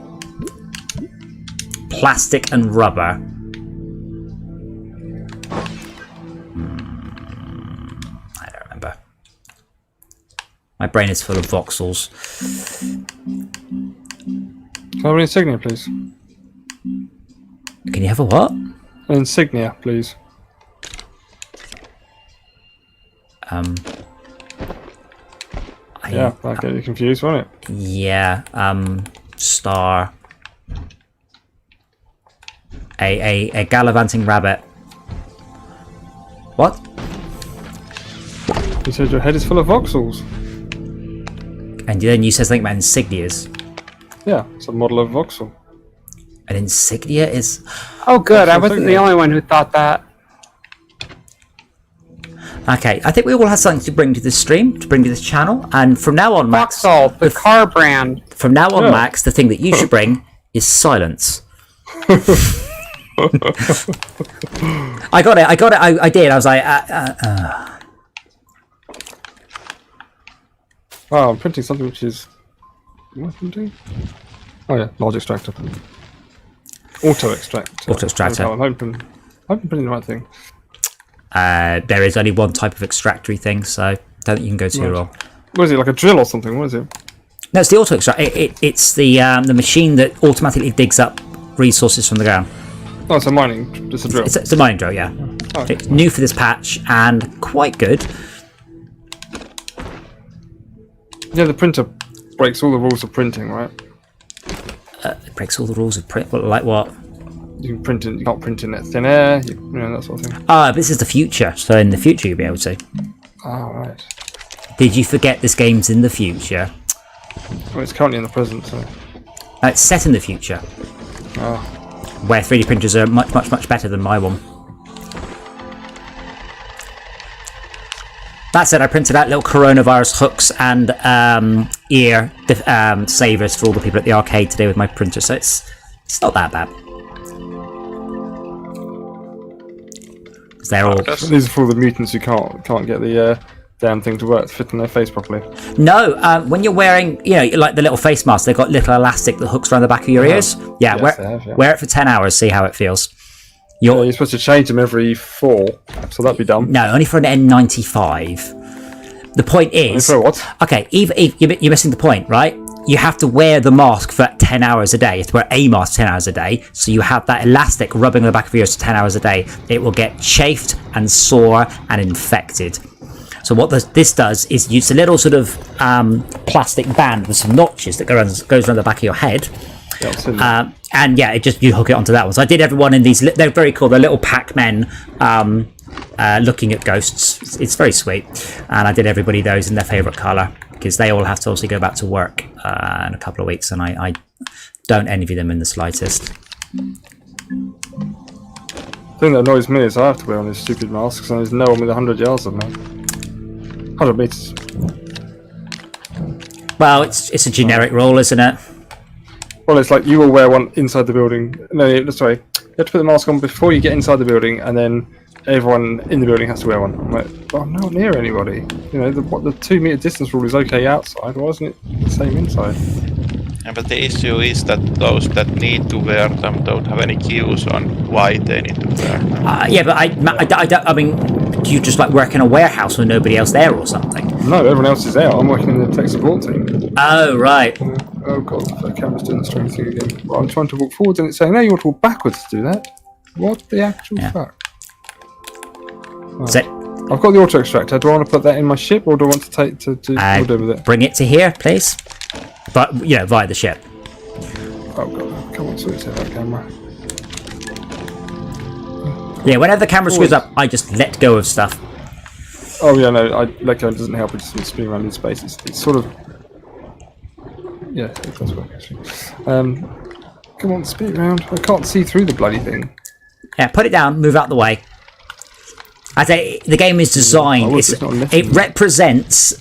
Plastic and rubber. I don't remember. My brain is full of voxels. Can I have an insignia, please? Can you have a what? An insignia, please. Yeah, that'll get you confused, won't it? Yeah, star. A gallivanting rabbit. What? You said your head is full of voxels. And then you said something about insignias. Yeah, it's a model of voxel. An insignia is... Oh, good. That's I wasn't the only one who thought that. Okay, I think we all have something to bring to this stream, to bring to this channel, and from now on, Max... Vauxhall, the car brand. From now on, Yeah. Max, the thing that you should bring is silence. I got it, I did. I was like... Wow, I'm printing something which is... What am I doing? Oh yeah, large extractor. Auto extractor. Auto extractor. I'm hoping printing the right thing. there is only one type of extractory thing, so don't think you can go too Right. wrong. What is it, like a drill or something? What is it? No, it's the auto extract. It's the machine that automatically digs up resources from the ground. Oh, it's a mining, just a drill. It's a mining drill, yeah. Oh, okay. It's new for this patch and quite good. Yeah, the printer breaks all the rules of printing, right? It breaks all the rules of print. Like what? You can print in, you can't print in thin air, you know, that sort of thing. This is the future, so in the future you'll be able to. Oh, right. Did you forget this game's in the future? Well, it's currently in the present, so... It's set in the future, Oh. where 3D printers are much better than my one. That said, I printed out little coronavirus hooks and ear savers for all the people at the arcade today with my printer, so it's not that bad. They're all... These are for the mutants who can't get the damn thing to work, to fit in their face properly. No, when you're wearing, you know, like the little face mask, they've got little elastic that hooks around the back of your ears. Yeah, Yes, they have, yeah. wear it for 10 hours, see how it feels. You're supposed to change them every 4, so that'd be dumb. No, only for an N95. The point is... For what? Okay, you're missing the point, right? You have to wear the mask for 10 hours a day. You have to wear a mask 10 hours a day, so you have that elastic rubbing on the back of your ears for 10 hours a day. It will get chafed and sore and infected. So what this does is use a little sort of plastic band with some notches that goes around the back of your head. Yeah, I've seen that. And yeah, you hook it onto that one. So I did everyone in these. They're very cool. They're little Pac-Men looking at ghosts. It's very sweet. And I did everybody those in their favourite colour because they all have to obviously go back to work in a couple of weeks, and I don't envy them in the slightest. The thing that annoys me is I have to wear on these stupid masks, and there's no one with 100 yards of me. 100 meters. Well, it's a generic rule, isn't it? Well, it's like you will wear one inside the building. No, sorry. You have to put the mask on before you get inside the building, and then everyone in the building has to wear one. I'm like, well, I'm not near anybody. You know, the 2 meter distance rule is okay outside. Why isn't it the same inside? Yeah, but the issue is that those that need to wear them don't have any cues on why they need to wear them. Yeah, but I mean, do you just like work in a warehouse with nobody else there or something? No, everyone else is out. I'm working in the tech support team. Oh, right. Oh god, the camera's doing the strange thing again. Well, I'm trying to walk forwards and it's saying, no, you want to walk backwards to do that. What the actual fuck? So, I've got the auto extractor. Do I want to put that in my ship, or do I want to take to do with it? bring it to here, please. But via the ship. Oh god, come on, switch that camera. Yeah, whenever the camera screws up, I just let go of stuff. Oh yeah, no, let go doesn't help. It just spin around in space. It's sort of, yeah, it does work actually. Come on, spin it around. I can't see through the bloody thing. Yeah, put it down, move out the way. I say the game is designed. It represents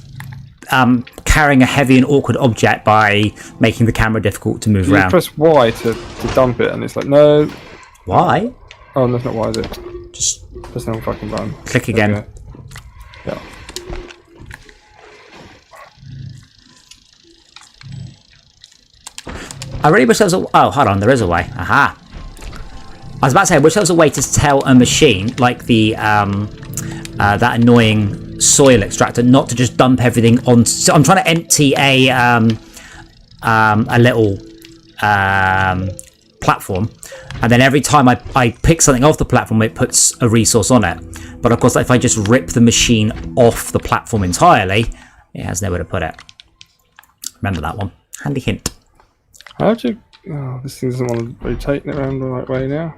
carrying a heavy and awkward object by making the camera difficult to move around. You press Y to dump it, and it's like no. Why? Oh, that's not Y, is it? Just press the wrong fucking button. click again. Yeah. I really wish there was a. Oh, hold on, there is a way. Aha. I was about to say, I wish there was a way to tell a machine like the that annoying soil extractor not to just dump everything on. So I'm trying to empty a little platform, and then every time I pick something off the platform, it puts a resource on it. But of course, if I just rip the machine off the platform entirely, it has nowhere to put it. Remember that one. Handy hint. How do you? Oh, this thing doesn't want to rotate it around the right way now.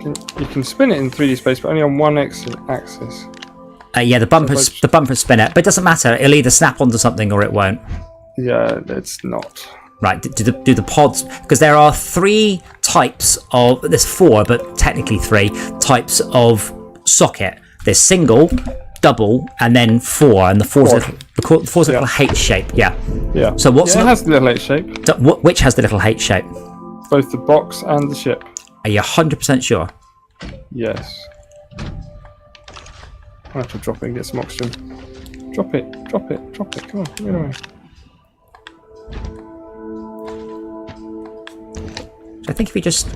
You can spin it in 3D space, but only on one axis. Yeah, the bumpers spin it, but it doesn't matter. It'll either snap onto something or it won't. Yeah, it's not. Right, do the pods, because there are 3 types of, there's 4, but technically 3 types of socket. There's single, double, and then 4, and the 4's a little H shape. Yeah. Yeah. So what's it has the little H shape. Which has the little H shape? Both the box and the ship. Are you 100% sure? Yes. I have to drop it and get some oxygen. Drop it. Come on, get away. So I think if you just,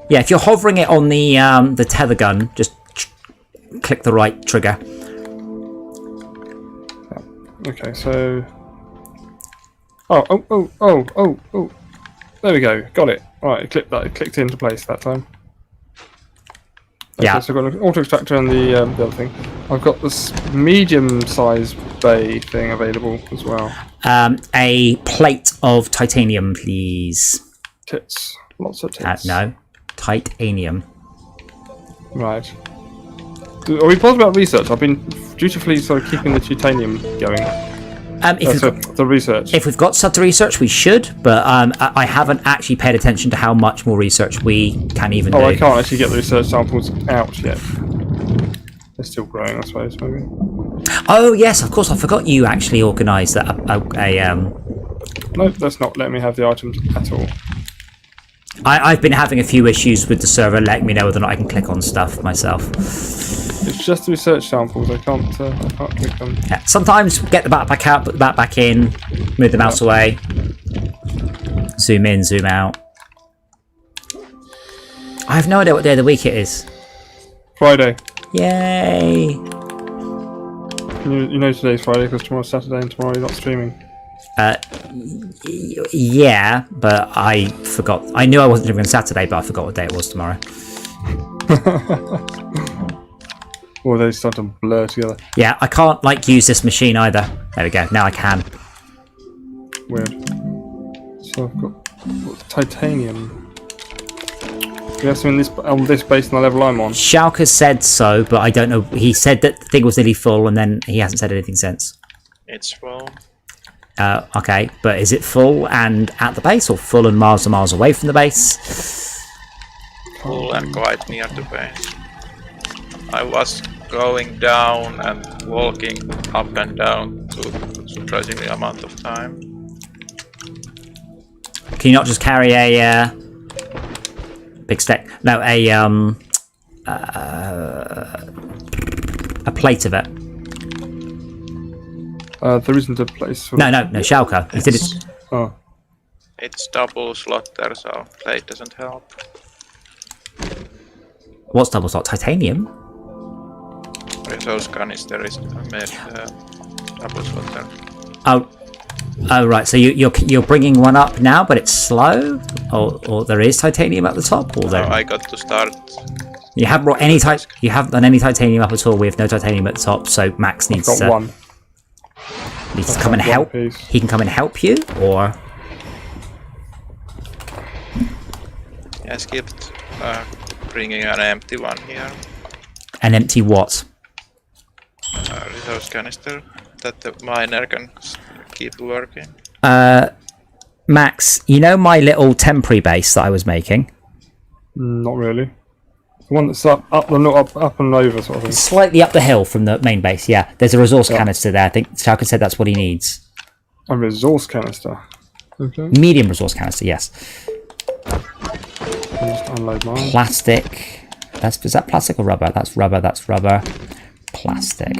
if you're hovering it on the tether gun, just click the right trigger. Okay, so. Oh! There we go. Got it. Right, it clicked into place that time. Okay, Yeah. So I've got an auto extractor and the other thing. I've got this medium-sized bay thing available as well. A plate of titanium, please. Tits. Lots of tits. No, titanium. Right. Are we paused about research? I've been dutifully sort of keeping the titanium going. The research. If we've got such research, we should, but I haven't actually paid attention to how much more research we can even do. I can't actually get the research samples out yet. They're still growing, I suppose, maybe. Oh, yes, of course, I forgot you actually organised that. No, that's not letting me have the items at all. I've been having a few issues with the server letting me know whether or not I can click on stuff myself. It's just the research samples. I can't click them. Yeah, sometimes get the backpack out, put the back back in, move the mouse away, zoom in, zoom out. I have no idea what day of the week it is. Friday. Yay! You know today's Friday because tomorrow's Saturday and tomorrow you're not streaming. Yeah, but I forgot. I knew I wasn't streaming on Saturday, but I forgot what day it was tomorrow. Or they start to blur together. Yeah, I can't use this machine either. There we go. Now I can. Weird. So I've got titanium. We have some on this base on the level I'm on. Schalke said so, but I don't know. He said that the thing was nearly full, and then he hasn't said anything since. It's full. Okay, but is it full and at the base, or full and miles and miles away from the base? Full and quite near the base. I was going down and walking up and down to surprisingly amount of time. Can you not just carry a big stick. No, a plate of it. There isn't a place for No, Schalke. He said it's... Oh. It's double slot there, so plate doesn't help. What's double slot? Titanium? Resource canister is made double slot there. Oh, right. So you're bringing one up now, but it's slow, or there is titanium at the top, or there? No, I got to start. You haven't brought any You haven't done any titanium up at all. We have no titanium at the top, so Max needs I've got one. Needs to come and help. Piece. He can come and help you, or I skipped bringing an empty one here. an empty what? Resource canister that the miner can keep working. Max, you know my little temporary base that I was making? Not really. The one that's up and over sort of thing. Slightly up the hill from the main base, yeah. There's a resource canister there. I think Schalke said that's what he needs. A resource canister. Okay. Medium resource canister, yes. I'll just unload mine. Plastic. Is that plastic or rubber? That's rubber, that's rubber. Plastic.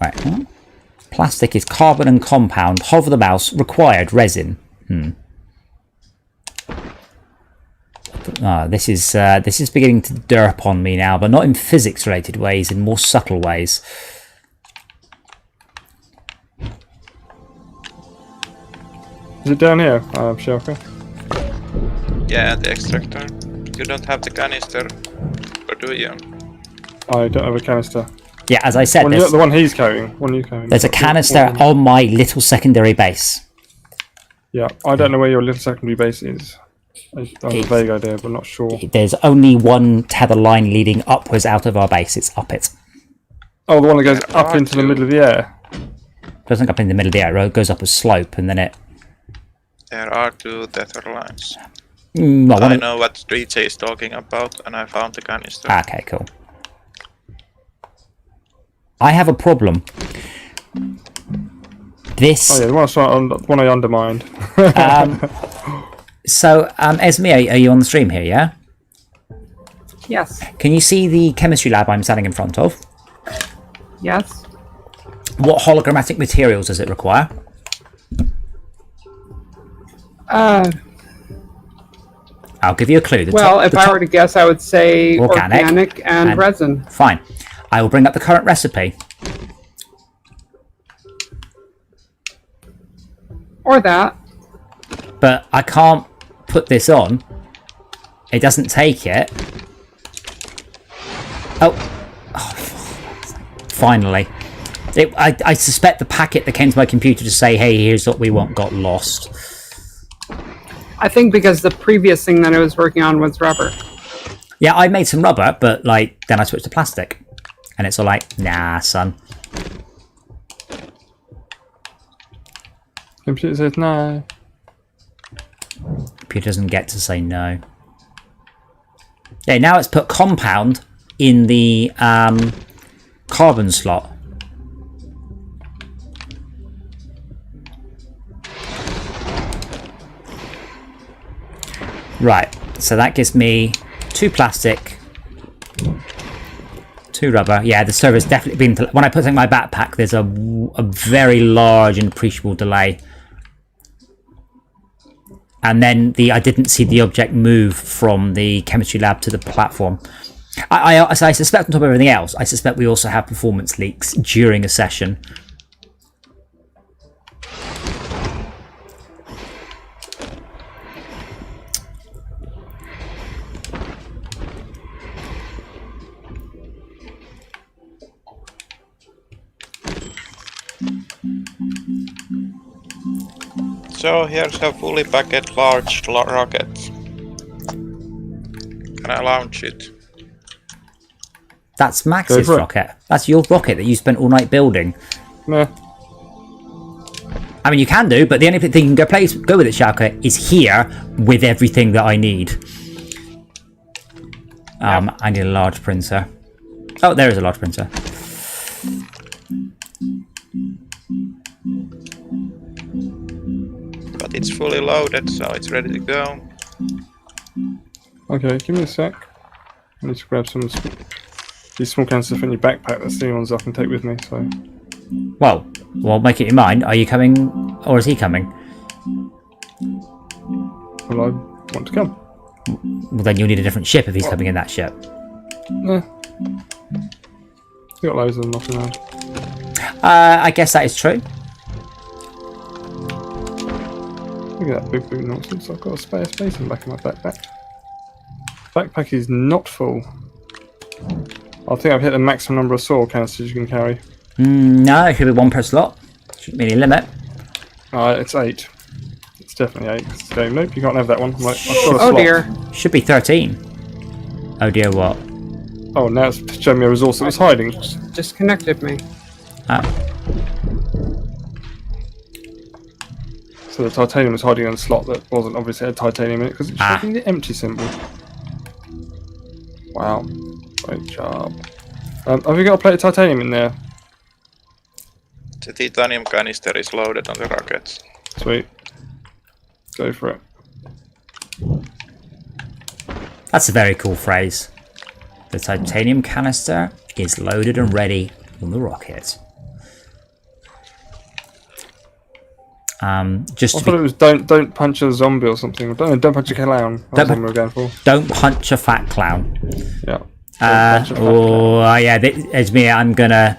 Right. Plastic is carbon and compound. Hover the mouse. Required resin. This is beginning to derp on me now, but not in physics-related ways, in more subtle ways. Is it down here, Schalke? Yeah, the extractor. You don't have the canister, or do you? I don't have a canister. Yeah, as I said, The one he's carrying. One you carrying. there's a canister on my little secondary base. Yeah, I don't know where your little secondary base is. I have a vague idea, but not sure. There's only one tether line leading upwards out of our base. It's up it. Oh, the one that goes up into the middle of the air. It doesn't go up in the middle of the air. It goes up a slope, and then it... There are 2 tether lines. Well, I know what DJ is talking about, and I found the canister. Okay, cool. I have a problem. This... Oh yeah, the one I undermined. So, Esme, are you on the stream here, yeah? Yes. Can you see the chemistry lab I'm standing in front of? Yes. What hologrammatic materials does it require? Uh, I'll give you a clue. if I were to guess, I would say organic and resin. Fine. I will bring up the current recipe. Or that. But I can't put this on. It doesn't take it. Oh. Finally. I suspect the packet that came to my computer to say, hey, here's what we want, got lost. I think because the previous thing that I was working on was rubber. Yeah, I made some rubber, but then I switched to plastic. And it's all like, nah, son. Computer says no. Computer doesn't get to say no. Yeah, now it's put compound in the carbon slot. Right, so that gives me 2 plastic, 2 rubber. Yeah, the server's definitely been... When I put something in my backpack, there's a very large and appreciable delay. And then I didn't see the object move from the chemistry lab to the platform. I suspect on top of everything else, I suspect we also have performance leaks during a session. So here's a fully packed large rocket. Can I launch it? That's Max's rocket. That's your rocket that you spent all night building. Nah. I mean, you can do, but the only thing you can go with it, Schalke, is here with everything that I need. I need a large printer. Oh, there is a large printer. But it's fully loaded, so it's ready to go. Okay, give me a sec. I need to grab some these small cans of stuff in your backpack. That's the only ones I can take with me. So. Well, make it your mind. Are you coming, or is he coming? Well, I want to come. Well, then you'll need a different ship if he's coming in that ship. You got loads of them knocking around. I guess that is true. Look at that big nonsense. I've got a spare space in the back of my backpack. Backpack is not full. I think I've hit the maximum number of soil canisters you can carry. No, it should be 1 per slot. Shouldn't be any limit. It's 8. It's definitely 8. So, nope, you can't have that one. I've got a Oh slot. dear. Should be 13. Oh dear, what? Oh, now it's showing me a resource that was hiding. Disconnected me. So the titanium was hiding in a slot that wasn't obviously had titanium in it because it's showing the empty symbol. Wow. Great job. Have we got a plate of titanium in there? The titanium canister is loaded on the rockets. Sweet. Go for it. That's a very cool phrase. The titanium canister is loaded and ready on the rocket. Just I to thought it was don't punch a zombie or something. Don't punch a clown. That's what we were going for. don't punch a fat clown. Yeah. Yeah, it's me. I'm gonna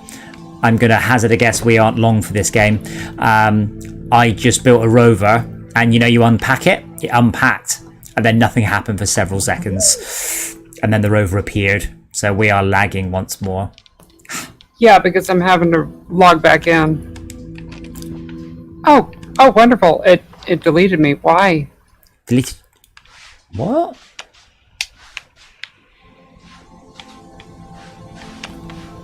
hazard a guess. We aren't long for this game. I just built a rover, and you unpack it. It unpacked, and then nothing happened for several seconds, and then the rover appeared. So we are lagging once more. Yeah, because I'm having to log back in. Oh, wonderful! It deleted me. Why? Deleted. What?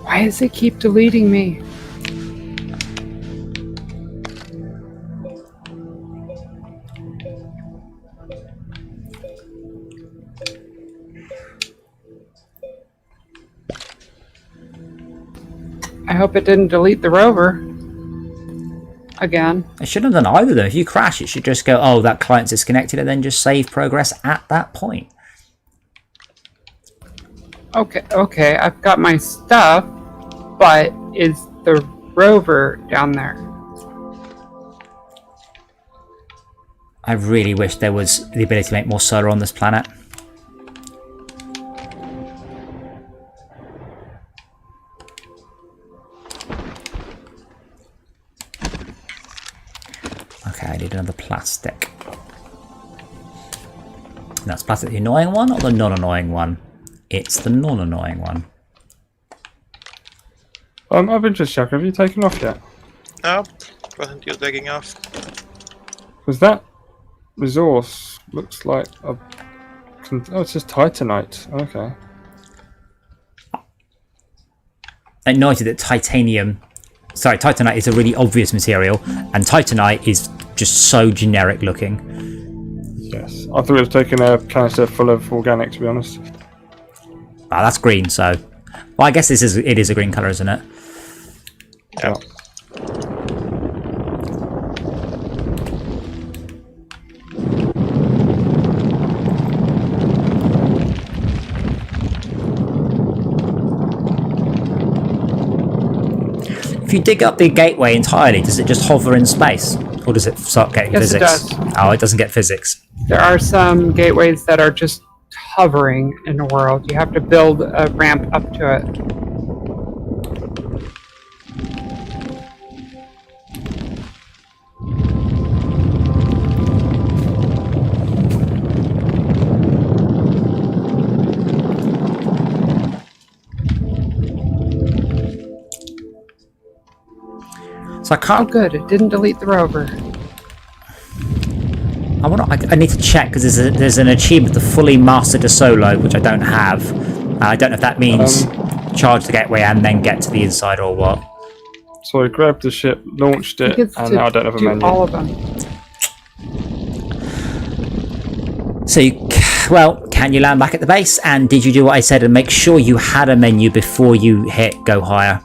Why does it keep deleting me? I hope it didn't delete the rover. Again. It shouldn't have done either though. If you crash, it should just go, oh, that client's disconnected, and then just save progress at that point. Okay, I've got my stuff, but is the rover down there? I really wish there was the ability to make more solar on this planet. Okay, I need another plastic. And that's plastic the annoying one or the non-annoying one? It's the non-annoying one. I've been just checking. Have you taken off yet? No, wasn't you taking off? Because that resource looks like a... Oh, it's just titanite. Okay. I noted that titanite is a really obvious material, and titanite is just so generic looking. Yes. I thought it was taking a canister full of organic, to be honest. Ah, that's green, so... Well, I guess it is a green colour, isn't it? Yeah. If you dig up the gateway entirely, does it just hover in space? Or does it start getting Yes, it physics? does. Oh, it doesn't get physics. There are some gateways that are just hovering in the world. You have to build a ramp up to it. So I Oh can't... good, it didn't delete the rover. I need to check, because there's an achievement to fully master the solo, which I don't have. I don't know if that means charge the gateway and then get to the inside or what. So I grabbed the ship, launched it, and now I don't have a menu. All of them. So Well, can you land back at the base? And did you do what I said and make sure you had a menu before you hit go higher?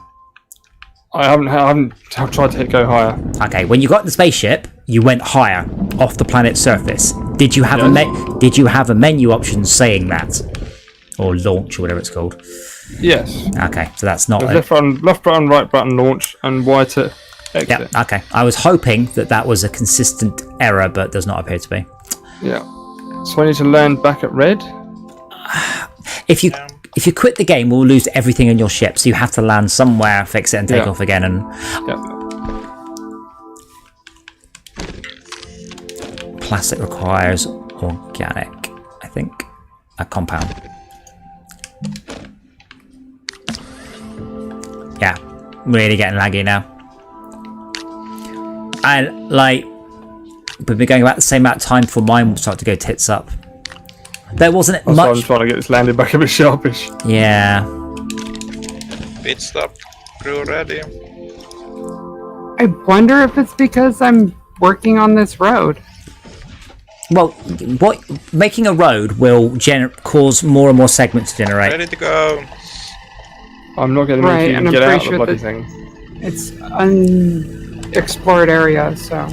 I haven't tried to hit go higher. Okay, when you got the spaceship, you went higher off the planet's surface. Did you have did you have a menu option saying that, or launch or whatever it's called? Yes. Okay, so that's not left button, right button, launch, and Y to exit. Yeah. Okay, I was hoping that was a consistent error, but does not appear to be. Yeah. So I need to land back at red. If you quit the game, we'll lose everything in your ship. So you have to land somewhere, fix it, and take off again. And plastic requires organic, I think, a compound. Yeah, really getting laggy now. And like, we've been going about the same amount of time before mine will start to go tits up. There wasn't That's why I'm much. trying to get this landed back a bit sharpish. Yeah. Pit stop. Crew ready. I wonder if it's because I'm working on this road. Well, making a road will cause more and more segments to generate. Ready to go. I'm not getting Right, to and even I'm get out pretty of the sure bloody that- thing. It's unexplored area, so...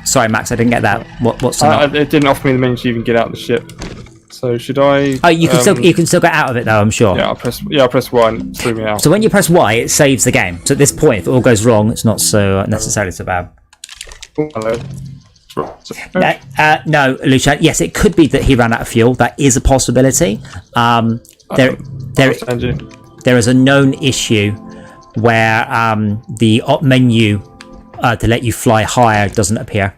Sorry, Max, I didn't get that. What's the It didn't offer me the menu to even get out of the ship. So should I? Oh, you can still get out of it though, I'm sure. Yeah, I press Y and it threw me out. So when you press Y, it saves the game. So at this point, if it all goes wrong, it's not so necessarily so bad. Oh, hello. No, Lucia. Yes, it could be that he ran out of fuel. That is a possibility. There is a known issue where the op menu to let you fly higher doesn't appear.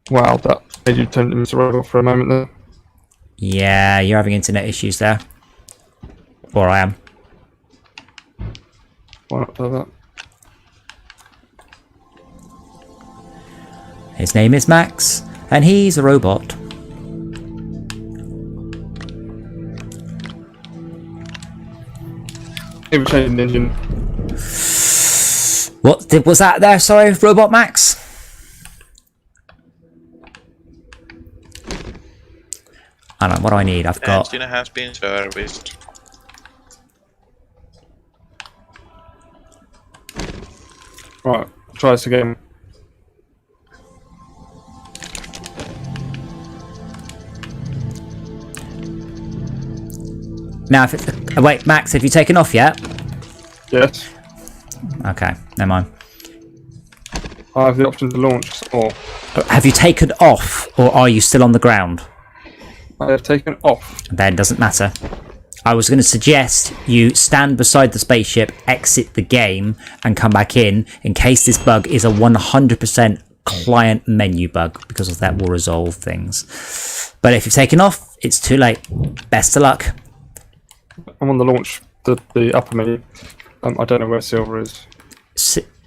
Wow, that made you turn into a robot for a moment there. Yeah, you're having internet issues there. Or I am. Why not do that? His name is Max, and he's a robot. Maybe change the engine. What was that there? Sorry, Robot Max? I don't know, what do I need? I've got... Engine has been serviced. Right, try this again. Now, if it's... wait, Max, have you taken off yet? Yes. Okay, never mind. I have the option to launch or Have you taken off, or are you still on the ground? I have taken off. Then doesn't matter. I was going to suggest you stand beside the spaceship, exit the game, and come back in case this bug is a 100% client menu bug, because of that will resolve things. But if you've taken off, it's too late. Best of luck. I'm on the launch, the upper menu. I don't know where silver is.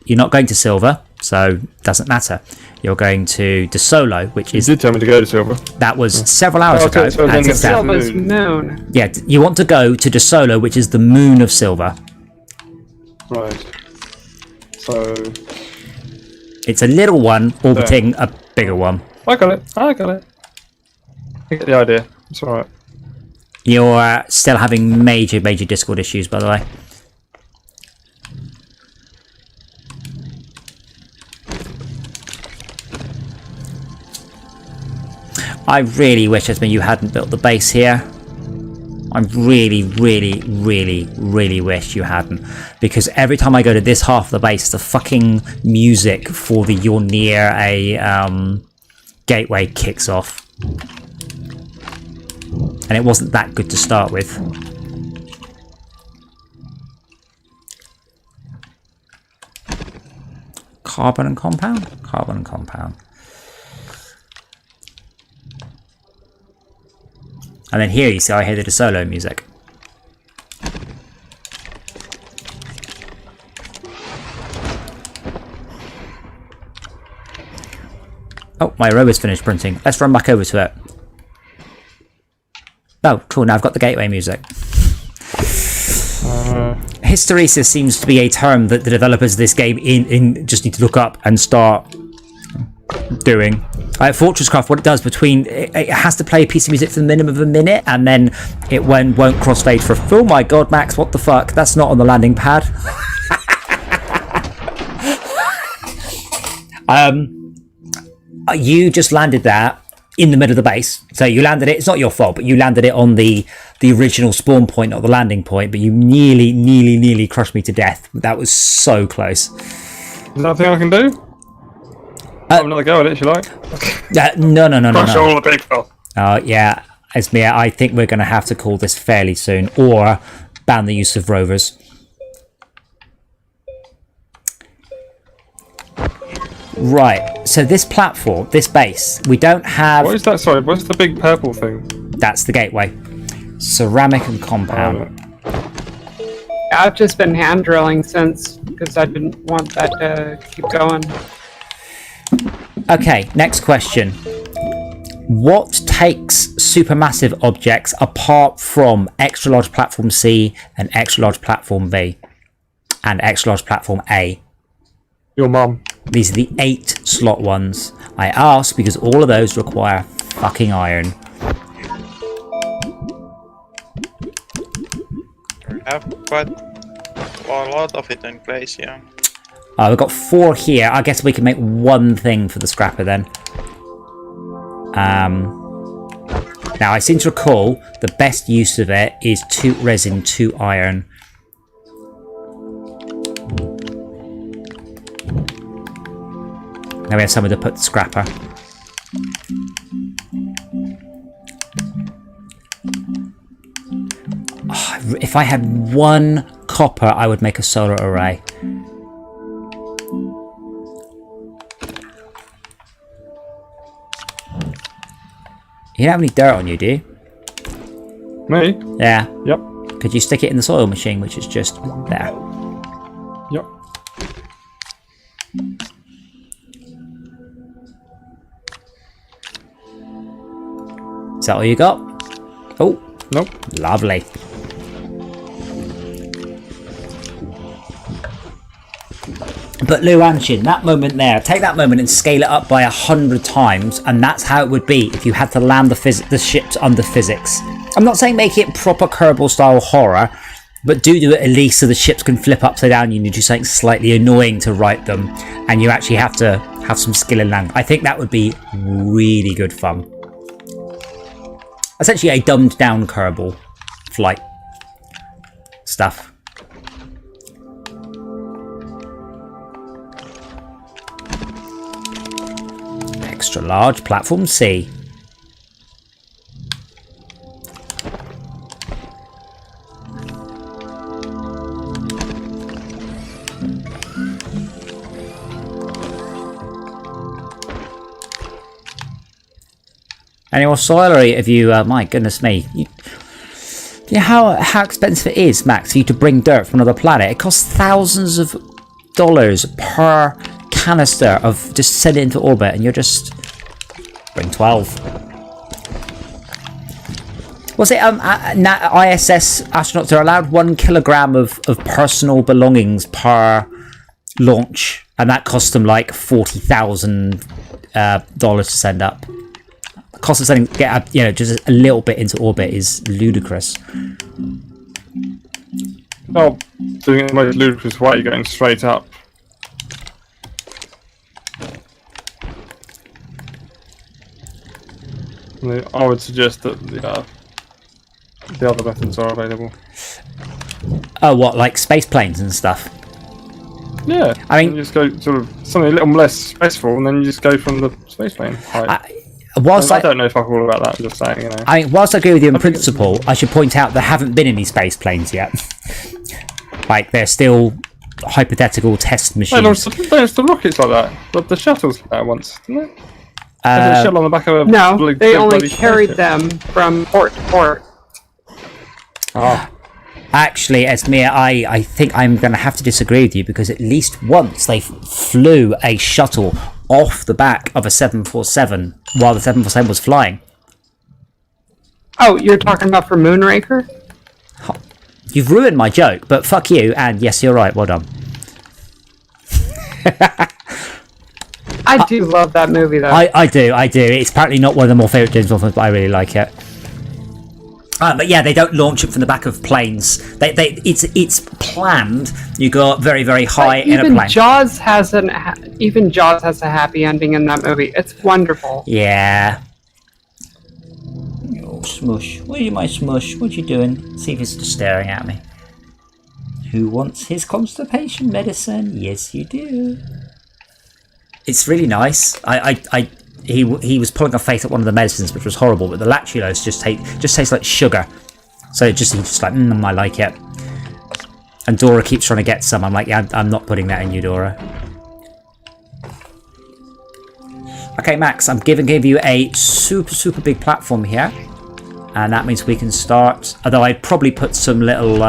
You're not going to silver, so it doesn't matter. You're going to De Solo, which is... You did tell me to go to silver. That was several hours ago. Okay, so then it's Silver's moon. Yeah, you want to go to De Solo, which is the moon of silver. Right. So... It's a little one orbiting a bigger one. I got it. I get the idea. It's alright. You're still having major Discord issues, by the way. I really wish, Esme, you hadn't built the base here. I really wish you hadn't. Because every time I go to this half of the base, the fucking music for the "You're Near a Gateway" kicks off. And it wasn't that good to start with. Carbon and compound? Carbon and compound. And then here you see I hear the De Solo music. Oh, my robot's finished printing. Let's run back over to it. Oh, cool, now I've got the gateway music. Hysteresis seems to be a term that the developers of this game just need to look up and start doing. Fortress Craft, what it does between it has to play a piece of music for the minimum of a minute, and then it won't crossfade for oh my god, Max, what the fuck? That's not on the landing pad. You just landed that in the middle of the base, so you landed it. It's not your fault, but you landed it on the original spawn point, not the landing point. But you nearly crushed me to death. That was so close. Is that nothing I can do? Have another go at it, if you like. No. Crush all the people. Oh, yeah. Esmir, I think we're going to have to call this fairly soon, or ban the use of rovers. Right, so this platform, this base, we don't have... What is that? Sorry, what's the big purple thing? That's the gateway. Ceramic and compound. I've just been hand drilling since, because I didn't want that to keep going. Okay, next question. What takes supermassive objects apart from extra large platform C and extra large platform B and extra large platform A? Your mum. These are the 8 slot ones. I ask because all of those require fucking iron. We have quite a lot of it in place, yeah. We've got 4 here. I guess we can make one thing for the scrapper then. Now, I seem to recall the best use of it is 2 resin, 2 iron. Now we have somewhere to put the scrapper. Oh, if I had 1 copper, I would make a solar array. You don't have any dirt on you, do you? Me? Yeah. Yep. Could you stick it in the soil machine, which is just there? Yep. Is that all you got? Oh. Nope. Lovely. But Luanshin, that moment there, take that moment and scale it up by 100 times, and that's how it would be if you had to land the ships under physics. I'm not saying make it proper Kerbal style horror, but do it at least so the ships can flip upside down. You need to do something slightly annoying to write them, and you actually have to have some skill in land. I think that would be really good fun. Essentially a dumbed down Kerbal flight stuff. Extra large platform C. Any more soil, or have you? My goodness me! You know how expensive it is, Max, for you to bring dirt from another planet? It costs thousands of dollars per canister of just send it into orbit, and you're just bring 12. Was it ISS astronauts are allowed 1 kilogram of personal belongings per launch, and that cost them like $40,000 to send up. The cost of sending just a little bit into orbit is ludicrous. Oh, doing it the most ludicrous way, going straight up. I would suggest that the other methods are available. Oh, what, like space planes and stuff? Yeah, I mean, you just go sort of something a little less stressful, and then you just go from the space plane height. I don't know if I'm all about that. I'm just saying, you know. I mean, whilst I agree with you in principle, I should point out there haven't been any space planes yet. Like, they're still hypothetical test machines. There's the rockets like that. But the shuttles like that once, didn't it? There's a shuttle on the back of a no, they only bloody carried spaceship. them from port to port. Ah. Actually, Esmir, I think I'm going to have to disagree with you, because at least once they flew a shuttle off the back of a 747 while the 747 was flying. Oh, you're talking about for Moonraker? You've ruined my joke, but fuck you, and yes, you're right, well done. I do love that movie, though. I do. It's apparently not one of the more favourite James Bond films, but I really like it. But yeah, they don't launch it from the back of planes. It's planned. You go up very, very high in a plane. Even Jaws has a happy ending in that movie. It's wonderful. Yeah. Oh, Smush. What are you, my Smush? What you doing? See if he's just staring at me. Who wants his constipation medicine? Yes, you do. It's really nice. He was pulling a face at one of the medicines, which was horrible, but the lactulose just tastes like sugar. So he's just like, I like it. And Dora keeps trying to get some. I'm like, yeah, I'm not putting that in you, Dora. Okay, Max, I'm giving you a super big platform here. And that means we can start, although I'd probably put some little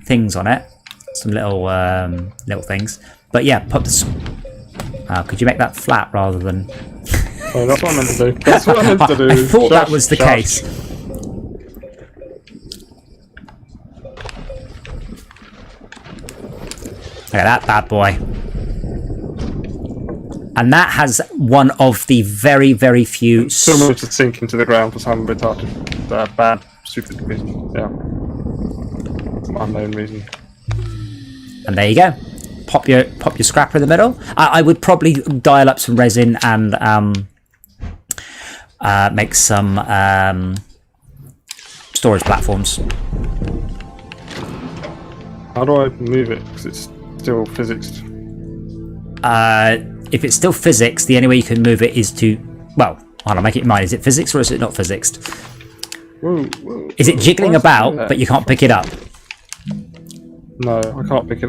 things on it. Some little things. But yeah, put this. Could you make that flat rather than... Oh, that's what I meant to do. That's what I meant to do. I thought that was the case. Look at that bad boy. And that has one of the very, very few... Similar to sink into the ground for some retarded, bad, stupid reason. Yeah. Some unknown reason. And there you go. Pop your scrapper in the middle. I would probably dial up some resin and make some storage platforms. How do I move it? Because it's still physics. If it's still physics, the only way you can move it is to... Well, hold on, make it in mind. Is it physics or is it not physics? Whoa, Is it jiggling about, but you can't pick it up? No, I can't pick it.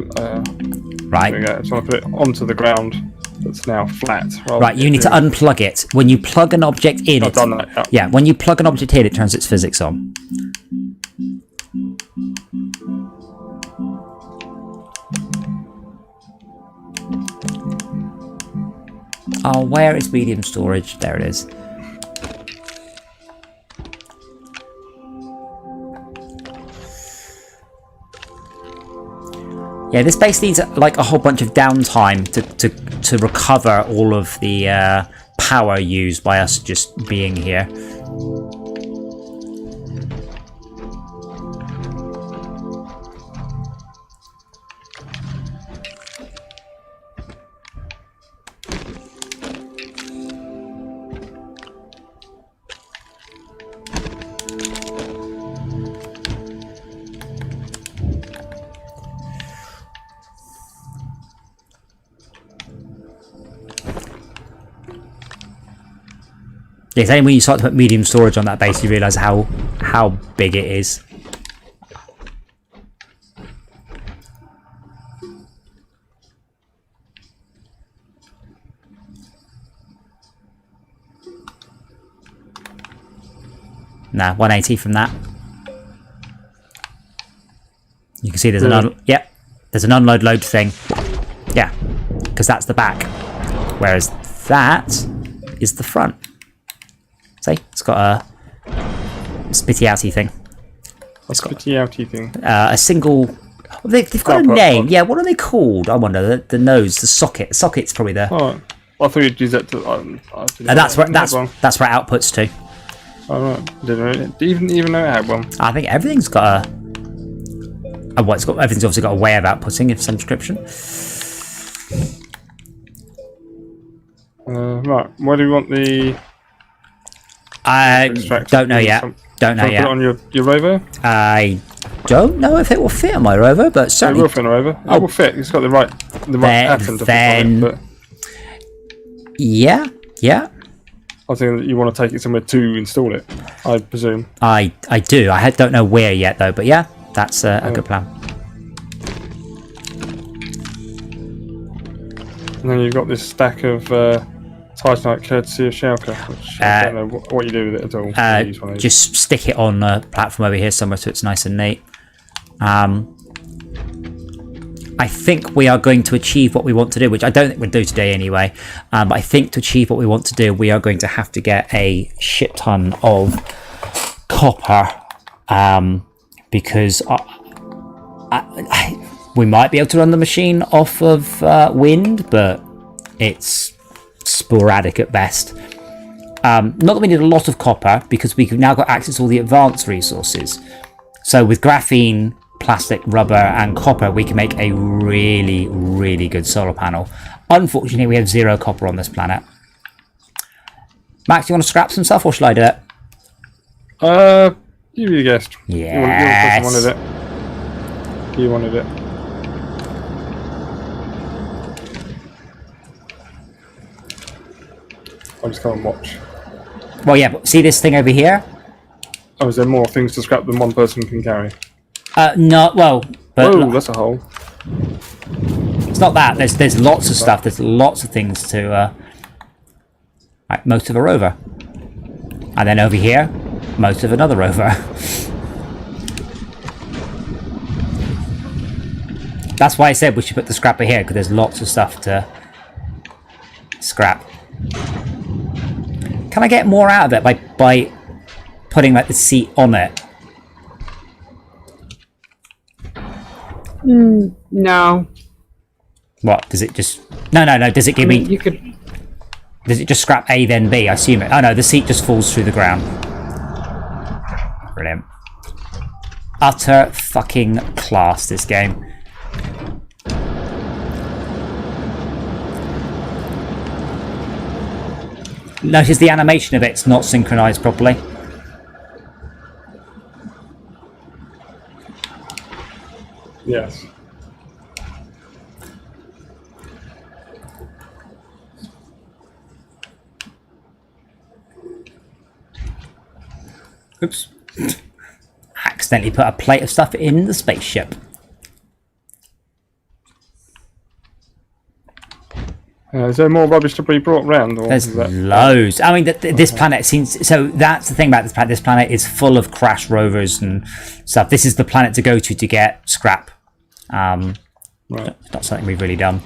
Right. I'm trying to put it onto the ground that's now flat. Right, you need to unplug it. When you plug an object in, I've done that, yeah, when you plug an object in, it turns its physics on. Oh, where is medium storage? There it is. Yeah, this base needs like a whole bunch of downtime to recover all of the power used by us just being here. Yeah, it's only when you start to put medium storage on that base you realise how big it is. Nah, 180 from that. You can see there's there's an unload load thing. Yeah, because that's the back, whereas that is the front. See, it's got a spitty outy thing. A spitty outy thing. A single. Well, they've got a name. Yeah, what are they called? I wonder. The nose, the socket. The socket's probably the. Oh, I thought you'd use that to. That's where it outputs to. Oh right, didn't even know it had one. I think everything's got a. Well, everything's obviously got a way of outputting of some description. Right, where do you want the? I don't know yet. Don't know yet. Put it on your rover? I don't know if it will fit on my rover, but certainly it will fit on a rover. It will fit. It's got the right pattern to fit on it. But yeah. I think that you want to take it somewhere to install it, I presume. I do. I don't know where yet though, but yeah, that's a good plan. And then you've got this stack of Titanite courtesy of Schalke, which I don't know what you do with it at all. Just stick it on a platform over here somewhere so it's nice and neat. I think we are going to achieve what we want to do, which I don't think we'll do today anyway. But I think to achieve what we want to do, we are going to have to get a shit ton of copper, because we might be able to run the machine off of wind, but it's sporadic at best. Not that we need a lot of copper, because we've now got access to all the advanced resources. So with graphene, plastic, rubber and copper, we can make a really, really good solar panel. Unfortunately, we have 0 copper on this planet. Max, you want to scrap some stuff, or should I do it? You guessed. Yes. You wanted it. You wanted it. I'll just go and watch. Well, yeah, but see this thing over here? Oh, is there more things to scrap than one person can carry? No, well, but Whoa, that's a hole. it's not that. There's lots of stuff. There's lots of things to. Right, most of a rover, and then over here, most of another rover. That's why I said we should put the scrapper here, because there's lots of stuff to scrap. Can I get more out of it by putting like the seat on it? No. What does it just? No. Does it give me? You could. Does it just scrap A then B? I assume it. Oh no, the seat just falls through the ground. Brilliant. Utter fucking class, this game. Notice the animation of it's not synchronized properly. Yes. Oops. Accidentally put a plate of stuff in the spaceship. Is there more rubbish to be brought round? Or There's is that... loads. I mean, this planet seems... So that's the thing about this planet. This planet is full of crash rovers and stuff. This is the planet to go to get scrap. Right. It's not something we've really done.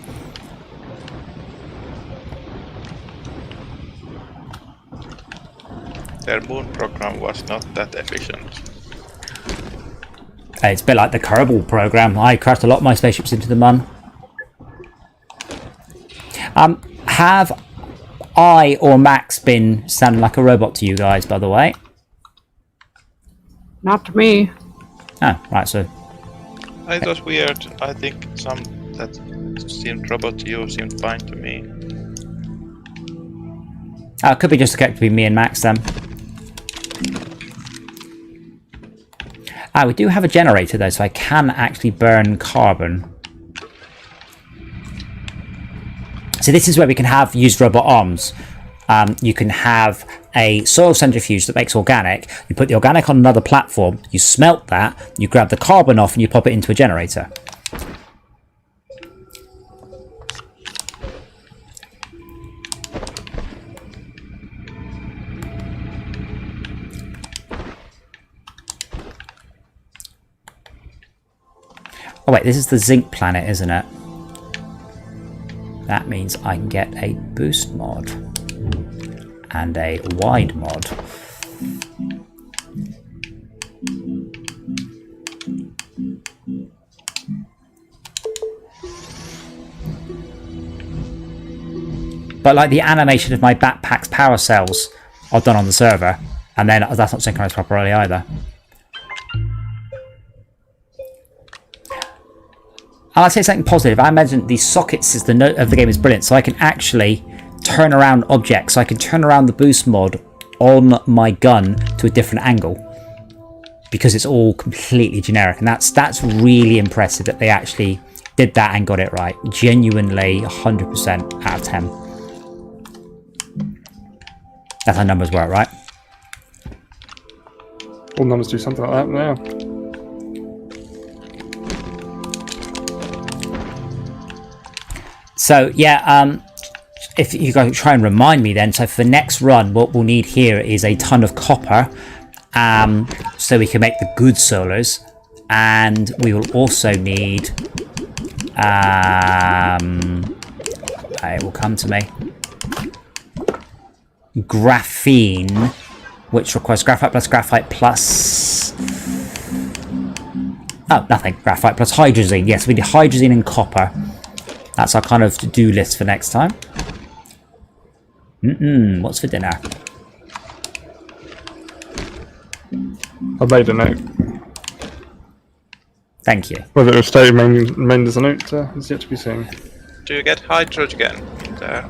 Their moon program was not that efficient. It's a bit like the Kerbal program. I crashed a lot of my spaceships into the Mun. Have I or Max been sounding like a robot to you guys, by the way? Not to me. Oh, right, so... It was weird. I think some that seemed robot to you seemed fine to me. It could be just a connect between me and Max then. We do have a generator though, so I can actually burn carbon. So this is where we can have used robot arms. You can have a soil centrifuge that makes organic. You put the organic on another platform, you smelt that, you grab the carbon off and you pop it into a generator. Oh wait, this is the zinc planet, isn't it? That means I can get a boost mod and a wide mod. But like the animation of my backpack's power cells are done on the server, and then that's not synchronized properly either. I'll say something positive. I imagine the sockets is the note of the game is brilliant, so I can actually turn around objects. So I can turn around the boost mod on my gun to a different angle because it's all completely generic, and that's really impressive that they actually did that and got it right. Genuinely, 100% out of 10. That's how numbers work, right? All numbers do something like that now. So yeah, if you guys try and remind me then, so for the next run what we'll need here is a ton of copper, so we can make the good solars, and we will also need it will come to me, graphene, which requires graphite plus nothing, graphite plus hydrazine. Yes, we need hydrazine and copper. That's our kind of to-do list for next time. What's for dinner? I made a note. Thank you. Whether it will stay remained as a note is yet to be seen. Do you get hydrogen in there?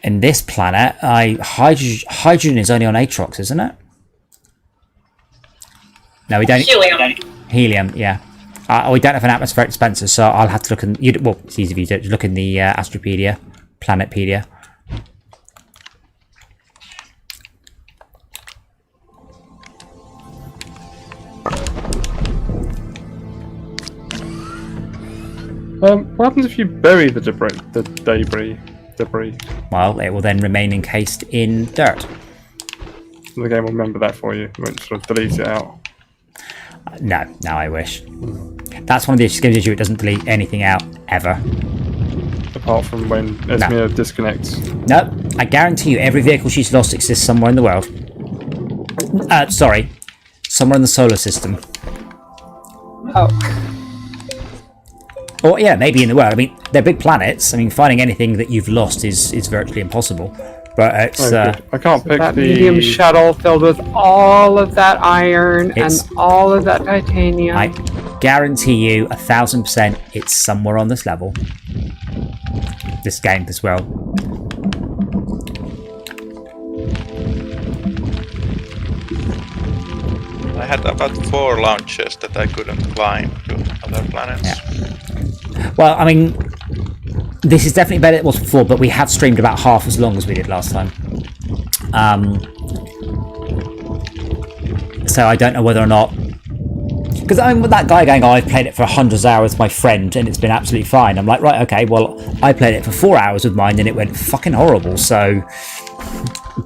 In this planet, hydrogen is only on Atrox, isn't it? No, we don't. Helium. Helium, yeah. We don't have an atmospheric dispenser, so I'll have to look in. Well, it's easy for you to look in the Astropedia, Planetpedia. What happens if you bury the debris? Well, it will then remain encased in dirt. The game will remember that for you. It won't sort of delete it out. No, I wish. That's one of the games issue. It doesn't delete anything out ever. Apart from when Esmir disconnects. No, I guarantee you, every vehicle she's lost exists somewhere in the world. Sorry, somewhere in the solar system. Oh. Or yeah, maybe in the world. I mean, they're big planets. I mean, finding anything that you've lost is virtually impossible. But it's I can't pick that the medium shuttle filled with all of that iron and all of that titanium. I guarantee you 1,000% it's somewhere on this level. This game as well. I had about 4 launches that I couldn't climb to other planets. Yeah. Well, I mean, this is definitely better than it was before, but we have streamed about half as long as we did last time. So I don't know whether or not... Because I mean, with that guy going, oh, I've played it for 100 hours with my friend and it's been absolutely fine. I'm like, right, okay, well, I played it for 4 hours with mine and it went fucking horrible, so...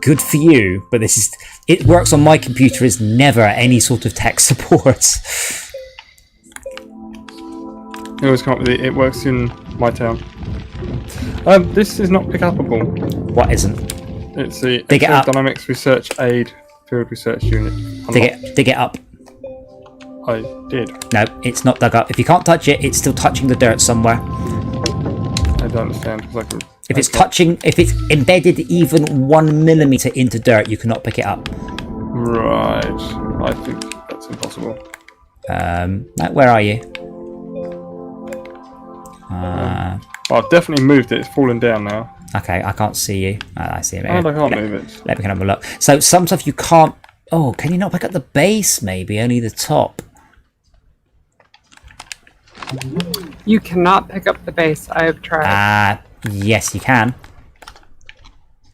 Good for you, but this is... It works on my computer as never any sort of tech support. You always come up with it works in my town. This is not pick upable. What isn't? It's the Dig it up. Dynamics Research Aid Field Research Unit. Dig it up. I did. No, it's not dug up. If you can't touch it, it's still touching the dirt somewhere. I don't understand. If it's embedded even 1 millimeter into dirt, you cannot pick it up. Right. I think that's impossible. Where are you? I've definitely moved it. It's fallen down now. Okay, I can't see you. I see it. And I can't move it. Let me have a look. So some stuff you can't... Oh, can you not pick up the base, maybe? Only the top? You cannot pick up the base. I have tried. Yes, you can.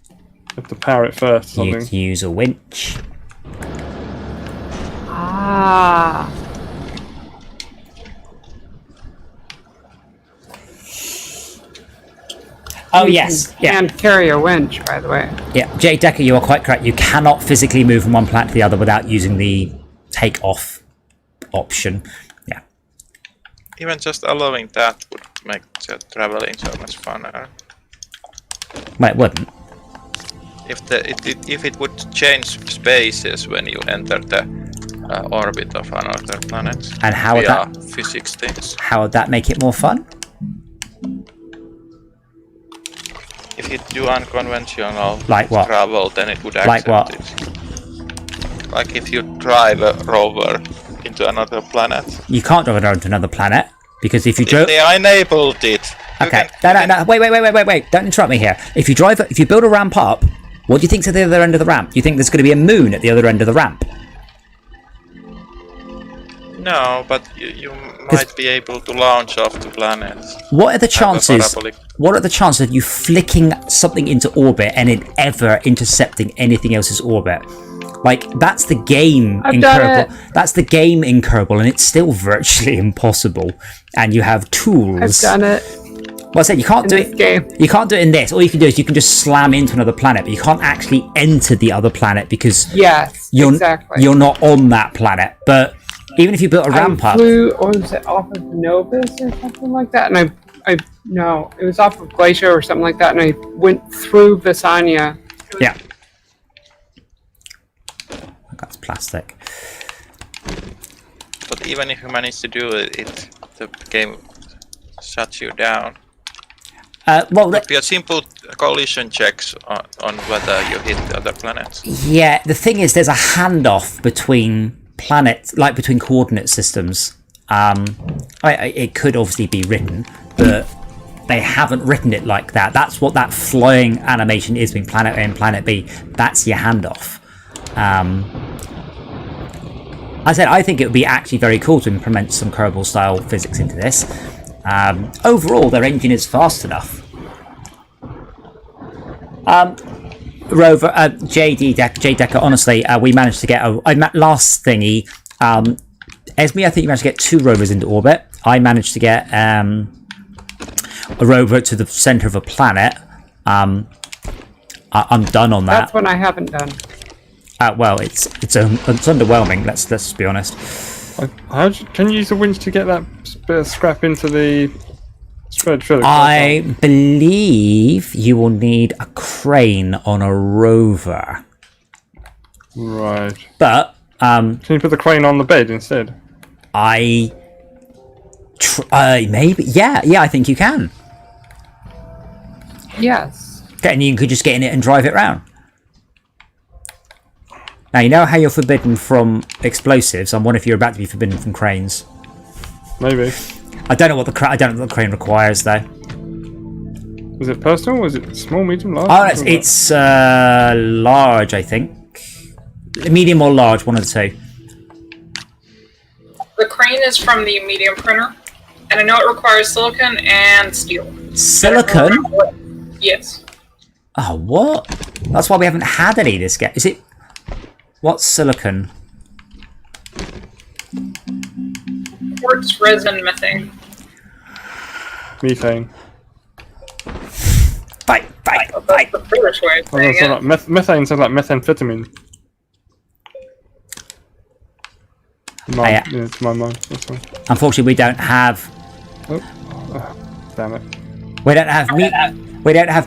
You have to power it first. You use a winch. Ah. Oh, yes. And carry a winch, by the way. Yeah, Jay Decker, you are quite correct. You cannot physically move from one planet to the other without using the take off option. Yeah. Even just allowing that would make traveling so much funner. Well, it wouldn't. If it would change spaces when you enter the orbit of another planet. And how would that physics things? How would that make it more fun? If you do unconventional like what? travel, then it would accept like what? it. Like if you drive a rover into another planet. You can't drive it onto another planet because if you drove, they enabled it. Okay, no, wait! Don't interrupt me here. If you build a ramp up, what do you think's at the other end of the ramp? Do you think there's going to be a moon at the other end of the ramp? No, but you might be able to launch off to planets. What are the chances? What are the chances of you flicking something into orbit and it ever intercepting anything else's orbit? Like that's the game in Kerbal. That's the game in Kerbal, and it's still virtually impossible. And you have tools. I've done it. Well, I said you can't do it. Game. You can't do it in this. All you can do is you can just slam into another planet, but you can't actually enter the other planet because you're not on that planet. But even if you built a ramp up, or was it off of Novus or something like that? And no, it was off of Glacier or something like that, and I went through Visanya. Yeah. That's plastic. But even if you manage to do it, the game shuts you down. Well, Could be a simple collision checks on whether you hit the other planets. yeah, the thing is, there's a handoff between planets, like between coordinate systems. It could obviously be written, but they haven't written it like that. That's what that flying animation is between planet A and planet B. That's your handoff. I said I think it would be actually very cool to implement some Kerbal-style physics into this. Overall, their engine is fast enough. Rover, J Decker, honestly, we managed to get last thingy. Esme, I think you managed to get 2 rovers into orbit. I managed to get a rover to the center of a planet. I'm done on that. That's one I haven't done. Well, it's underwhelming. Let's be honest. Can you use the winch to get that bit of scrap into the spread? I believe you will need a crane on a rover. Right. But can you put the crane on the bed instead? Maybe. Yeah, I think you can. Yes. Okay, and you could just get in it and drive it round. Now, you know how you're forbidden from explosives? I wonder if you're about to be forbidden from cranes. Maybe. I don't know what the crane requires, though. Was it personal? Was it small, medium, large? Oh, it's large, I think. Medium or large, one of the two. The crane is from the medium printer, and I know it requires silicon and steel. Silicon? Yes. Oh, what? That's why we haven't had any this game. Is it... What's silicon? Quartz, resin, methane. Methane. Fight! That's the British way of saying it. Methane sounds like methamphetamine. Yeah. To my mind. That's all. Unfortunately, we don't have... Oh, damn it. We don't have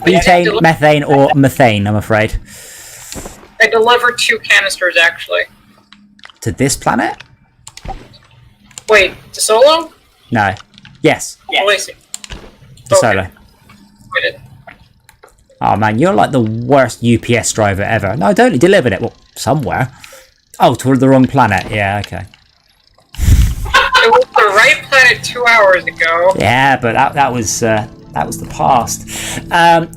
butane, methane, or methane, I'm afraid. I delivered 2 canisters, actually. To this planet? Wait, to Solo? No. Yes. Oh, I see. To Solo. I did. Oh man, you're like the worst UPS driver ever. No, I totally delivered it. Well, somewhere. Oh, toward the wrong planet. Yeah, okay. It was the right planet 2 hours ago. Yeah, but that was the past.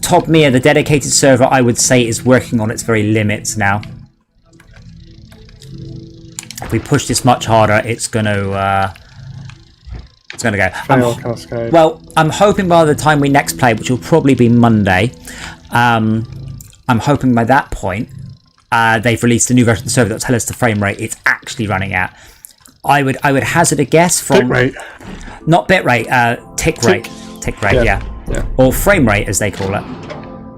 Top Mia, the dedicated server, I would say, is working on its very limits now. If we push this much harder, it's gonna go. Well, I'm hoping by the time we next play, which will probably be Monday, I'm hoping by that point they've released a new version of the server that will tell us the frame rate it's actually running at. I would hazard a guess from Bitrate. Not bitrate, tick rate. Tick rate, yeah. Or frame rate, as they call it.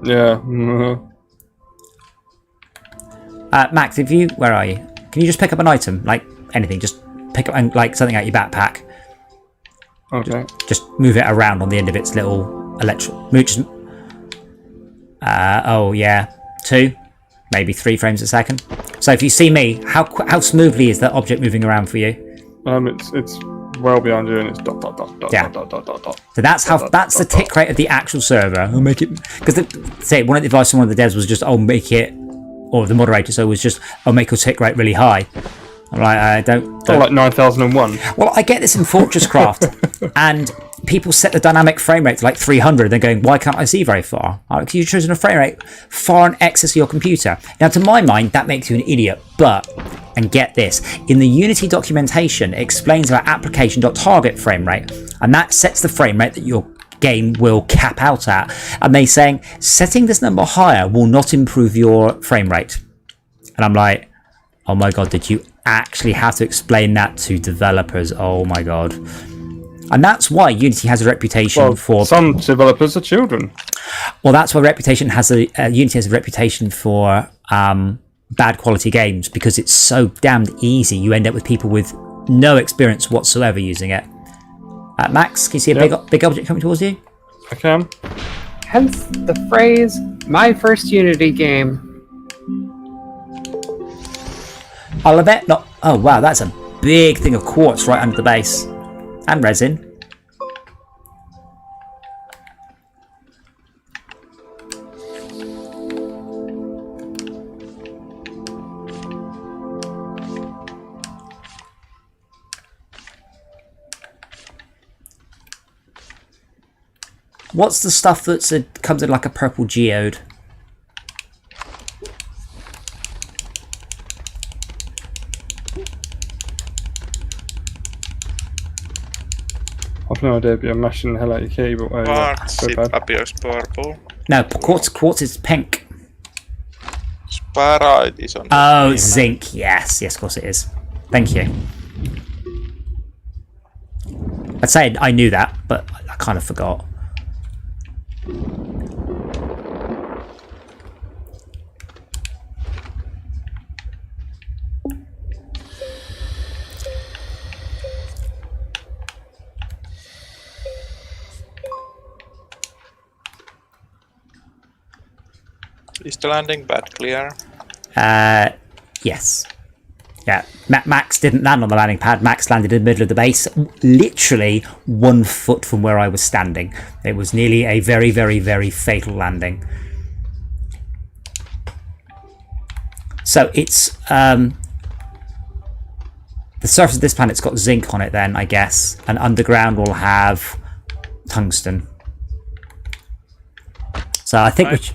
Yeah. Max, where are you? Can you just pick up an item, like anything? Just pick up like something out your backpack. Okay. Just move it around on the end of its little oh yeah, 2, maybe 3 frames a second. So if you see me, how smoothly is that object moving around for you? It's well beyond you, and it's dot dot dot dot Yeah. dot dot dot dot. So that's the tick rate of the actual server. I'll make it because one of the advice from one of the devs was just make it, or the moderator, so it was just make your tick rate really high. I'm like, I don't. Oh, like 9001. Well, I get this in Fortress Craft, and people set the dynamic frame rate to like 300. They're going, why can't I see very far? Because you've chosen a frame rate far in excess of your computer. Now, to my mind, that makes you an idiot. But, and get this, in the Unity documentation, it explains about application.target frame rate, and that sets the frame rate that your game will cap out at. And they're saying setting this number higher will not improve your frame rate. And I'm like, oh my god, did you actually have to explain that to developers? Oh my god. And that's why Unity has a reputation for... Some developers are children. Well, that's why Unity has a reputation for bad quality games, because it's so damned easy. You end up with people with no experience whatsoever using it. Max, can you see a big object coming towards you? I can. Hence the phrase, my first Unity game. I'll bet not. Oh wow, that's a big thing of quartz right under the base. And resin. What's the stuff that's comes in like a purple geode? I've no idea, but you're mashing the hell out of your keyboard. Quartz, so it bad. appears purple. No, quartz is pink. Sparite is on the Oh, green. zinc. Yes, of course it is. Thank you. I'd say I knew that, but I kind of forgot. Is the landing pad clear? Yes. Yeah, Max didn't land on the landing pad. Max landed in the middle of the base, literally 1 foot from where I was standing. It was nearly a very, very, very fatal landing. So it's the surface of this planet's got zinc on it then, I guess, and underground will have tungsten. So I think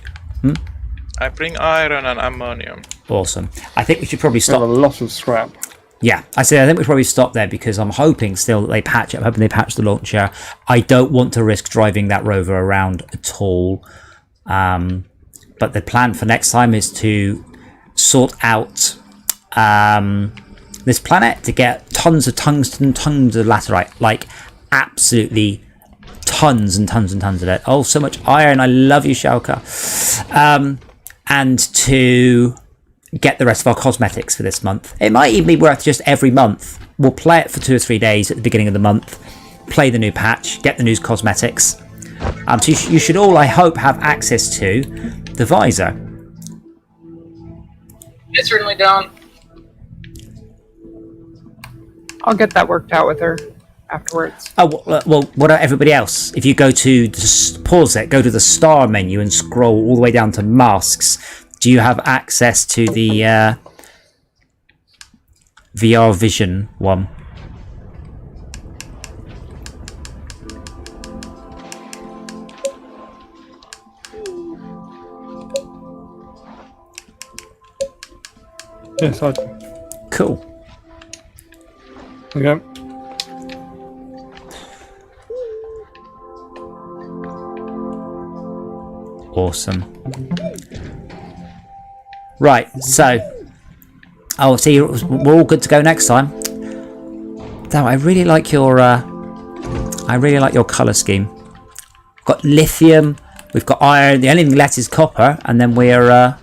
I bring iron and ammonium. awesome. I think we should probably Got a stop. lot of scrap. Yeah, I think we probably stop there because I'm hoping still that they patch it. I'm hoping they patch the launcher. I don't want to risk driving that rover around at all. But the plan for next time is to sort out this planet to get tons of tungsten, tons of laterite, like absolutely tons and tons and tons of it. Oh, so much iron. I love you, Shauka. And to get the rest of our cosmetics for this month. It might even be worth just every month. We'll play it for 2 or 3 days at the beginning of the month, play the new patch, get the new cosmetics. So you should all, I hope, have access to the visor. I certainly don't. I'll get that worked out with her afterwards. Oh, well, what about everybody else? If you go to, pause it, go to the star menu and scroll all the way down to masks, do you have access to the VR Vision one? Yes, I do. Cool. Okay. Awesome. Right, so I'll see. We're all good to go next time. Damn, I really like your color scheme. We've got lithium, we've got iron. The only thing left is copper, and then we're all.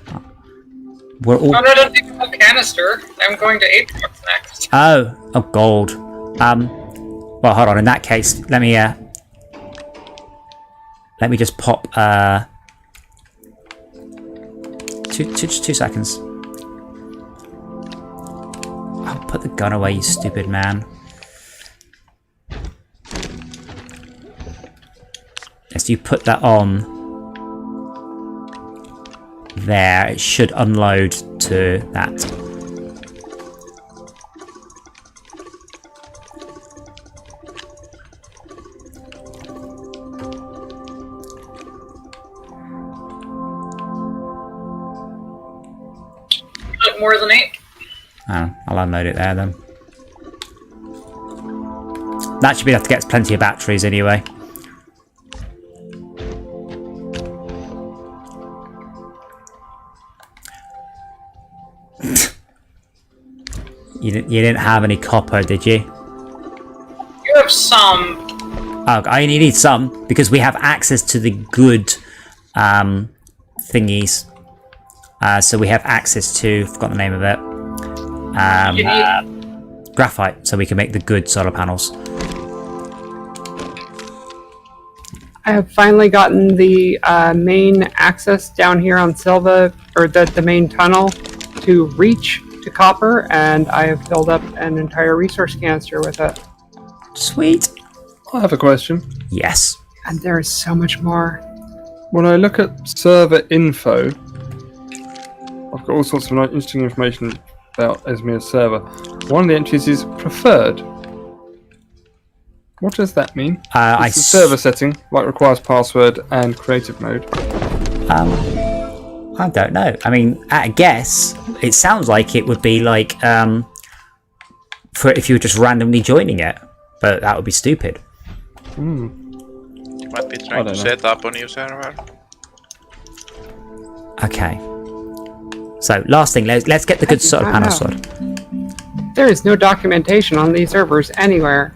Oh, no, I don't think I'm a canister. I'm going to Apex next. Oh, gold. Well, hold on. In that case, let me just pop. 2 seconds. Oh, put the gun away, you stupid man. As you put that on there, it should unload to that. More than 8. Oh, I'll unload it there then. That should be enough to get us plenty of batteries anyway. You didn't have any copper, did you? You have some. Oh, I only need some because we have access to the good thingies. So we have access to, forgot the name of it, graphite, so we can make the good solar panels. I have finally gotten the main access down here on Silva, or the main tunnel to reach to copper, and I have filled up an entire resource canister with it. Sweet. I have a question. Yes. And there is so much more. When I look at server info, I've got all sorts of interesting information about Esmir's server. One of the entries is preferred. What does that mean? I It's the server setting, like requires password and creative mode. I don't know. I mean, at a guess, it sounds like it would be like for if you were just randomly joining it, but that would be stupid. You might be trying to set up a new server. Okay. So last thing, let's get the good solar panel sorted. There is no documentation on these servers anywhere.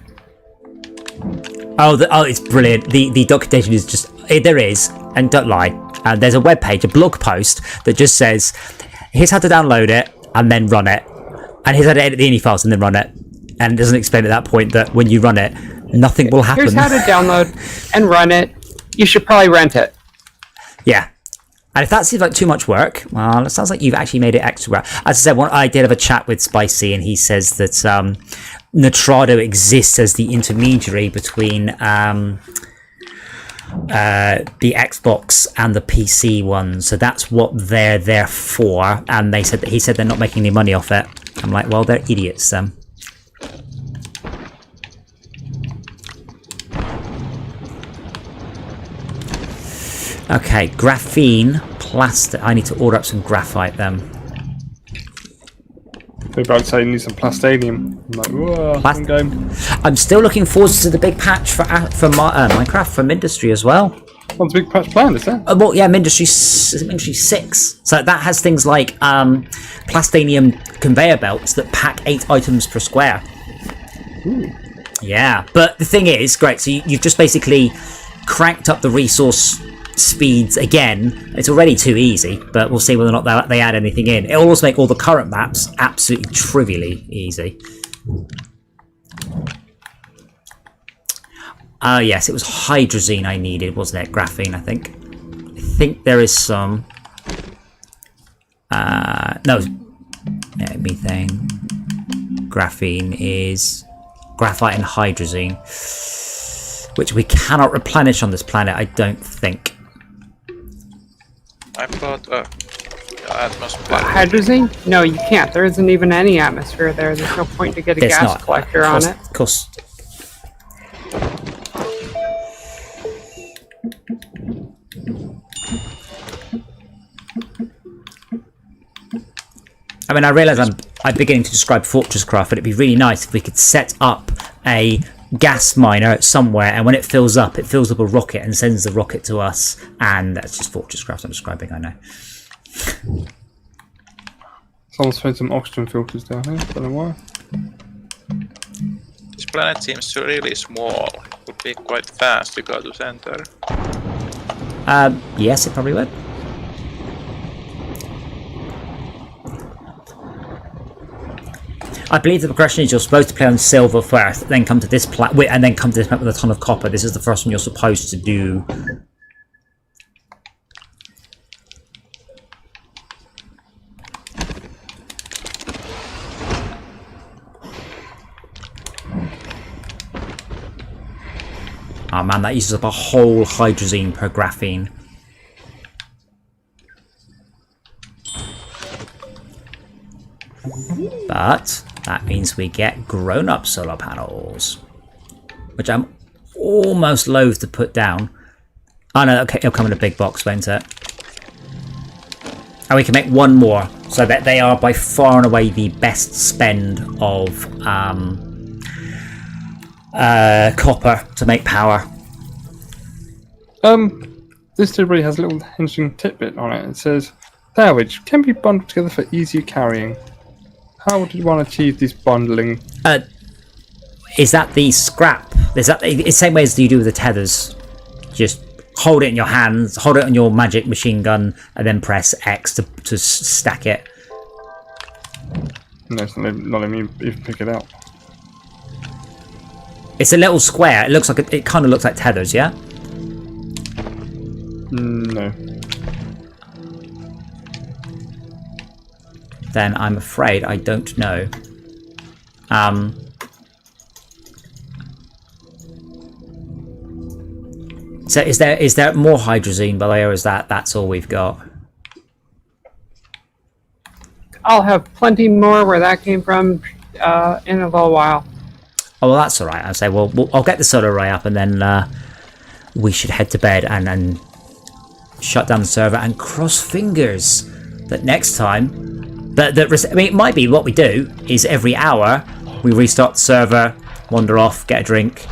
Oh, it's brilliant. The documentation is just there is, and don't lie. There's a web page, a blog post that just says, "Here's how to download it and then run it, and here's how to edit the ini files and then run it." And it doesn't explain at that point that when you run it, nothing will happen. Here's how to download and run it. You should probably rent it. Yeah. And if that seems like too much work, well, it sounds like you've actually made it extra work. As I said, I did have a chat with Spicy, and he says that Nitrado exists as the intermediary between the Xbox and the PC one. So that's what they're there for. And he said they're not making any money off it. I'm like, well, they're idiots then. Okay, graphene, plastic. I need to order up some graphite then. People might say you need some plastanium. I'm like, whoa, I'm going. I'm still looking forward to the big patch for Minecraft from Industry as well. What's the big patch planned, is there? Well, yeah, Industry 6. So that has things like plastanium conveyor belts that pack 8 items per square. Ooh. Yeah, but the thing is, great, so you've just basically cranked up the resource speeds again. It's already too easy, but we'll see whether or not they add anything in. It'll also make all the current maps absolutely trivially easy. Yes, it was hydrazine I needed, wasn't it? Graphene, I think. I think there is some... no. Yeah, methane. Graphene is... graphite and hydrazine. Which we cannot replenish on this planet, I don't think. I've got atmosphere. Hydrazine? No, you can't. There isn't even any atmosphere there. There's no point to get a gas collector on it. Of course. I mean, I realise I'm beginning to describe Fortress Craft, but it'd be really nice if we could set up a gas miner somewhere, and when it fills up a rocket and sends the rocket to us. And that's just Fortress Craft I'm describing, I know. Someone's put some oxygen filters down here, don't know why. This planet seems really small. It would be quite fast to go to center. Yes, it probably would. I believe the progression is you're supposed to play on silver first, then come to this and then come to this map with a ton of copper. This is the first one you're supposed to do. Oh man, that uses up a whole hydrazine per graphene. But that means we get grown-up solar panels, which I'm almost loath to put down. Oh no, okay, it'll come in a big box, won't it? And we can make one more, so that they are by far and away the best spend of copper to make power. This debris has a little interesting tidbit on it. It says, "Salvage can be bundled together for easier carrying." How do you want to achieve this bundling? Is that the scrap? Is that the same way as you do with the tethers? Just hold it in your hands, hold it on your magic machine gun, and then press X to stack it. No, it's not letting me even pick it up. It's a little square. It looks like it kind of looks like tethers, yeah? No. Then I'm afraid I don't know. So is there more hydrazine by the way, or is that's all we've got? I'll have plenty more where that came from in a little while. Oh, well, that's all right. I say, well, I'll get the solar array up, and then we should head to bed and shut down the server and cross fingers that next time. I mean, it might be what we do is every hour we restart the server, wander off, get a drink.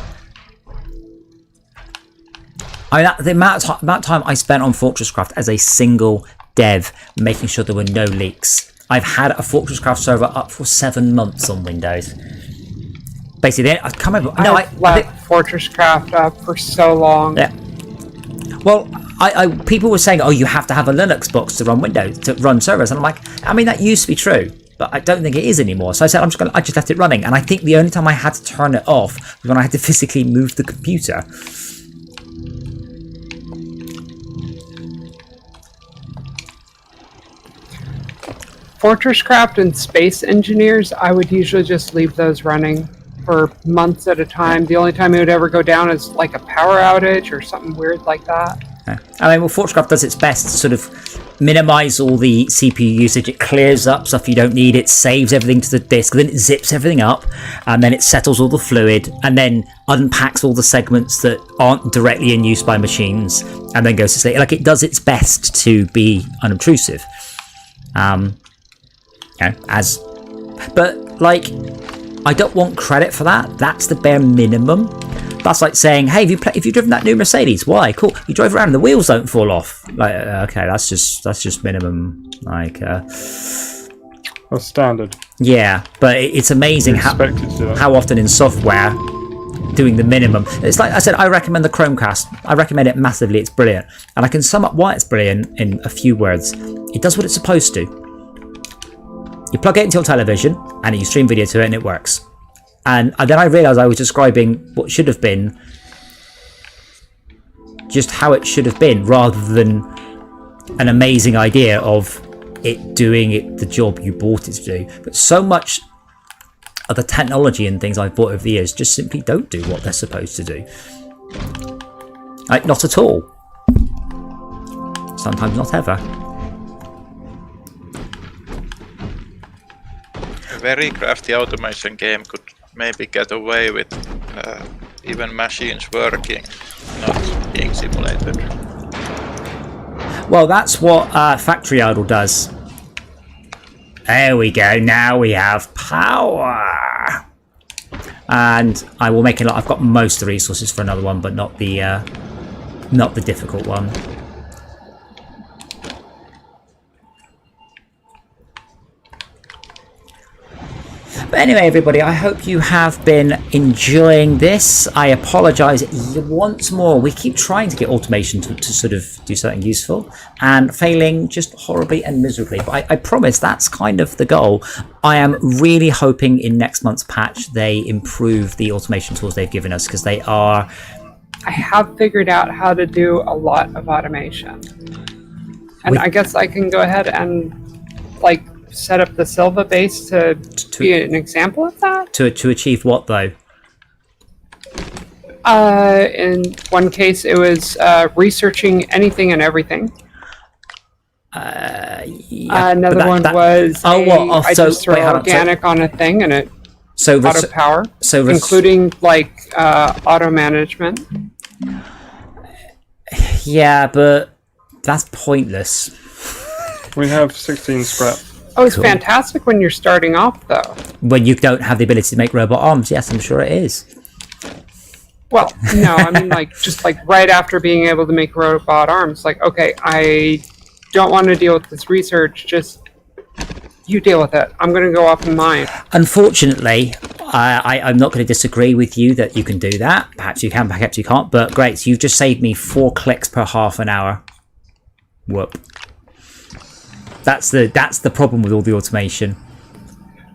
I mean, the amount of time I spent on Fortresscraft as a single dev, making sure there were no leaks. I've had a Fortresscraft server up for 7 months on Windows. Basically, I can't remember. No, I've left Fortresscraft up for so long. Yeah. Well, people were saying, oh, you have to have a Linux box to run Windows, to run servers. And I'm like, I mean, that used to be true, but I don't think it is anymore. So I said, I just left it running. And I think the only time I had to turn it off was when I had to physically move the computer. Fortresscraft and Space Engineers, I would usually just leave those running for months at a time. The only time it would ever go down is like a power outage or something weird like that. Yeah. I mean, well, Fortresscraft does its best to sort of minimize all the CPU usage. It clears up stuff you don't need. It saves everything to the disk. Then it zips everything up, and then it settles all the fluid, and then unpacks all the segments that aren't directly in use by machines, and then goes to sleep. Like, it does its best to be unobtrusive. But like, I don't want credit for that. That's the bare minimum. That's like saying, hey, have you driven that new Mercedes? Why? Cool. You drove around and the wheels don't fall off. Like, okay, that's just minimum. Like, that's standard. Yeah, but it's amazing how often in software doing the minimum. It's like I said, I recommend the Chromecast. I recommend it massively. It's brilliant, and I can sum up why it's brilliant in a few words. It does what it's supposed to. You plug it into your television and you stream video to it and it works. And then I realised I was describing what should have been just how it should have been, rather than an amazing idea of it doing the job you bought it to do. But so much of the technology and things I've bought over the years just simply don't do what they're supposed to do. Like, not at all. Sometimes not ever. A very crafty automation game could maybe get away with even machines working, not being simulated. Well, that's what Factory Idle does. There we go. Now we have power, and I will make it. I've got most of the resources for another one, but not the difficult one. But anyway, everybody, I hope you have been enjoying this. I apologise once more. We keep trying to get automation to sort of do something useful and failing just horribly and miserably. But I promise that's kind of the goal. I am really hoping in next month's patch they improve the automation tools they've given us, because they are... I have figured out how to do a lot of automation. And I guess I can go ahead and, like, set up the Silva base to be an example of that? To achieve what, though? In one case, it was researching anything and everything. Yeah, another one was I just throw organic on a thing and it auto power, including like auto management. Yeah, but that's pointless. We have 16 scrap. Oh, it's fantastic when you're starting off, though. When you don't have the ability to make robot arms, yes, I'm sure it is. Well, no, I mean, like, just like right after being able to make robot arms, like, okay, I don't want to deal with this research, just you deal with it. I'm going to go off in mine. Unfortunately, I'm not going to disagree with you that you can do that. Perhaps you can, perhaps you can't, but great, so you've just saved me 4 clicks per half an hour. Whoop. That's the problem with all the automation.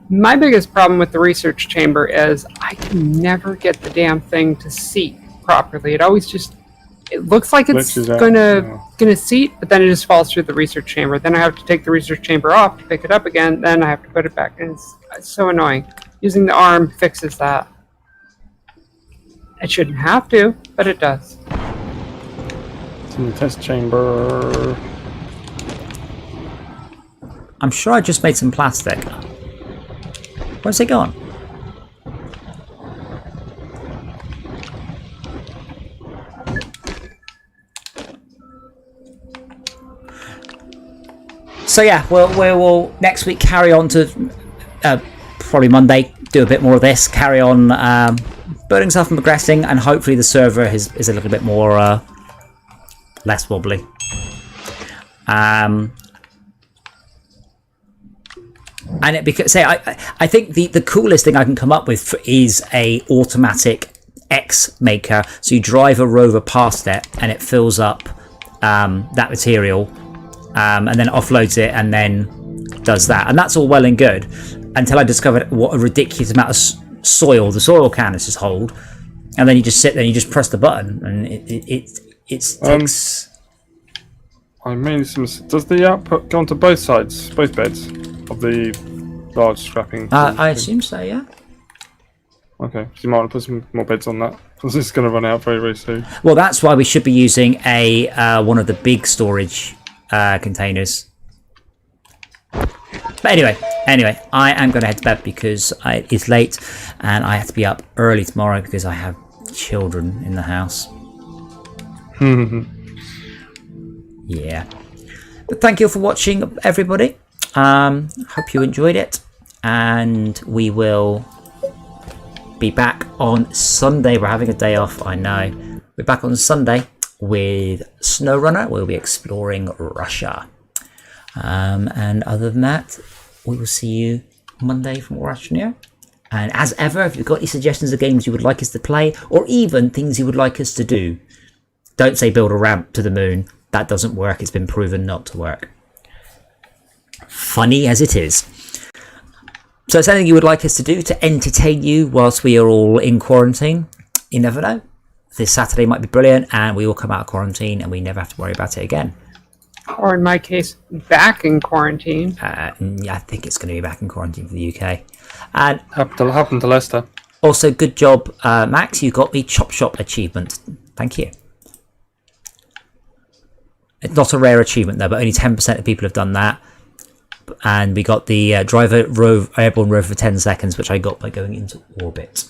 My biggest problem with the research chamber is I can never get the damn thing to seat properly. It always just looks like it's gonna seat, but then it just falls through the research chamber. Then I have to take the research chamber off to pick it up again. Then I have to put it back, and it's so annoying. Using the arm fixes that. It shouldn't have to, but it does. It's in the test chamber. I'm sure I just made some plastic. Where's it gone? So yeah, we'll next week carry on to probably Monday, do a bit more of this, carry on building stuff and progressing, and hopefully the server is a little bit more less wobbly. And I think the coolest thing I can come up with is a automatic X maker. So you drive a rover past it, and it fills up that material, and then offloads it, and then does that. And that's all well and good until I discovered what a ridiculous amount of soil the soil canisters hold, and then you just sit there and you just press the button, and it takes. I mean, does the output go onto both sides, both beds of the large scrapping? I assume so, yeah. Okay, so you might want to put some more beds on that, because it's going to run out very, very soon. Well, that's why we should be using one of the big storage containers. But anyway, I am going to head to bed because it's late, and I have to be up early tomorrow because I have children in the house. Yeah. But thank you for watching, everybody. Hope you enjoyed it, and we will be back on Sunday. We're having a day off, I know. We're back on Sunday with SnowRunner. We'll be exploring Russia. And other than that, we will see you Monday for more Astroneer. And as ever, if you've got any suggestions of games you would like us to play, or even things you would like us to do, don't say build a ramp to the moon. That doesn't work. It's been proven not to work. Funny as it is. So it's anything you would like us to do to entertain you whilst we are all in quarantine. You never know. This Saturday might be brilliant, and we will come out of quarantine and we never have to worry about it again. Or in my case, back in quarantine. Yeah, I think it's going to be back in quarantine for the UK. And happened to Leicester. Also, good job, Max. You got the Chop Shop achievement. Thank you. It's not a rare achievement though, but only 10% of people have done that. And we got the airborne rover for 10 seconds, which I got by going into orbit.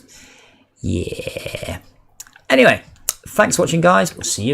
Yeah. Anyway, thanks for watching, guys. We'll see you again.